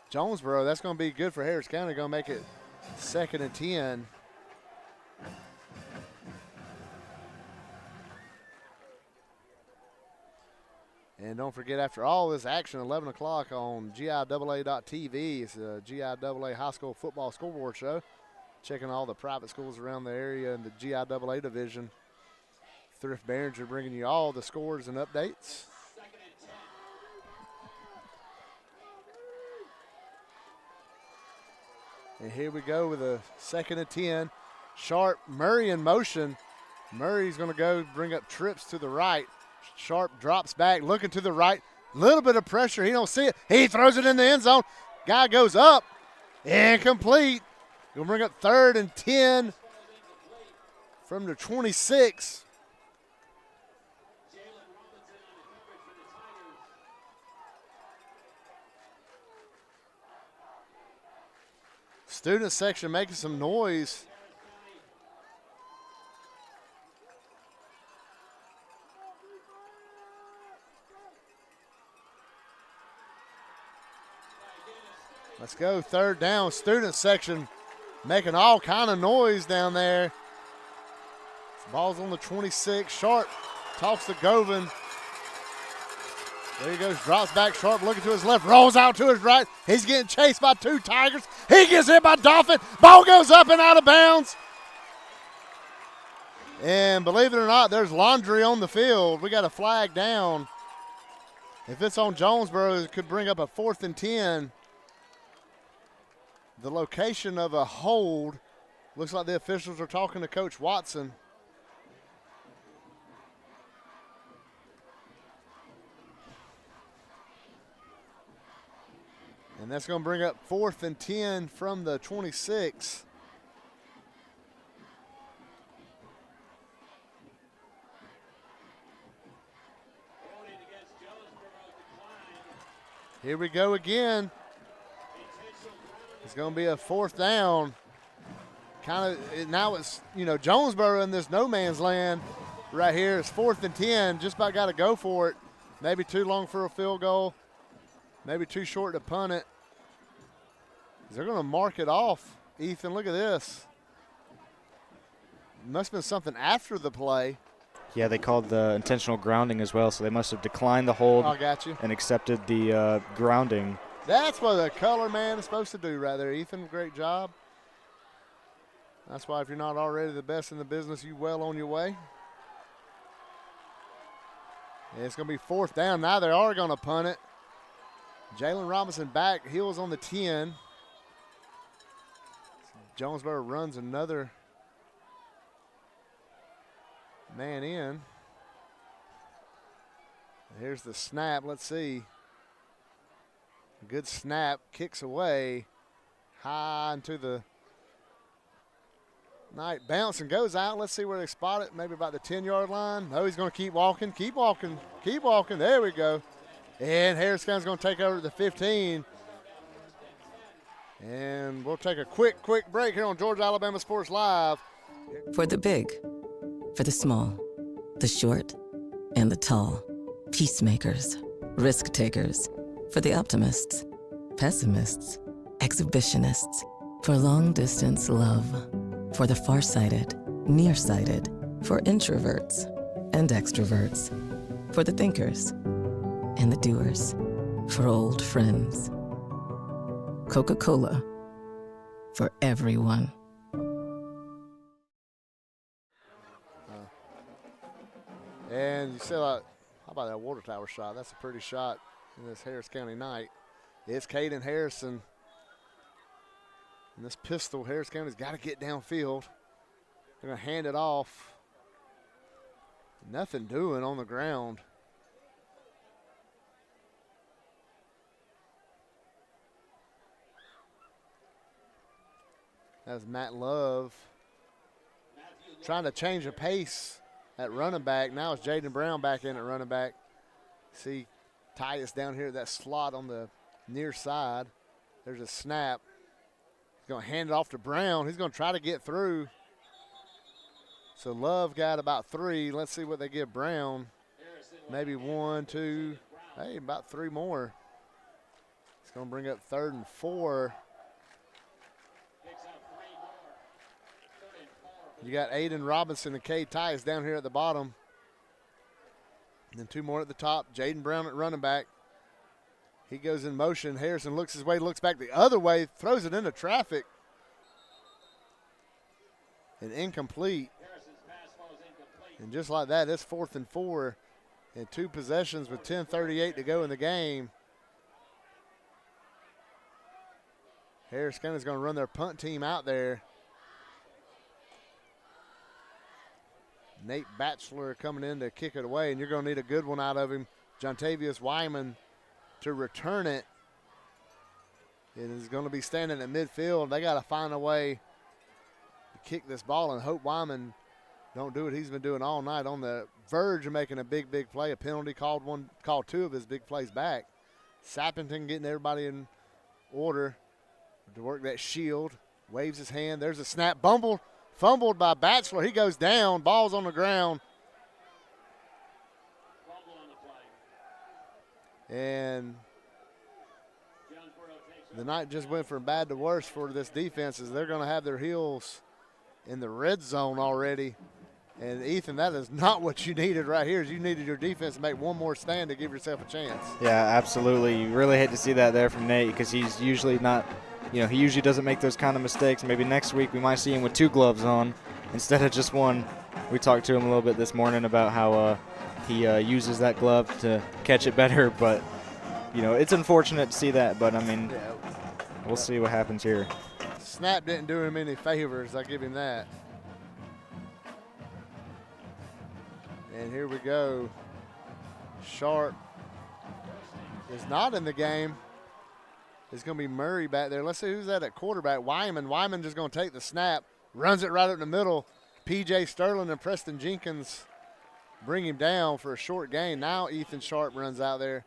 [SPEAKER 7] Jonesboro. That's going to be good for Harris County. Going to make it 2nd and 10. And don't forget, after all this action, 11 o'clock on GIAA.tv. It's a GIAA High School Football Scoreboard Show. Checking all the private schools around the area in the GIAA division. Thrift Behringer bringing you all the scores and updates. And here we go with a 2nd and 10. Sharp, Murray in motion. Murray's going to go bring up trips to the right. Sharp drops back, looking to the right, Little bit of pressure. He don't see it. He throws it in the end zone. Guy goes up. Incomplete. Going to bring up 3rd and 10 from the 26. Student section making some noise. Let's go, 3rd down. Student section making all kind of noise down there. Ball's on the 26. Sharp talks to Govan. There he goes, drops back. Sharp looking to his left, rolls out to his right. He's getting chased by 2 Tigers. He gets hit by Dolphin. Ball goes up and out of bounds. And believe it or not, there's laundry on the field. We got a flag down. If it's on Jonesboro, it could bring up a 4th and 10. The location of a hold. Looks like the officials are talking to Coach Watson. And that's going to bring up 4th and 10 from the 26. Here we go again. It's going to be a 4th down. Now it's, Jonesboro in this no man's land right here. It's 4th and 10. Just about got to go for it. Maybe too long for a field goal. Maybe too short to punt it. They're going to mark it off. Ethan, look at this. Must have been something after the play.
[SPEAKER 10] Yeah, they called the intentional grounding as well, so they must have declined the hold and accepted the grounding.
[SPEAKER 7] That's what the color man is supposed to do right there, Ethan. Great job. That's why if you're not already the best in the business, you well on your way. And it's going to be 4th down. Now they are going to punt it. Jalen Robinson back, heels on the 10. Jonesboro runs another man in. Here's the snap. Let's see. Good snap. Kicks away. High into the night. Bounce and goes out. Let's see where they spot it. Maybe about the 10-yard line. No, he's going to keep walking. Keep walking. Keep walking. There we go. And Harris County's going to take over to the 15. And we'll take a quick break here on Georgia Alabama Sports Live.
[SPEAKER 4] For the big, for the small, the short, and the tall. Peacemakers, risk takers. For the optimists, pessimists, exhibitionists. For long distance love. For the farsighted, nearsighted. For introverts and extroverts. For the thinkers and the doers. For old friends. Coca-Cola. For everyone.
[SPEAKER 7] And you said, how about that water tower shot? That's a pretty shot in this Harris County night. It's Caden Harrison. And this pistol, Harris County's got to get downfield. They're going to hand it off. Nothing doing on the ground. That's Matt Love trying to change the pace at running back. Now it's Jaden Brown back in at running back. See Titus down here at that slot on the near side. There's a snap. He's going to hand it off to Brown. He's going to try to get through. So Love got about 3. Let's see what they give Brown. Maybe 1, 2, hey, about 3 more. It's going to bring up 3rd and 4. You got Aiden Robinson and Cade Tice down here at the bottom. And then 2 more at the top. Jaden Brown at running back. He goes in motion. Harrison looks his way, looks back the other way, throws it into traffic. And incomplete. And just like that, it's 4th and 4. And 2 possessions with 10:38 to go in the game. Harris County's going to run their punt team out there. Nate Batchelor coming in to kick it away, and you're going to need a good one out of him Jontavius Wyman to return it. It is going to be standing at midfield. They got to find a way to kick this ball and hope Wyman don't do what he's been doing all night, on the verge of making a big play. A penalty called two of his big plays back. Sappington getting everybody in order to work that shield. Waves his hand. There's a snap. Fumbled by Batchelor. He goes down. Ball's on the ground. And the night just went from bad to worse for this defense, as they're going to have their heels in the red zone already. And, Ethan, that is not what you needed right here. You needed your defense to make one more stand to give yourself a chance.
[SPEAKER 10] Yeah, absolutely. You really hate to see that there from Nate, because he's usually not, he usually doesn't make those kind of mistakes. Maybe next week we might see him with 2 gloves on instead of just one. We talked to him a little bit this morning about how he uses that glove to catch it better. But, it's unfortunate to see that. But, we'll see what happens here.
[SPEAKER 7] Snap didn't do him any favors. I'll give him that. And here we go. Sharp is not in the game. It's going to be Murray back there. Let's see who's that at quarterback. Wyman just going to take the snap, runs it right up the middle. P.J. Sterling and Preston Jenkins bring him down for a short gain. Now Ethan Sharp runs out there.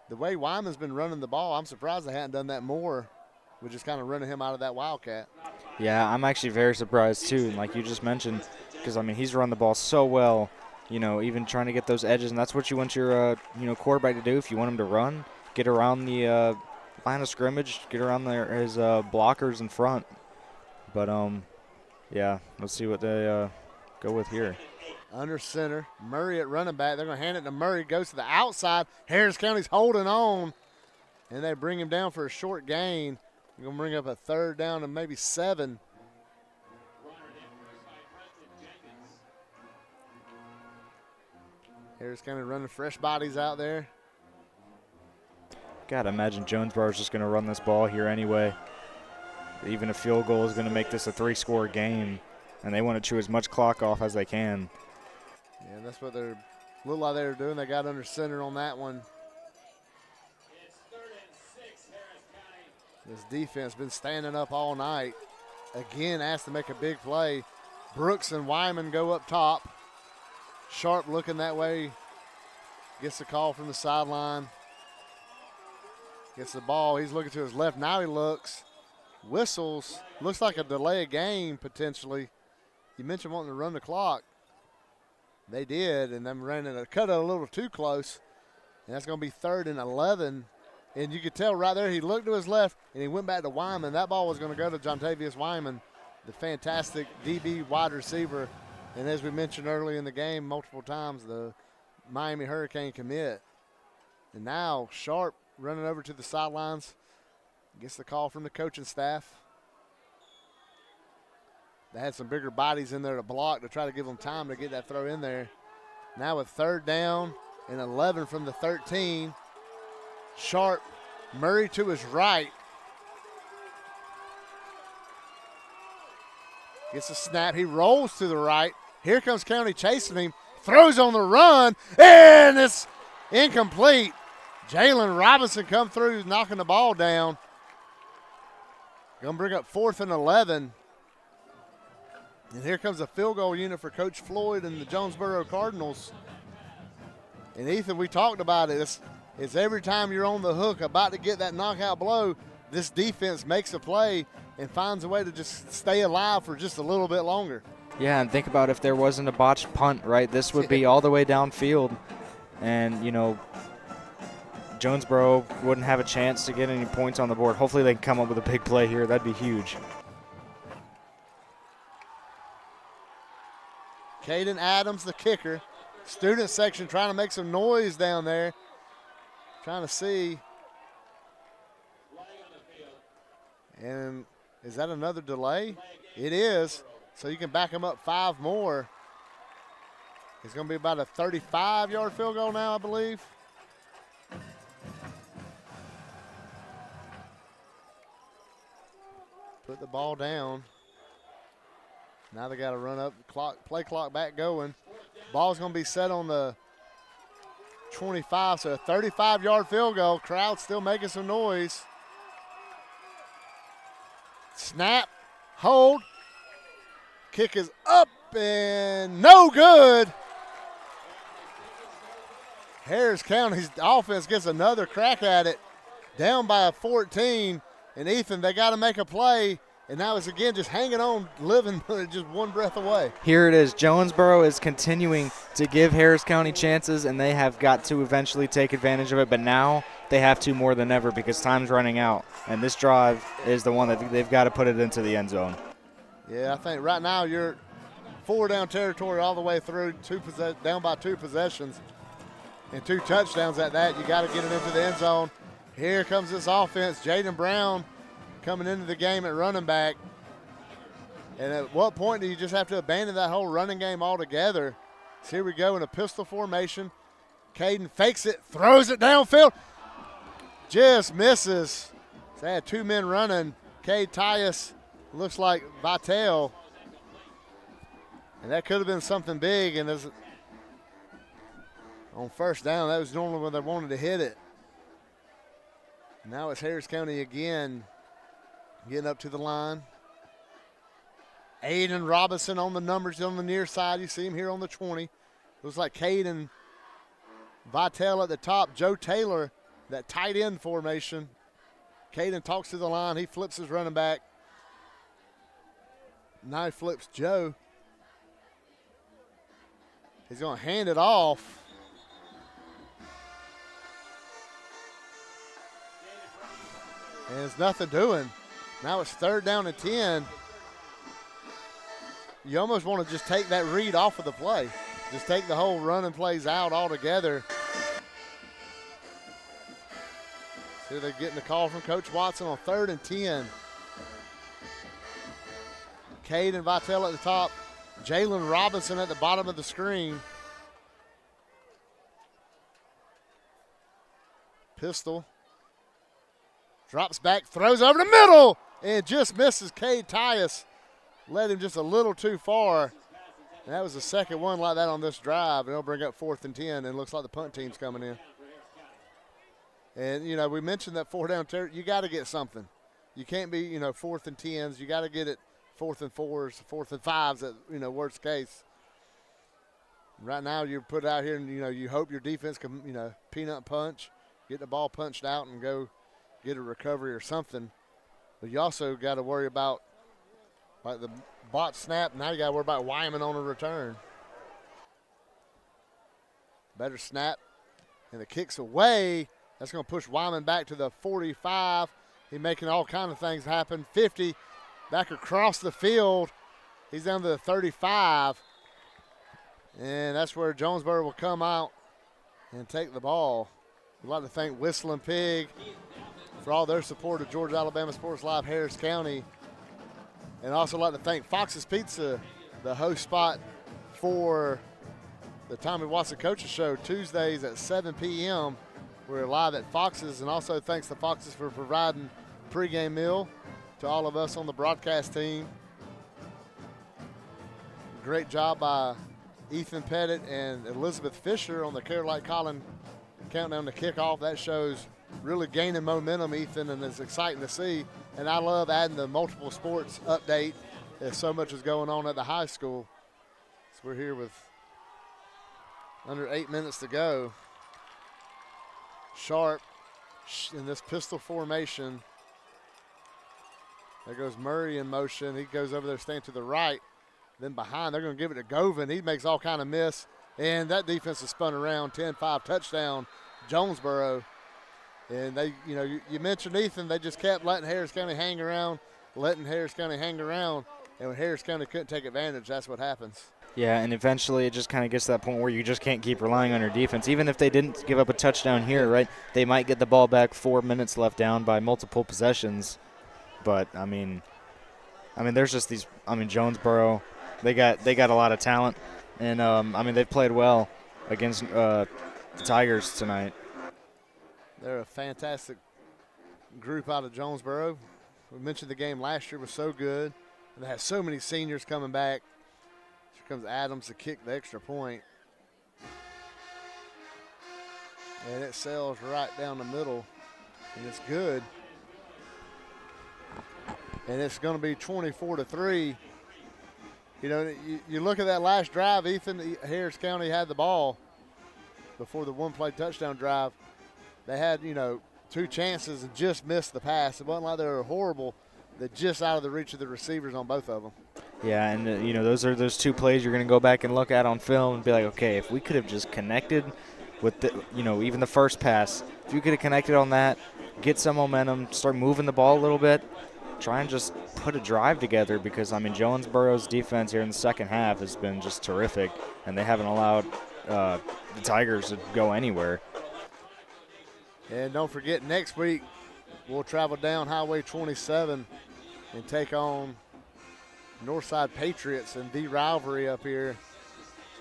[SPEAKER 7] The way Wyman's been running the ball, I'm surprised they hadn't done that more with just kind of running him out of that Wildcat.
[SPEAKER 10] Yeah, I'm actually very surprised too. And like you just mentioned, because, he's run the ball so well, even trying to get those edges. And that's what you want your, quarterback to do. If you want him to run, get around the line of scrimmage, get around his blockers in front. But, yeah, let's see what they go with here.
[SPEAKER 7] Under center, Murray at running back. They're going to hand it to Murray. Goes to the outside. Harris County's holding on, and they bring him down for a short gain. They're going to bring up a 3rd down and maybe 7. Harris County running fresh bodies out there.
[SPEAKER 10] Gotta imagine Jonesboro's just going to run this ball here anyway. Even a field goal is going to make this a 3-score game, and they want to chew as much clock off as they can.
[SPEAKER 7] Yeah, that's what they're look like they're doing. They got under center on that one. This defense been standing up all night. Again, asked to make a big play. Brooks and Wyman go up top. Sharp looking that way. Gets the call from the sideline. Gets the ball. He's looking to his left. Now he looks. Whistles. Looks like a delay of game potentially. You mentioned wanting to run the clock. They did, and then ran it, cut it a little too close. And that's going to be 3rd and 11. And you could tell right there he looked to his left, and he went back to Wyman. That ball was going to go to Jontavius Wyman, the fantastic DB wide receiver. And as we mentioned early in the game multiple times, the Miami Hurricane commit. And now Sharp running over to the sidelines. Gets the call from the coaching staff. They had some bigger bodies in there to block to try to give them time to get that throw in there. Now with 3rd down and 11 from the 13. Sharp, Murray to his right. Gets a snap. He rolls to the right. Here comes County chasing him. Throws on the run, and it's incomplete. Jalen Robinson come through, knocking the ball down. Going to bring up 4th and 11. And here comes a field goal unit for Coach Floyd and the Jonesboro Cardinals. And Ethan, we talked about it. It's every time you're on the hook about to get that knockout blow, this defense makes a play and finds a way to just stay alive for just a little bit longer.
[SPEAKER 10] Yeah, and think about if there wasn't a botched punt, right? This would be all the way downfield. And, Jonesboro wouldn't have a chance to get any points on the board. Hopefully they can come up with a big play here. That'd be huge.
[SPEAKER 7] Caden Adams, the kicker. Student section trying to make some noise down there. Trying to see. And is that another delay? It is. So you can back them up 5 more. It's going to be about a 35-yard field goal now, I believe. Put the ball down. Now they got to run up, play clock back going. Ball's going to be set on the 25, so a 35-yard field goal. Crowd still making some noise. Snap, hold, kick is up and no good. Harris County's offense gets another crack at it, down by 14. And Ethan, they got to make a play. And now it's again just hanging on, living just one breath away.
[SPEAKER 10] Here it is. Jonesboro is continuing to give Harris County chances, and they have got to eventually take advantage of it. But now they have to more than ever because time's running out. And this drive is the one that they've got to put it into the end zone.
[SPEAKER 7] Yeah, I think right now you're 4 down territory all the way through, down by 2 possessions and 2 touchdowns at that. You got to get it into the end zone. Here comes this offense. Jaden Brown coming into the game at running back. And at what point do you just have to abandon that whole running game altogether? So here we go in a pistol formation. Caden fakes it, throws it downfield. Just misses. So they had 2 men running. Cade Tyus, looks like Vitale. And that could have been something big. And on first down, that was normally when they wanted to hit it. Now it's Harris County again, getting up to the line. Aiden Robinson on the numbers on the near side. You see him here on the 20. Looks like Caden Vitale at the top. Joe Taylor, that tight end formation. Caden talks to the line. He flips his running back. Now he flips Joe. He's going to hand it off. And there's nothing doing. Now it's 3rd down and 10. You almost want to just take that read off of the play. Just take the whole running plays out altogether. See, they're getting a call from Coach Watson on 3rd and 10. Cade and Vitale at the top. Jalen Robinson at the bottom of the screen. Pistol. Drops back, throws over the middle, and just misses Cade Tyus. Led him just a little too far. And that was the second one like that on this drive, and it'll bring up 4th and 10, and it looks like the punt team's coming in. And, you know, we mentioned that 4 down territory. You got to get something. You can't be, 4th and 10s. You got to get it 4th and 4s, 4th and 5s at, worst case. Right now you're put out here and, you hope your defense can, peanut punch, get the ball punched out and go get a recovery or something. But you also got to worry about, like the bot snap, now you got to worry about Wyman on a return. Better snap, and the kick's away. That's going to push Wyman back to the 45. He's making all kind of things happen. 50, back across the field. He's down to the 35. And that's where Jonesboro will come out and take the ball. We'd like to thank Whistling Pig for all their support of Georgia Alabama Sports Live Harris County. And also like to thank Fox's Pizza, the host spot for the Tommy Watson Coaches Show, Tuesdays at 7 p.m. We're live at Fox's, and also thanks to Fox's for providing pregame meal to all of us on the broadcast team. Great job by Ethan Petitt and Elizabeth Fisher on the Care Like Colin countdown to kickoff. That shows really gaining momentum, Ethan, and it's exciting to see. And I love adding the multiple sports update as so much is going on at the high school. So we're here with under 8 minutes to go. Sharp in this pistol formation. There goes Murray in motion. He goes over there, staying to the right. Then behind, they're going to give it to Govan. He makes all kind of miss. And that defense is spun around. 10-5 touchdown, Jonesboro. And they, you mentioned Ethan, they just kept letting Harris County hang around. And when Harris County couldn't take advantage, that's what happens.
[SPEAKER 10] Yeah, and eventually it just kind of gets to that point where you just can't keep relying on your defense. Even if they didn't give up a touchdown here, right, they might get the ball back 4 minutes left down by multiple possessions. But, I mean, there's just these – Jonesboro, they got a lot of talent. And, they've played well against the Tigers tonight.
[SPEAKER 7] They're a fantastic group out of Jonesboro. We mentioned the game last year was so good. And they had so many seniors coming back. Here comes Adams to kick the extra point. And it sails right down the middle, and it's good. And it's going to be 24-3. You know, you look at that last drive, Ethan, Harris County had the ball before the one-play touchdown drive. They had, you know, 2 chances and just missed the pass. It wasn't like they were horrible. They're just out of the reach of the receivers on both of them.
[SPEAKER 10] Yeah, and, you know, those are those 2 plays you're going to go back and look at on film and be like, okay, if we could have just connected with, the, you know, even the first pass, if you could have connected on that, get some momentum, start moving the ball a little bit, try and just put a drive together because, I mean, Jonesboro's defense here in the second half has been just terrific, and they haven't allowed the Tigers to go anywhere.
[SPEAKER 7] And don't forget, next week we'll travel down Highway 27 and take on Northside Patriots in the rivalry up here.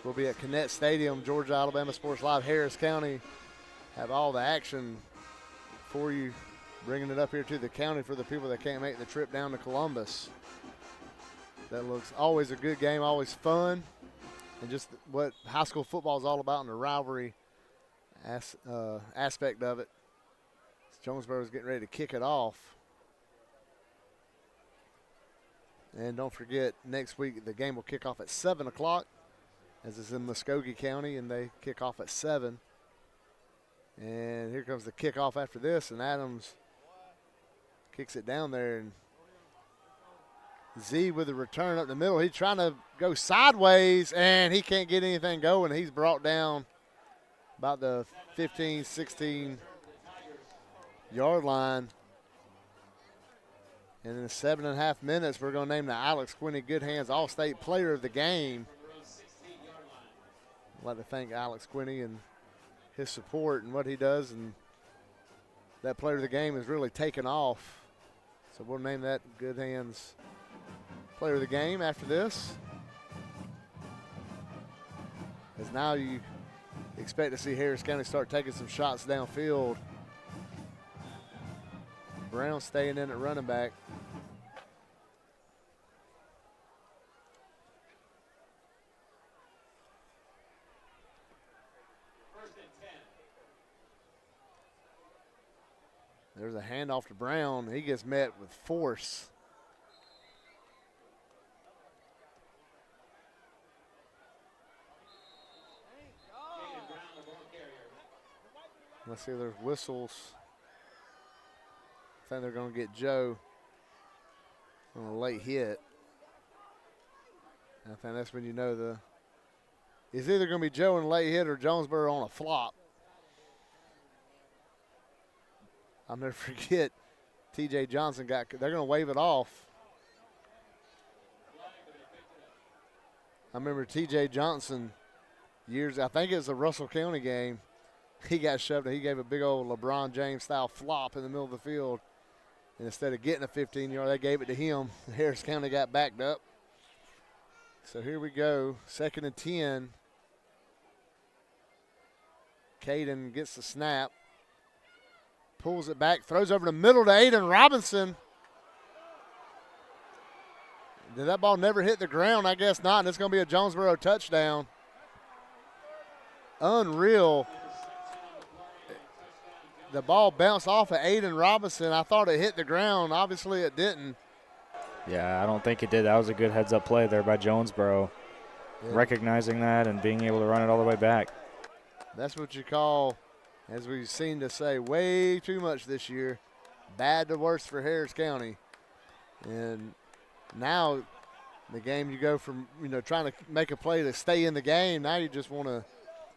[SPEAKER 7] We'll be at Connett Stadium, Georgia Alabama Sports Live, Harris County. Have all the action for you, bringing it up here to the county for the people that can't make the trip down to Columbus. That looks always a good game, always fun, and just what high school football is all about in the rivalry aspect of it. Jonesboro is getting ready to kick it off. And don't forget, next week the game will kick off at 7 o'clock, as it's in Muskogee County, and they kick off at 7. And here comes the kickoff after this, and Adams kicks it down there. And Z with the return up the middle. He's trying to go sideways, and he can't get anything going. He's brought down about the 15, 16-yard line. And in 7.5 minutes, we're going to name the Alex Quinney Good Hands All-State Player of the Game. I'd like to thank Alex Quinney and his support and what he does, and that Player of the Game has really taken off. So we'll name that Good Hands Player of the Game after this. As now you expect to see Harris County start taking some shots downfield. Brown staying in at running back. There's a handoff to Brown. He gets met with force. Let's see, there's whistles. I think they're going to get Joe on a late hit. I think that's when you know it's either going to be Joe on a late hit or Jonesboro on a flop. I'll never forget T.J. Johnson they're going to wave it off. I remember T.J. Johnson I think it was a Russell County game. He got shoved. He gave a big old LeBron James style flop in the middle of the field. And instead of getting a 15-yard, they gave it to him. Harris County got backed up. So here we go, 2nd and 10. Caden gets the snap. Pulls it back, throws over the middle to Aiden Robinson. Did that ball never hit the ground? I guess not, and it's going to be a Jonesboro touchdown. Unreal. The ball bounced off of Aiden Robinson. I thought it hit the ground. Obviously it didn't.
[SPEAKER 10] Yeah, I don't think it did. That was a good heads-up play there by Jonesboro, recognizing that and being able to run it all the way back.
[SPEAKER 7] That's what you call, as we've seen to say way too much this year, bad to worse for Harris County. And now the game, you go from, trying to make a play to stay in the game. Now you just want to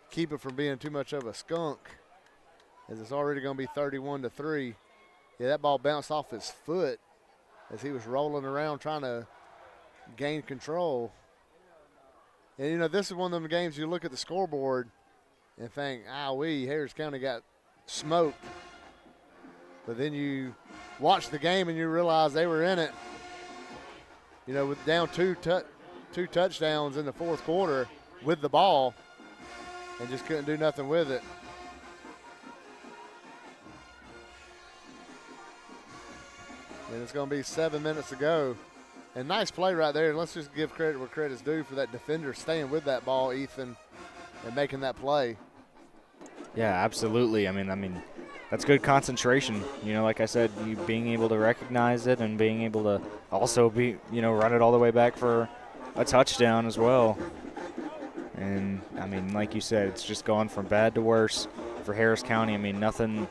[SPEAKER 7] keep it from being too much of a skunk, as it's already going to be 31-3. Yeah, that ball bounced off his foot as he was rolling around trying to gain control. And, this is one of them games you look at the scoreboard and think, Harris County got smoked. But then you watch the game and you realize they were in it. With down two touchdowns in the fourth quarter with the ball, and just couldn't do nothing with it. And it's going to be 7 minutes to go. And nice play right there. And let's just give credit where credit's due for that defender staying with that ball, Ethan, and making that play.
[SPEAKER 10] Yeah, absolutely. I mean, that's good concentration. You know, like I said, you being able to recognize it and being able to also run it all the way back for a touchdown as well. And, I mean, like you said, it's just gone from bad to worse for Harris County. I mean, nothing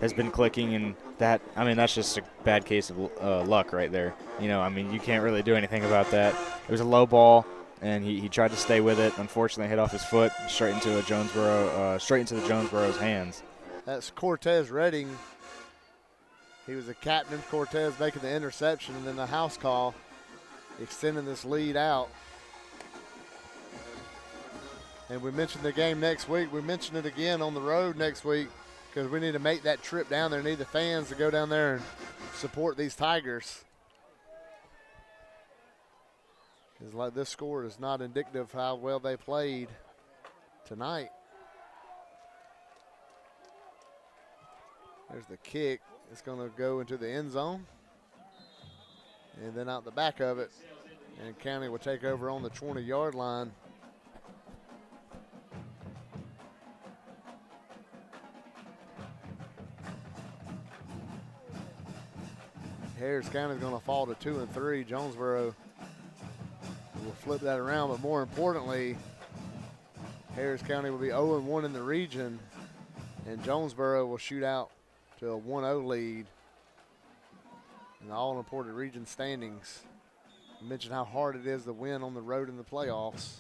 [SPEAKER 10] has been clicking, and that's just a bad case of luck right there. You know, I mean, you can't really do anything about that. It was a low ball, and he tried to stay with it. Unfortunately, hit off his foot straight into the Jonesboro's hands.
[SPEAKER 7] That's Cortez Redding. He was the captain. Cortez making the interception, and then the house call, extending this lead out. And we mentioned the game next week. We mentioned it again on the road next week because we need to make that trip down there. Need the fans to go down there and support these Tigers. Because like this score is not indicative of how well they played tonight. There's the kick. It's going to go into the end zone. And then out the back of it. And County will take over on the 20-yard line. Harris County is going to fall to 2 and 3. Jonesboro will flip that around, but more importantly, Harris County will be 0 and 1 in the region, and Jonesboro will shoot out to a 1-0 lead in the all-important region standings. I mentioned how hard it is to win on the road in the playoffs.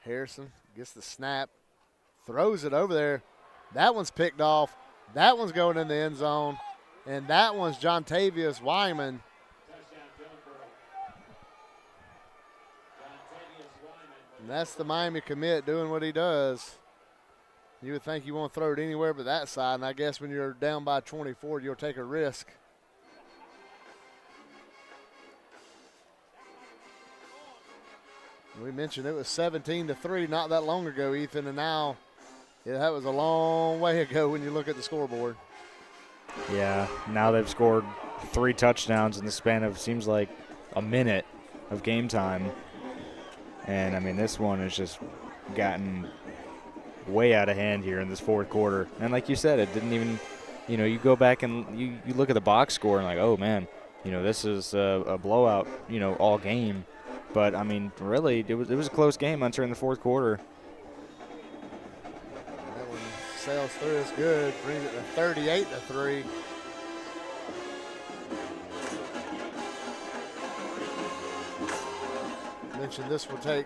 [SPEAKER 7] Harrison gets the snap, throws it over there. That one's picked off. That one's going in the end zone. And that one's John Tavius Wyman. And that's the Miami commit doing what he does. You would think you won't throw it anywhere but that side. And I guess when you're down by 24, you'll take a risk. We mentioned it was 17-3 not that long ago, Ethan, and now that was a long way ago when you look at the scoreboard.
[SPEAKER 10] Yeah, now they've scored 3 touchdowns in the span of seems like a minute of game time. And, I mean, this one has just gotten way out of hand here in this fourth quarter. And like you said, it didn't even, you go back and you look at the box score and like, oh, man, this is a blowout, all game. But, I mean, really, it was a close game entering the fourth quarter.
[SPEAKER 7] That one sails through. It's good. Brings it to 38-3. Mentioned this will take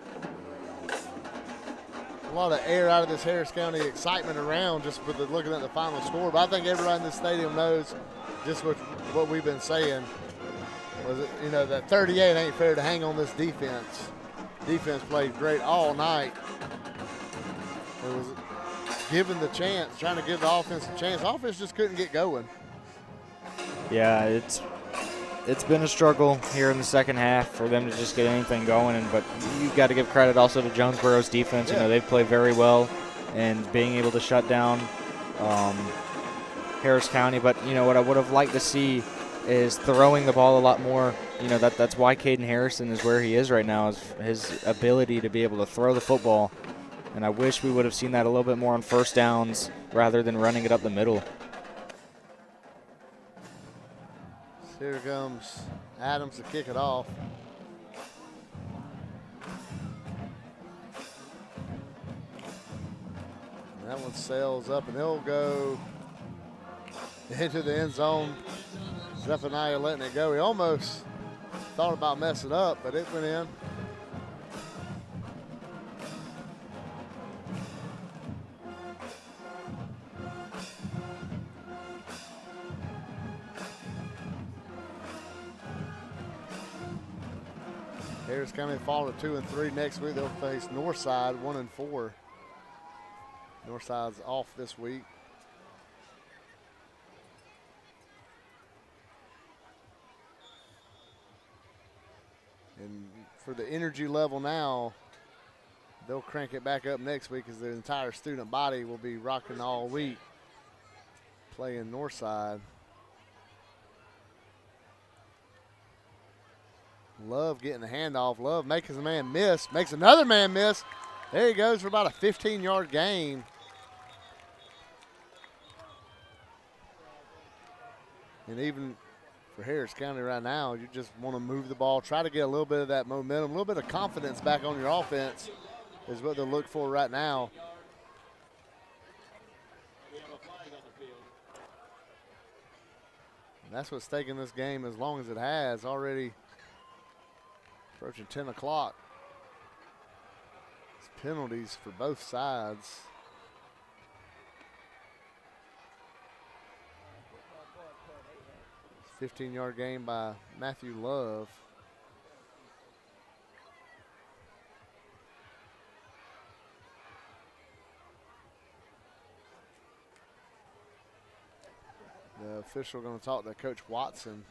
[SPEAKER 7] a lot of air out of this Harris County excitement around just with looking at the final score. But I think everybody in this stadium knows just what we've been saying. Was it, that 38 ain't fair to hang on this defense. Defense played great all night. It was given the chance, trying to give the offense a chance. The offense just couldn't get going.
[SPEAKER 10] Yeah, it's been a struggle here in the second half for them to just get anything going. But you've got to give credit also to Jonesboro's defense.
[SPEAKER 7] Yeah.
[SPEAKER 10] They've played very well and being able to shut down Harris County. But, what I would have liked to see is throwing the ball a lot more. That's why Caden Harrison is where he is right now, is his ability to be able to throw the football. And I wish we would have seen that a little bit more on first downs rather than running it up the middle.
[SPEAKER 7] Here comes Adams to kick it off. And that one sails up, and he'll go into the end zone. Zephaniah letting it go. He almost thought about messing up, but it went in. Harris County fall to 2 and 3. Next week they'll face Northside 1 and 4. Northside's off this week. And for the energy level now, they'll crank it back up next week as the entire student body will be rocking all week playing Northside. Love getting the handoff. Love makes a man miss. Makes another man miss. There he goes for about a 15-yard gain. And even for Harris County right now, you just want to move the ball, try to get a little bit of that momentum, a little bit of confidence back on your offense is what they'll look for right now. And that's what's taken this game as long as it has, already approaching 10 o'clock. It's penalties for both sides. It's a 15-yard gain by Matthew Love. The official going to talk to Coach Watson.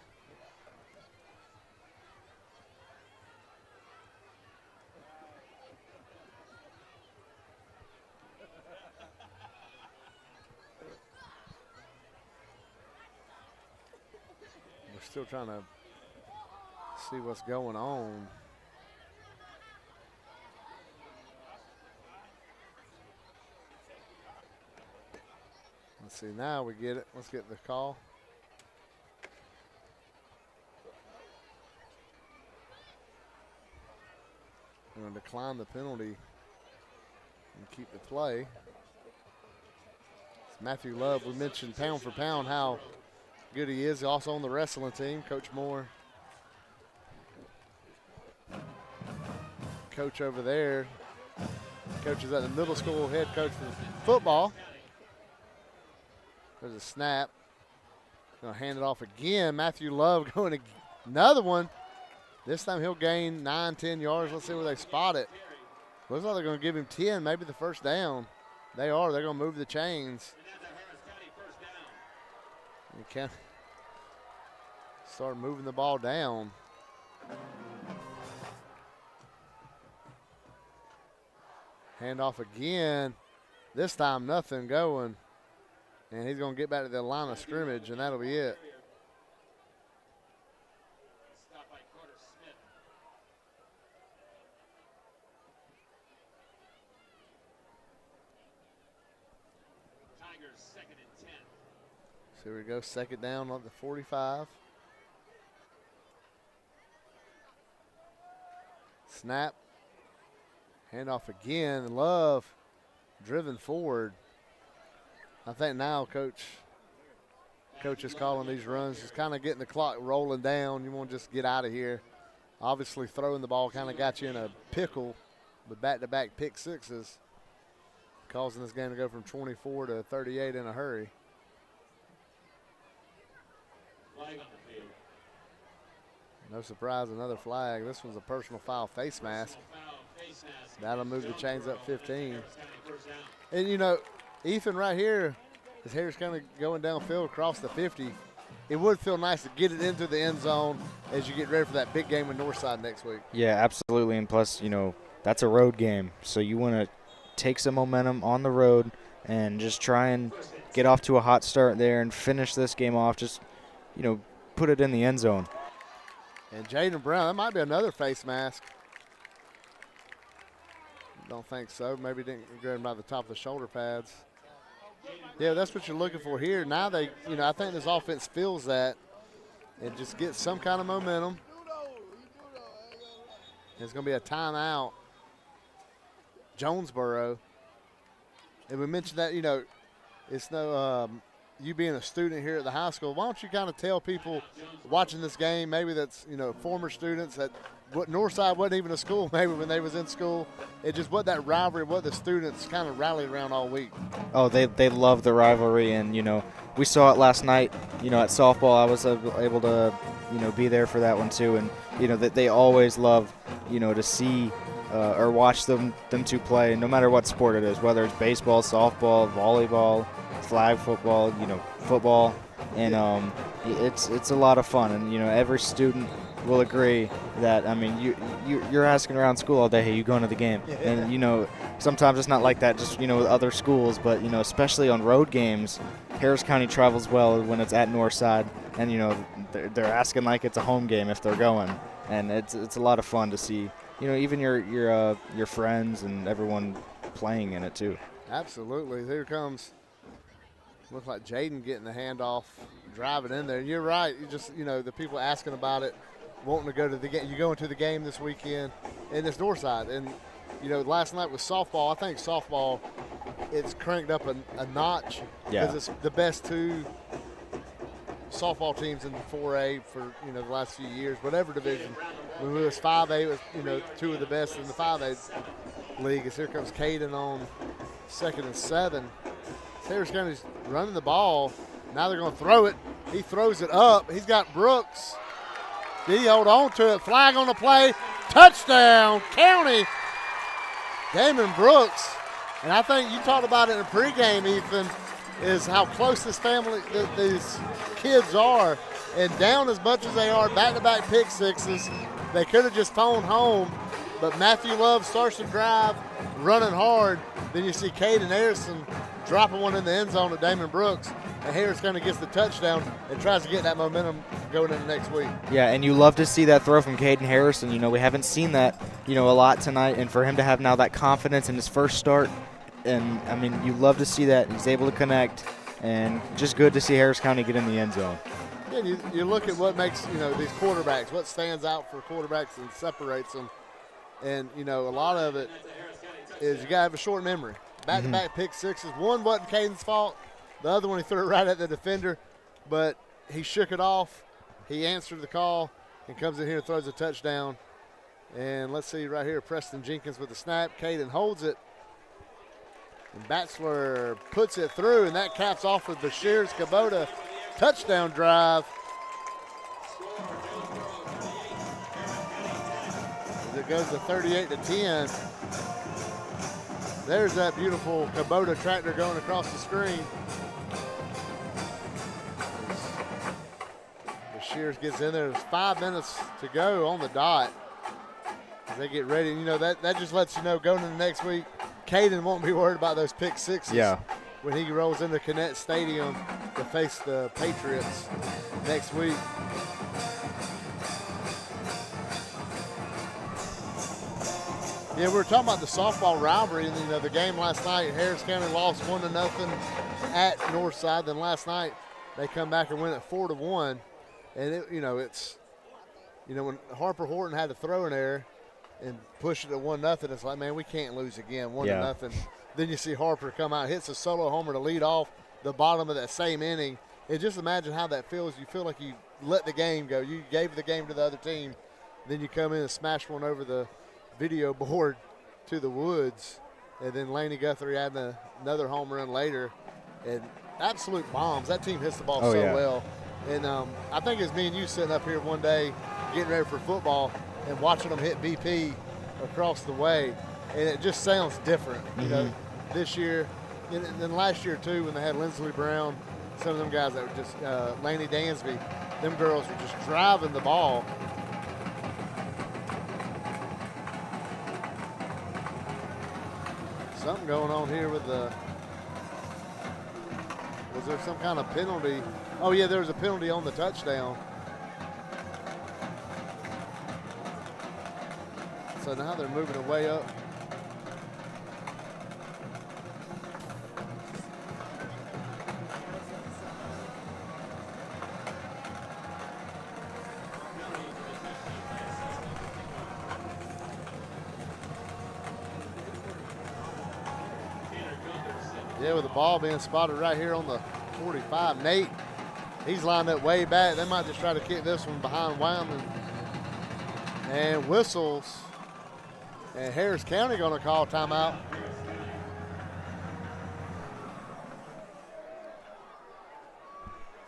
[SPEAKER 7] We're still trying to see what's going on. Let's see, now we get it. Let's get the call. We're going to decline the penalty and keep the play. It's Matthew Love. We mentioned pound for pound how good he is. Also on the wrestling team, Coach Moore. Coach over there. Coach is at the middle school, head coach for football. There's a snap. Going to hand it off again. Matthew Love going to another one. This time he'll gain 9-10 yards. Let's see where they spot it. Looks like they're going to give him 10, maybe the first down. They are. They're going to move the chains. You can start moving the ball down. Hand off again. This time nothing going. And he's going to get back to the line of scrimmage, and that'll be it.
[SPEAKER 8] Tigers second and 10.
[SPEAKER 7] So here we go, second down on the 45. Snap. Handoff again. Love driven forward. I think now Coach is calling these runs, just kind of getting the clock rolling down. You want to just get out of here. Obviously throwing the ball kind of got you in a pickle with back-to-back pick sixes, causing this game to go from 24 to 38 in a hurry.
[SPEAKER 8] Flag on the field.
[SPEAKER 7] No surprise, another flag. This one's a personal foul face mask. That'll move the chains up 15. And, you know, Ethan right here, as Harris kind of going downfield across the 50, it would feel nice to get it into the end zone as you get ready for that big game with Northside next week.
[SPEAKER 10] Yeah, absolutely. And plus, you know, that's a road game. So you want to take some momentum on the road and just try and get off to a hot start there and finish this game off. Just, you know, put it in the end zone.
[SPEAKER 7] And Jaden Brown, that might be another face mask. Don't think so. Maybe didn't grab him by the top of the shoulder pads. Yeah, that's what you're looking for here. Now they, you know, I think this offense feels that and just gets some kind of momentum. There's going to be a timeout. Jonesboro. And we mentioned that, you know, it's no you being a student here at the high school. Why don't you kind of tell people watching this game, maybe that's, you know, former students that Northside wasn't even a school maybe when they was in school. It just what that rivalry, what the students kind of rallied around all week.
[SPEAKER 10] Oh, they love the rivalry, and, you know, we saw it last night, you know, at softball. I was able to, you know, be there for that one too, and, you know, that they always love, you know, to see or watch them two play, no matter what sport it is, whether it's baseball, softball, volleyball, flag football, you know, football, and it's a lot of fun, and, you know, every student will agree that, I mean, you're asking around school all day, hey, you going to the game? Yeah. And, you know, sometimes it's not like that just, you know, with other schools, but, you know, especially on road games, Harris County travels well when it's at Northside, and, you know, they're asking like it's a home game if they're going. and it's a lot of fun to see. Even your friends and everyone playing in it too.
[SPEAKER 7] Absolutely. Here comes. Looks like Jaden getting the handoff, driving in there. You're right. You just the people asking about it, wanting to go to the game. You go into the game this weekend, and it's Northside. And last night was softball. I think softball, it's cranked up a notch because it's the best two softball teams in 4A for the last few years, whatever division. When it was 5A, it was two of the best in the 5A league. As here comes Caden on 2nd and 7. Harris County's running the ball. Now they're going to throw it. He throws it up. He's got Brooks. Did he hold on to it? Flag on the play. Touchdown, County. Damon Brooks. And I think you talked about it in the pregame, Ethan, is how close this family, these kids are. And down as much as they are, back-to-back pick sixes, they could have just phoned home. But Matthew Love starts to drive, running hard. Then you see Caden Harrison dropping one in the end zone to Damon Brooks. And Harris kind of gets the touchdown and tries to get that momentum going into next week.
[SPEAKER 10] Yeah, and you love to see that throw from Caden Harrison. We haven't seen that, a lot tonight. And for him to have now that confidence in his first start, and, I mean, you love to see that. He's able to connect, and just good to see Harris County get in the end zone.
[SPEAKER 7] Yeah, you look at what makes, these quarterbacks, what stands out for quarterbacks and separates them. And, a lot of it is you got to have a short memory. Back-to-back pick sixes. One wasn't Caden's fault. The other one he threw it right at the defender, but he shook it off. He answered the call and comes in here and throws a touchdown. And let's see right here, Preston Jenkins with the snap. Caden holds it. And Batsler puts it through, and that caps off with Bashir's Kubota touchdown drive. As it goes to 38-10. There's that beautiful Kubota tractor going across the screen. Shears gets in there. There's 5 minutes to go on the dot as they get ready. That just lets you know going into next week, Caden won't be worried about those pick sixes.
[SPEAKER 10] Yeah.
[SPEAKER 7] When he rolls into Connect Stadium to face the Patriots next week. Yeah, we were talking about the softball rivalry, and the game last night. Harris County lost 1-0 at Northside. Then last night they come back and win it 4-1. And it's when Harper Horton had to throw an error and push it at 1-0, it's like, man, we can't lose again, 1-0. Then you see Harper come out, hits a solo homer to lead off the bottom of that same inning. And just imagine how that feels. You feel like you let the game go. You gave the game to the other team. Then you come in and smash one over the video board to the woods. And then Laney Guthrie had another home run later. And absolute bombs. That team hits the ball well. And I think it's me and you sitting up here one day getting ready for football and watching them hit BP across the way. And it just sounds different, this year. And then last year, too, when they had Lindsley Brown, some of them guys that were just Laney Dansby, them girls were just driving the ball. Something going on here with the – was there some kind of penalty? Oh, yeah, there was a penalty on the touchdown. So now they're moving it way up. Yeah, with the ball being spotted right here on the 45. Nate, he's lined up way back. They might just try to kick this one behind Wyoming. And whistles. And Harris County going to call timeout.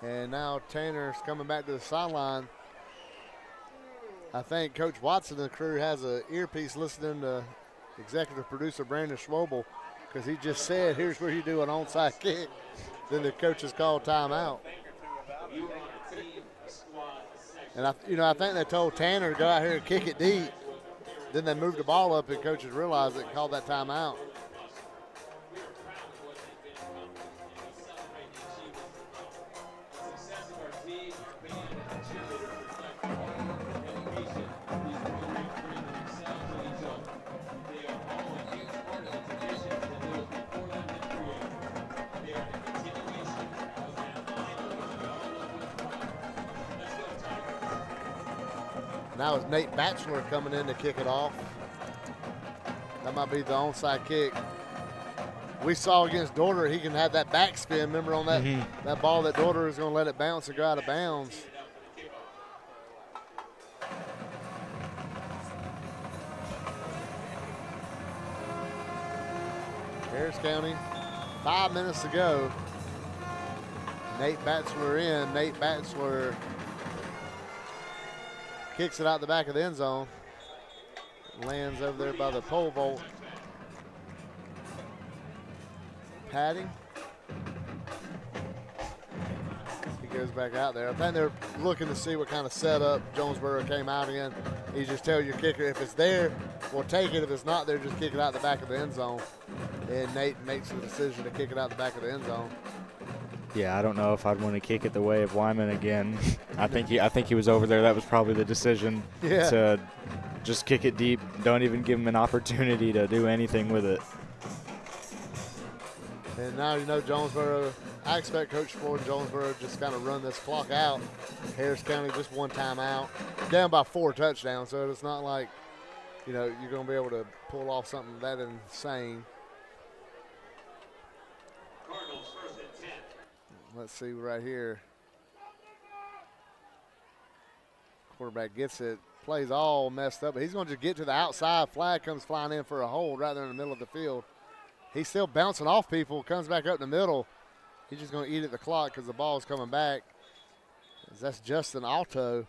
[SPEAKER 7] And now Tanner's coming back to the sideline. I think Coach Watson and the crew has an earpiece listening to executive producer Brandon Schwobel, because he just said, here's where you do an onside kick. Then the coaches call timeout. And I think they told Tanner to go out here and kick it deep. Then they moved the ball up, and coaches realized it and called that timeout. Now it's Nate Batchelor coming in to kick it off. That might be the onside kick. We saw against Dorter, he can have that backspin. Remember on that, that ball that Dorter is going to let it bounce and go out of bounds. Harris County, 5 minutes to go. Nate Batchelor in. Nate Batchelor kicks it out the back of the end zone. Lands over there by the pole vault. Padding. He goes back out there. I think they're looking to see what kind of setup Jonesboro came out in. You just tell your kicker if it's there, we'll take it. If it's not there, just kick it out the back of the end zone. And Nate makes the decision to kick it out the back of the end zone.
[SPEAKER 10] Yeah, I don't know if I'd want to kick it the way of Wyman again. I think he was over there. That was probably the decision to just kick it deep. Don't even give him an opportunity to do anything with it.
[SPEAKER 7] And now you know Jonesboro, I expect Coach Ford and Jonesboro just kind of run this clock out. Harris County just one timeout. Down by 4 touchdowns, so it's not like, you know, you're going to be able to pull off something that insane. Let's see right here. Quarterback gets it, plays all messed up, but he's going to just get to the outside. Flag comes flying in for a hold right there in the middle of the field. He's still bouncing off people, comes back up in the middle. He's just going to eat at the clock because the ball's coming back. That's Justin Alto,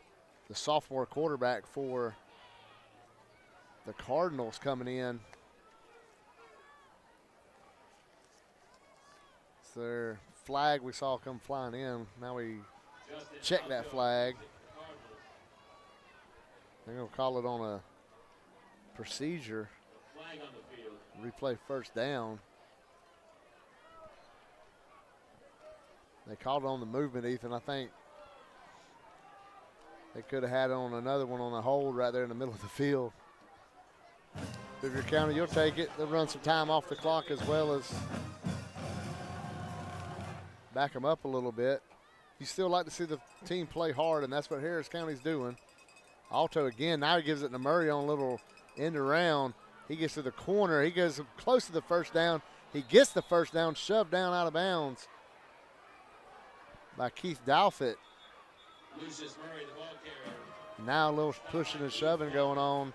[SPEAKER 7] the sophomore quarterback for the Cardinals coming in. It's their flag we saw come flying in. Now we check that flag. They're going to call it on a procedure. Replay first down. They called it on the movement, Ethan. I think they could have had it on another one on the hold right there in the middle of the field. If you're County, you'll take it. They'll run some time off the clock as well as back them up a little bit. You still like to see the team play hard, and that's what Harris County's doing. Alto again, now he gives it to Murray on a little end around. He gets to the corner. He goes close to the first down. He gets the first down, shoved down out of bounds by Keith Dalfett. Now a little pushing and shoving going on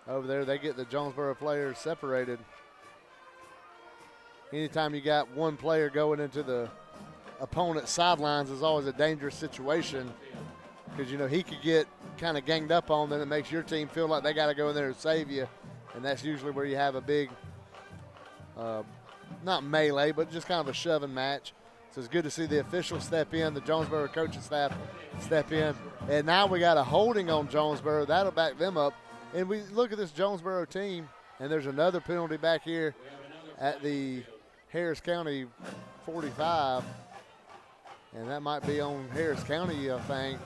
[SPEAKER 7] over there. They get the Jonesboro players separated. Anytime you got one player going into the opponent's sidelines is always a dangerous situation because, you know, he could get kind of ganged up on, then it makes your team feel like they got to go in there and save you. And that's usually where you have a big, not melee, but just kind of a shoving match. So it's good to see the officials step in, the Jonesboro coaching staff step in. And now we got a holding on Jonesboro. That'll back them up. And we look at this Jonesboro team, and there's another penalty back here at the Harris County 45. And that might be on Harris County, I think.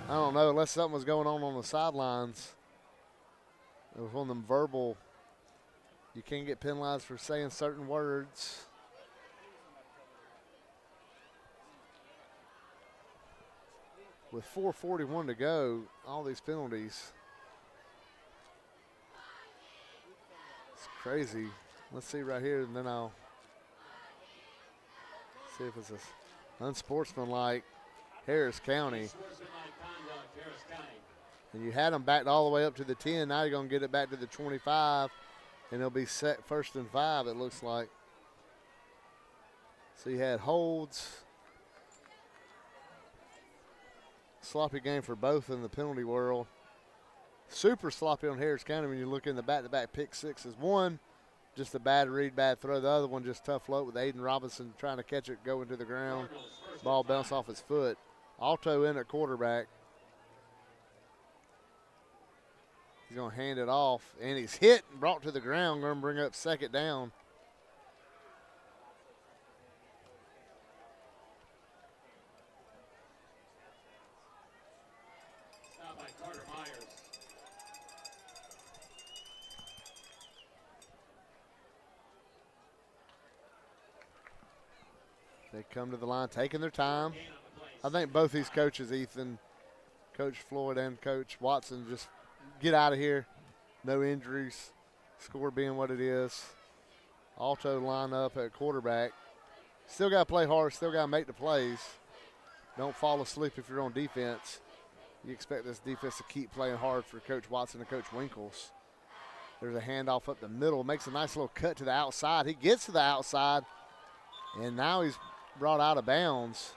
[SPEAKER 7] I don't know, unless something was going on the sidelines. It was one of them verbal, you can't get penalized for saying certain words. With 4:41 to go, all these penalties. It's crazy. Let's see right here, and then I'll see if it's unsportsmanlike Harris County. And you had them backed all the way up to the 10. Now you're going to get it back to the 25, and it'll be set 1st and 5, it looks like. So you had holds. Sloppy game for both in the penalty world. Super sloppy on Harris County when you look in the back-to-back pick sixes. One, just a bad read, bad throw. The other one just tough float with Aiden Robinson trying to catch it going to the ground. Ball bounced off his foot. Alto in at quarterback. He's going to hand it off, and he's hit and brought to the ground. Going to bring up 2nd down. They come to the line, taking their time. I think both these coaches, Ethan, Coach Floyd and Coach Watson just get out of here. No injuries. Score being what it is. Alto line up at quarterback. Still got to play hard. Still got to make the plays. Don't fall asleep if you're on defense. You expect this defense to keep playing hard for Coach Watson and Coach Winkles. There's a handoff up the middle. Makes a nice little cut to the outside. He gets to the outside, and now he's brought out of bounds.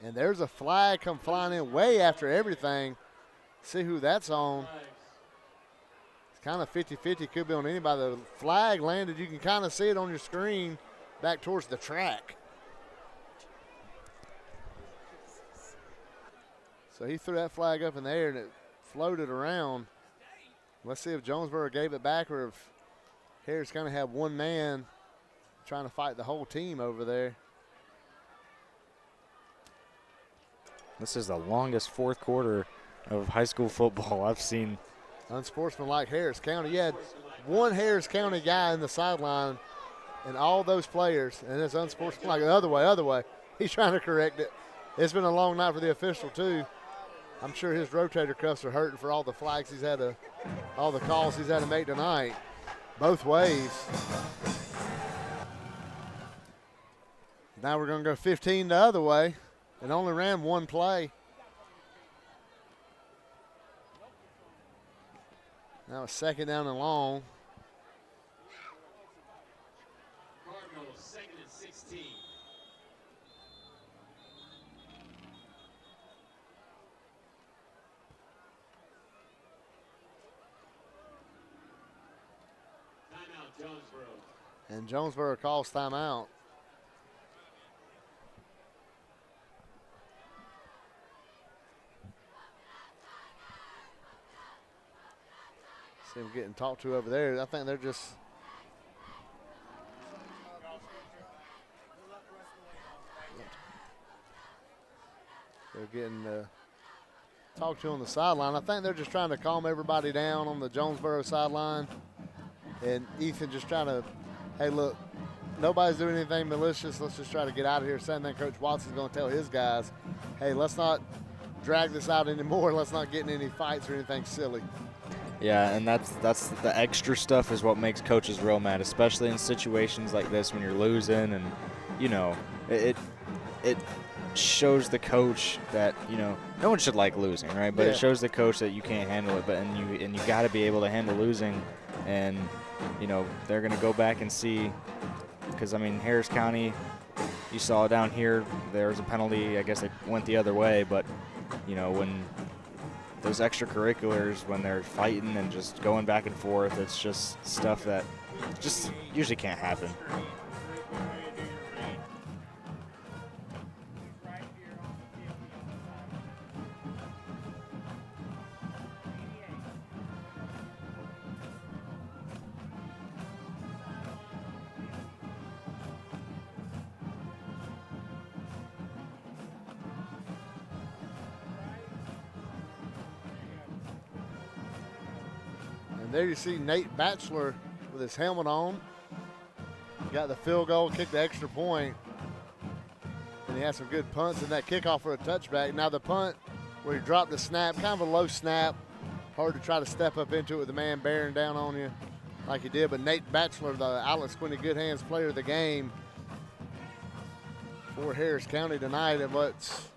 [SPEAKER 7] And there's a flag come flying in way after everything. See who that's on. It's kind of 50-50. Could be on anybody. The flag landed. You can kind of see it on your screen back towards the track. So he threw that flag up in the air, and it floated around. Let's see if Jonesboro gave it back or if Harris kind of had one man trying to fight the whole team over there.
[SPEAKER 10] This is the longest fourth quarter of high school football I've seen.
[SPEAKER 7] Unsportsmanlike Harris County. You had one Harris County guy in the sideline and all those players, and it's unsportsmanlike. The other way. He's trying to correct it. It's been a long night for the official, too. I'm sure his rotator cuffs are hurting for all the flags he's had to, all the calls he's had to make tonight, both ways. Now we're going to go 15 the other way, and only ran one play. Now it's second down and long.
[SPEAKER 8] Cardinals, second and 16. Timeout, Jonesboro.
[SPEAKER 7] And Jonesboro calls timeout. See him getting talked to over there. I think they're just getting talked to on the sideline. I think they're just trying to calm everybody down on the Jonesboro sideline. And Ethan just trying to, hey, look, nobody's doing anything malicious. Let's just try to get out of here. Same thing Coach Watson's going to tell his guys, hey, let's not drag this out anymore. Let's not get in any fights or anything silly.
[SPEAKER 10] Yeah, and that's the extra stuff is what makes coaches real mad, especially in situations like this when you're losing, and it shows the coach that no one should like losing, right? But it shows the coach that you can't handle it, and you got to be able to handle losing, and they're gonna go back and see, because Harris County, you saw down here there was a penalty. I guess it went the other way, but when those extracurriculars, when they're fighting and just going back and forth, it's just stuff that just usually can't happen.
[SPEAKER 7] There you see Nate Batchelor with his helmet on. Got the field goal, kicked the extra point. And he had some good punts in that kickoff for a touchback. Now the punt where he dropped the snap, kind of a low snap. Hard to try to step up into it with the man bearing down on you like he did. But Nate Batchelor, the Alex Quinty Good Hands player of the game for Harris County tonight. And what's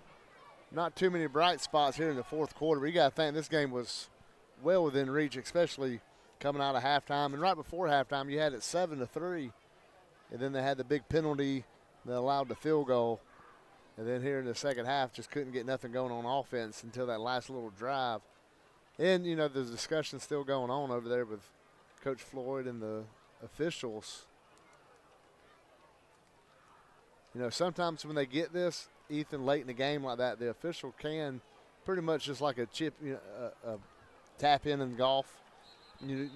[SPEAKER 7] not too many bright spots here in the fourth quarter. We got to think this game was well within reach, especially coming out of halftime. And right before halftime, you had it 7-3. And then they had the big penalty that allowed the field goal. And then here in the second half, just couldn't get nothing going on offense until that last little drive. And, the discussion still going on over there with Coach Floyd and the officials. Sometimes when they get this, Ethan, late in the game like that, the official can pretty much just like a chip, a tap in golf.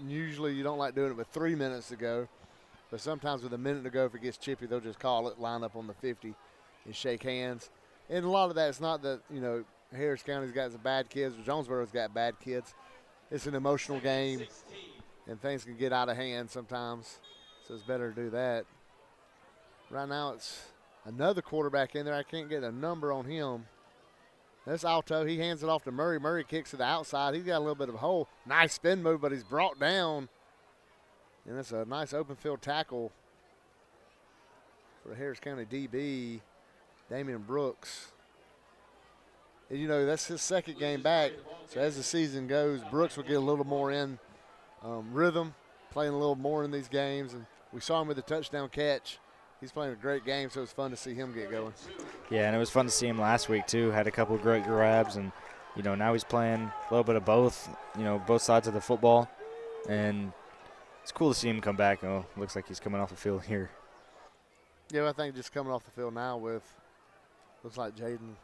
[SPEAKER 7] Usually you don't like doing it with 3 minutes to go, but sometimes with a minute to go, if it gets chippy, they'll just call it, line up on the 50 and shake hands. And a lot of that is not that, Harris County's got some bad kids, or Jonesboro's got bad kids. It's an emotional game, and things can get out of hand sometimes, so it's better to do that. Right now it's Another quarterback in there. I can't get a number on him. That's Alto. He hands it off to Murray. Murray kicks to the outside. He's got a little bit of a hole. Nice spin move, but he's brought down. And that's a nice open field tackle for the Harris County DB, Damian Brooks. And, you know, that's his second game back. So as the season goes, Brooks will get a little more in rhythm, playing a little more in these games. And we saw him with the touchdown catch. He's playing a great game, so it's fun to see him get going.
[SPEAKER 10] Yeah, and it was fun to see him last week, too. Had a couple of great grabs, and, you know, now he's playing a little bit of both, you know, both sides of the football. And it's cool to see him come back. Oh, looks like he's coming off the field here.
[SPEAKER 7] Yeah, I think just coming off the field now with, looks like Jaden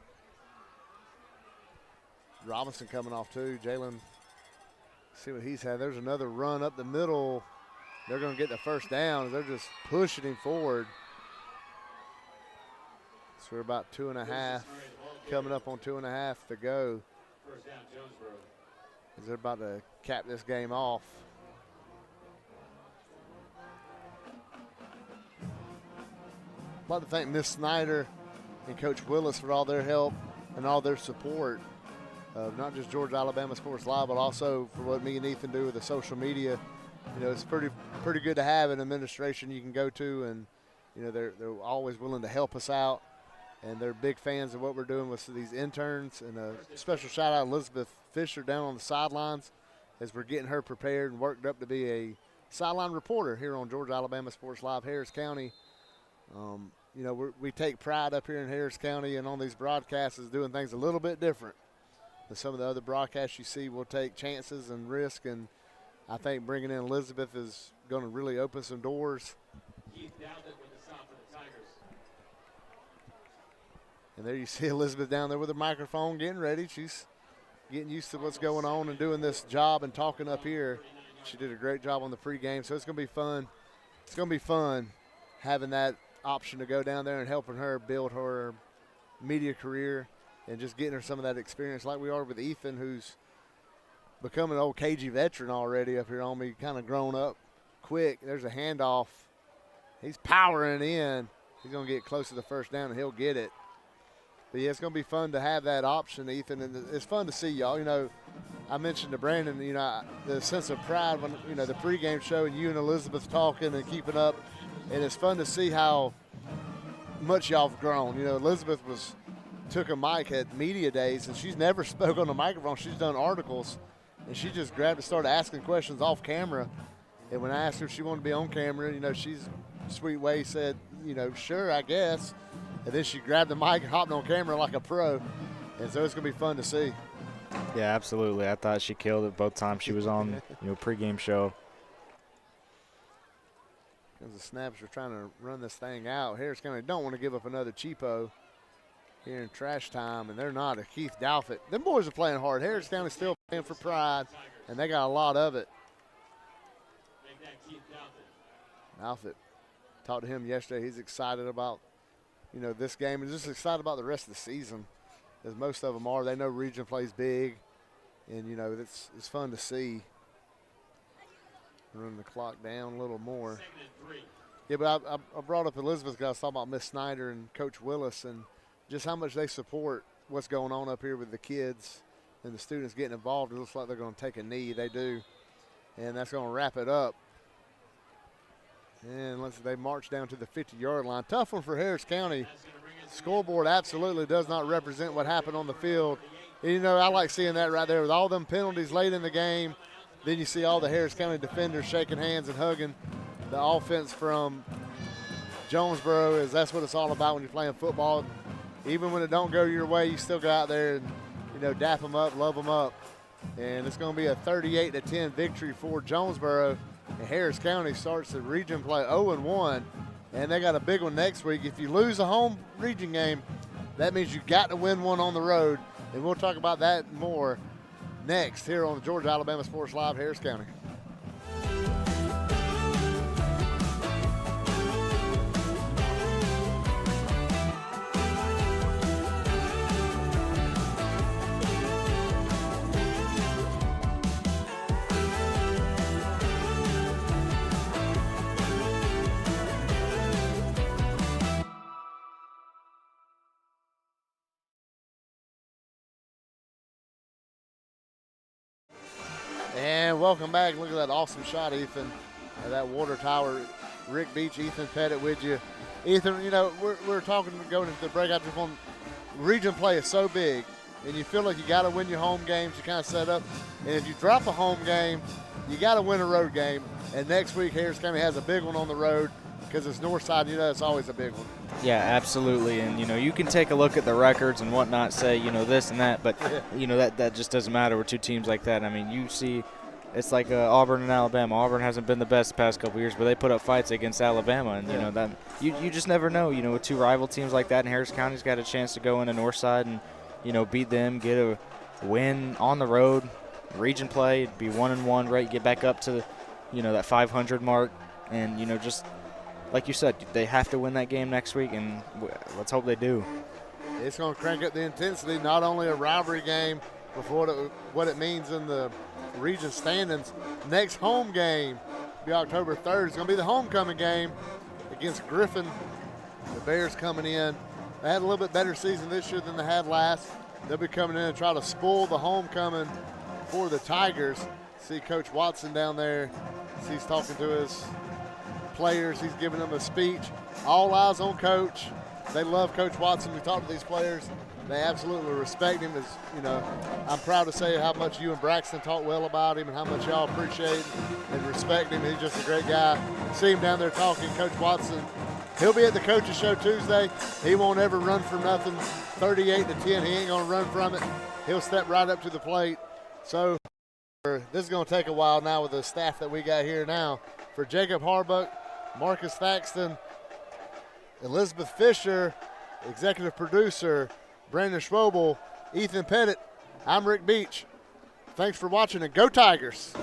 [SPEAKER 7] Robinson coming off, too. Jalen, see what he's had. There's another run up the middle. They're going to get the first down. They're just pushing him forward. So we're about 2.5, coming up on 2.5 to go. As they're about to cap this game off. I'd like to thank Miss Snyder and Coach Willis for all their help and all their support of not just Georgia Alabama Sports Live, but also for what me and Ethan do with the social media. You know, it's pretty good to have an administration you can go to, and you know they're always willing to help us out, and they're big fans of what we're doing with these interns. And a special shout out to Elizabeth Fisher down on the sidelines as we're getting her prepared and worked up to be a sideline reporter here on Georgia Alabama Sports Live, Harris County. You know, we take pride up here in Harris County and on these broadcasts is doing things a little bit different than some of the other broadcasts you see. We'll take chances and risk, and I think bringing in Elizabeth is going to really open some doors. And there you see Elizabeth down there with a microphone getting ready. She's getting used to what's going on and doing this job and talking up here. She did a great job on the pregame, so it's going to be fun. It's going to be fun having that option to go down there and helping her build her media career and just getting her some of that experience like we are with Ethan, who's becoming an old KG veteran already up here on me, kind of grown up quick. There's a handoff. He's powering in. He's going to get close to the first down, and he'll get it. But, yeah, it's going to be fun to have that option, Ethan, and it's fun to see y'all. You know, I mentioned to Brandon, you know, the sense of pride when, you know, the pregame show and you and Elizabeth talking and keeping up, and it's fun to see how much y'all have grown. You know, Elizabeth took a mic at media days, and she's never spoke on the microphone. She's done articles. And she just grabbed and started asking questions off camera. And when I asked her if she wanted to be on camera, you know, she's sweet way said, you know, sure, I guess. And then she grabbed the mic and hopped on camera like a pro. And so it's going to be fun to see.
[SPEAKER 10] Yeah, absolutely. I thought she killed it both times she was on, you know, pregame show.
[SPEAKER 7] As the snaps are trying to run this thing out, Harris County don't want to give up another cheapo here in trash time, and they're not. A Keith Dalfett. Them boys are playing hard. Harris County's still playing for pride, and they got a lot of it. Dalfett, talked to him yesterday. He's excited about, you know, this game and just excited about the rest of the season, as most of them are. They know region plays big, and, you know, it's fun to see. Running the clock down a little more. Yeah, but I brought up Elizabeth because I was talking about Miss Snyder and Coach Willis and just how much they support what's going on up here with the kids and the students getting involved. It looks like they're going to take a knee. They do. And that's going to wrap it up. And they march down to the 50-yard line. Tough one for Harris County. Scoreboard absolutely does not represent what happened on the field. And, you know, I like seeing that right there with all them penalties late in the game. Then you see all the Harris County defenders shaking hands and hugging the offense from Jonesboro, as that's what it's all about when you're playing football. Even when it don't go your way, you still go out there and, you know, dap them up, love them up. And it's going to be a 38-10 victory for Jonesboro. And Harris County starts the region play 0-1, and they got a big one next week. If you lose a home region game, that means you got to win one on the road. And we'll talk about that and more next here on the Georgia Alabama Sports Live, Harris County. welcome back. Look at that awesome shot, Ethan. That water tower. Rick Beach, Ethan Petitt with you. Ethan, you know, we're talking going into the break. I just want region play is so big, and you feel like you got to win your home games. You kind of set up, and if you drop a home game, you got to win a road game. And next week, Harris County has a big one on the road because it's north side. You know, it's always a big one.
[SPEAKER 10] Yeah, absolutely. And, you know, you can take a look at the records and whatnot, say, you know, this and that, but, you know, that just doesn't matter with two teams like that. I mean, you see it's like Auburn and Alabama. Auburn hasn't been the best the past couple years, but they put up fights against Alabama. And, you know, that you just never know. You know, with two rival teams like that, and Harris County's got a chance to go into north side and, you know, beat them, get a win on the road, region play, it'd be 1-1, right? Get back up to, you know, that 500 mark. And, you know, just like you said, they have to win that game next week, and let's hope they do.
[SPEAKER 7] It's going to crank up the intensity, not only a rivalry game, but for what it means in the region standings. Next home game will be October 3rd. It's going to be the homecoming game against Griffin. The Bears coming in. They had a little bit better season this year than they had last. They'll be coming in and try to spoil the homecoming for the Tigers. See Coach Watson down there. He's talking to his players. He's giving them a speech. All eyes on Coach. They love Coach Watson. We talked to these players. They absolutely respect him. As you know, I'm proud to say how much you and Braxton talk well about him and how much y'all appreciate and respect him. He's just a great guy. See him down there talking. Coach Watson, he'll be at the coaches show Tuesday. He won't ever run for nothing. 38-10, he ain't gonna run from it. He'll step right up to the plate. So this is gonna take a while now with the staff that we got here now. For Jacob Harbuck, Marcus Thaxton, Elizabeth Fisher, executive producer Brandon Schwobel, Ethan Petitt, I'm Rick Beach. Thanks for watching, and go Tigers.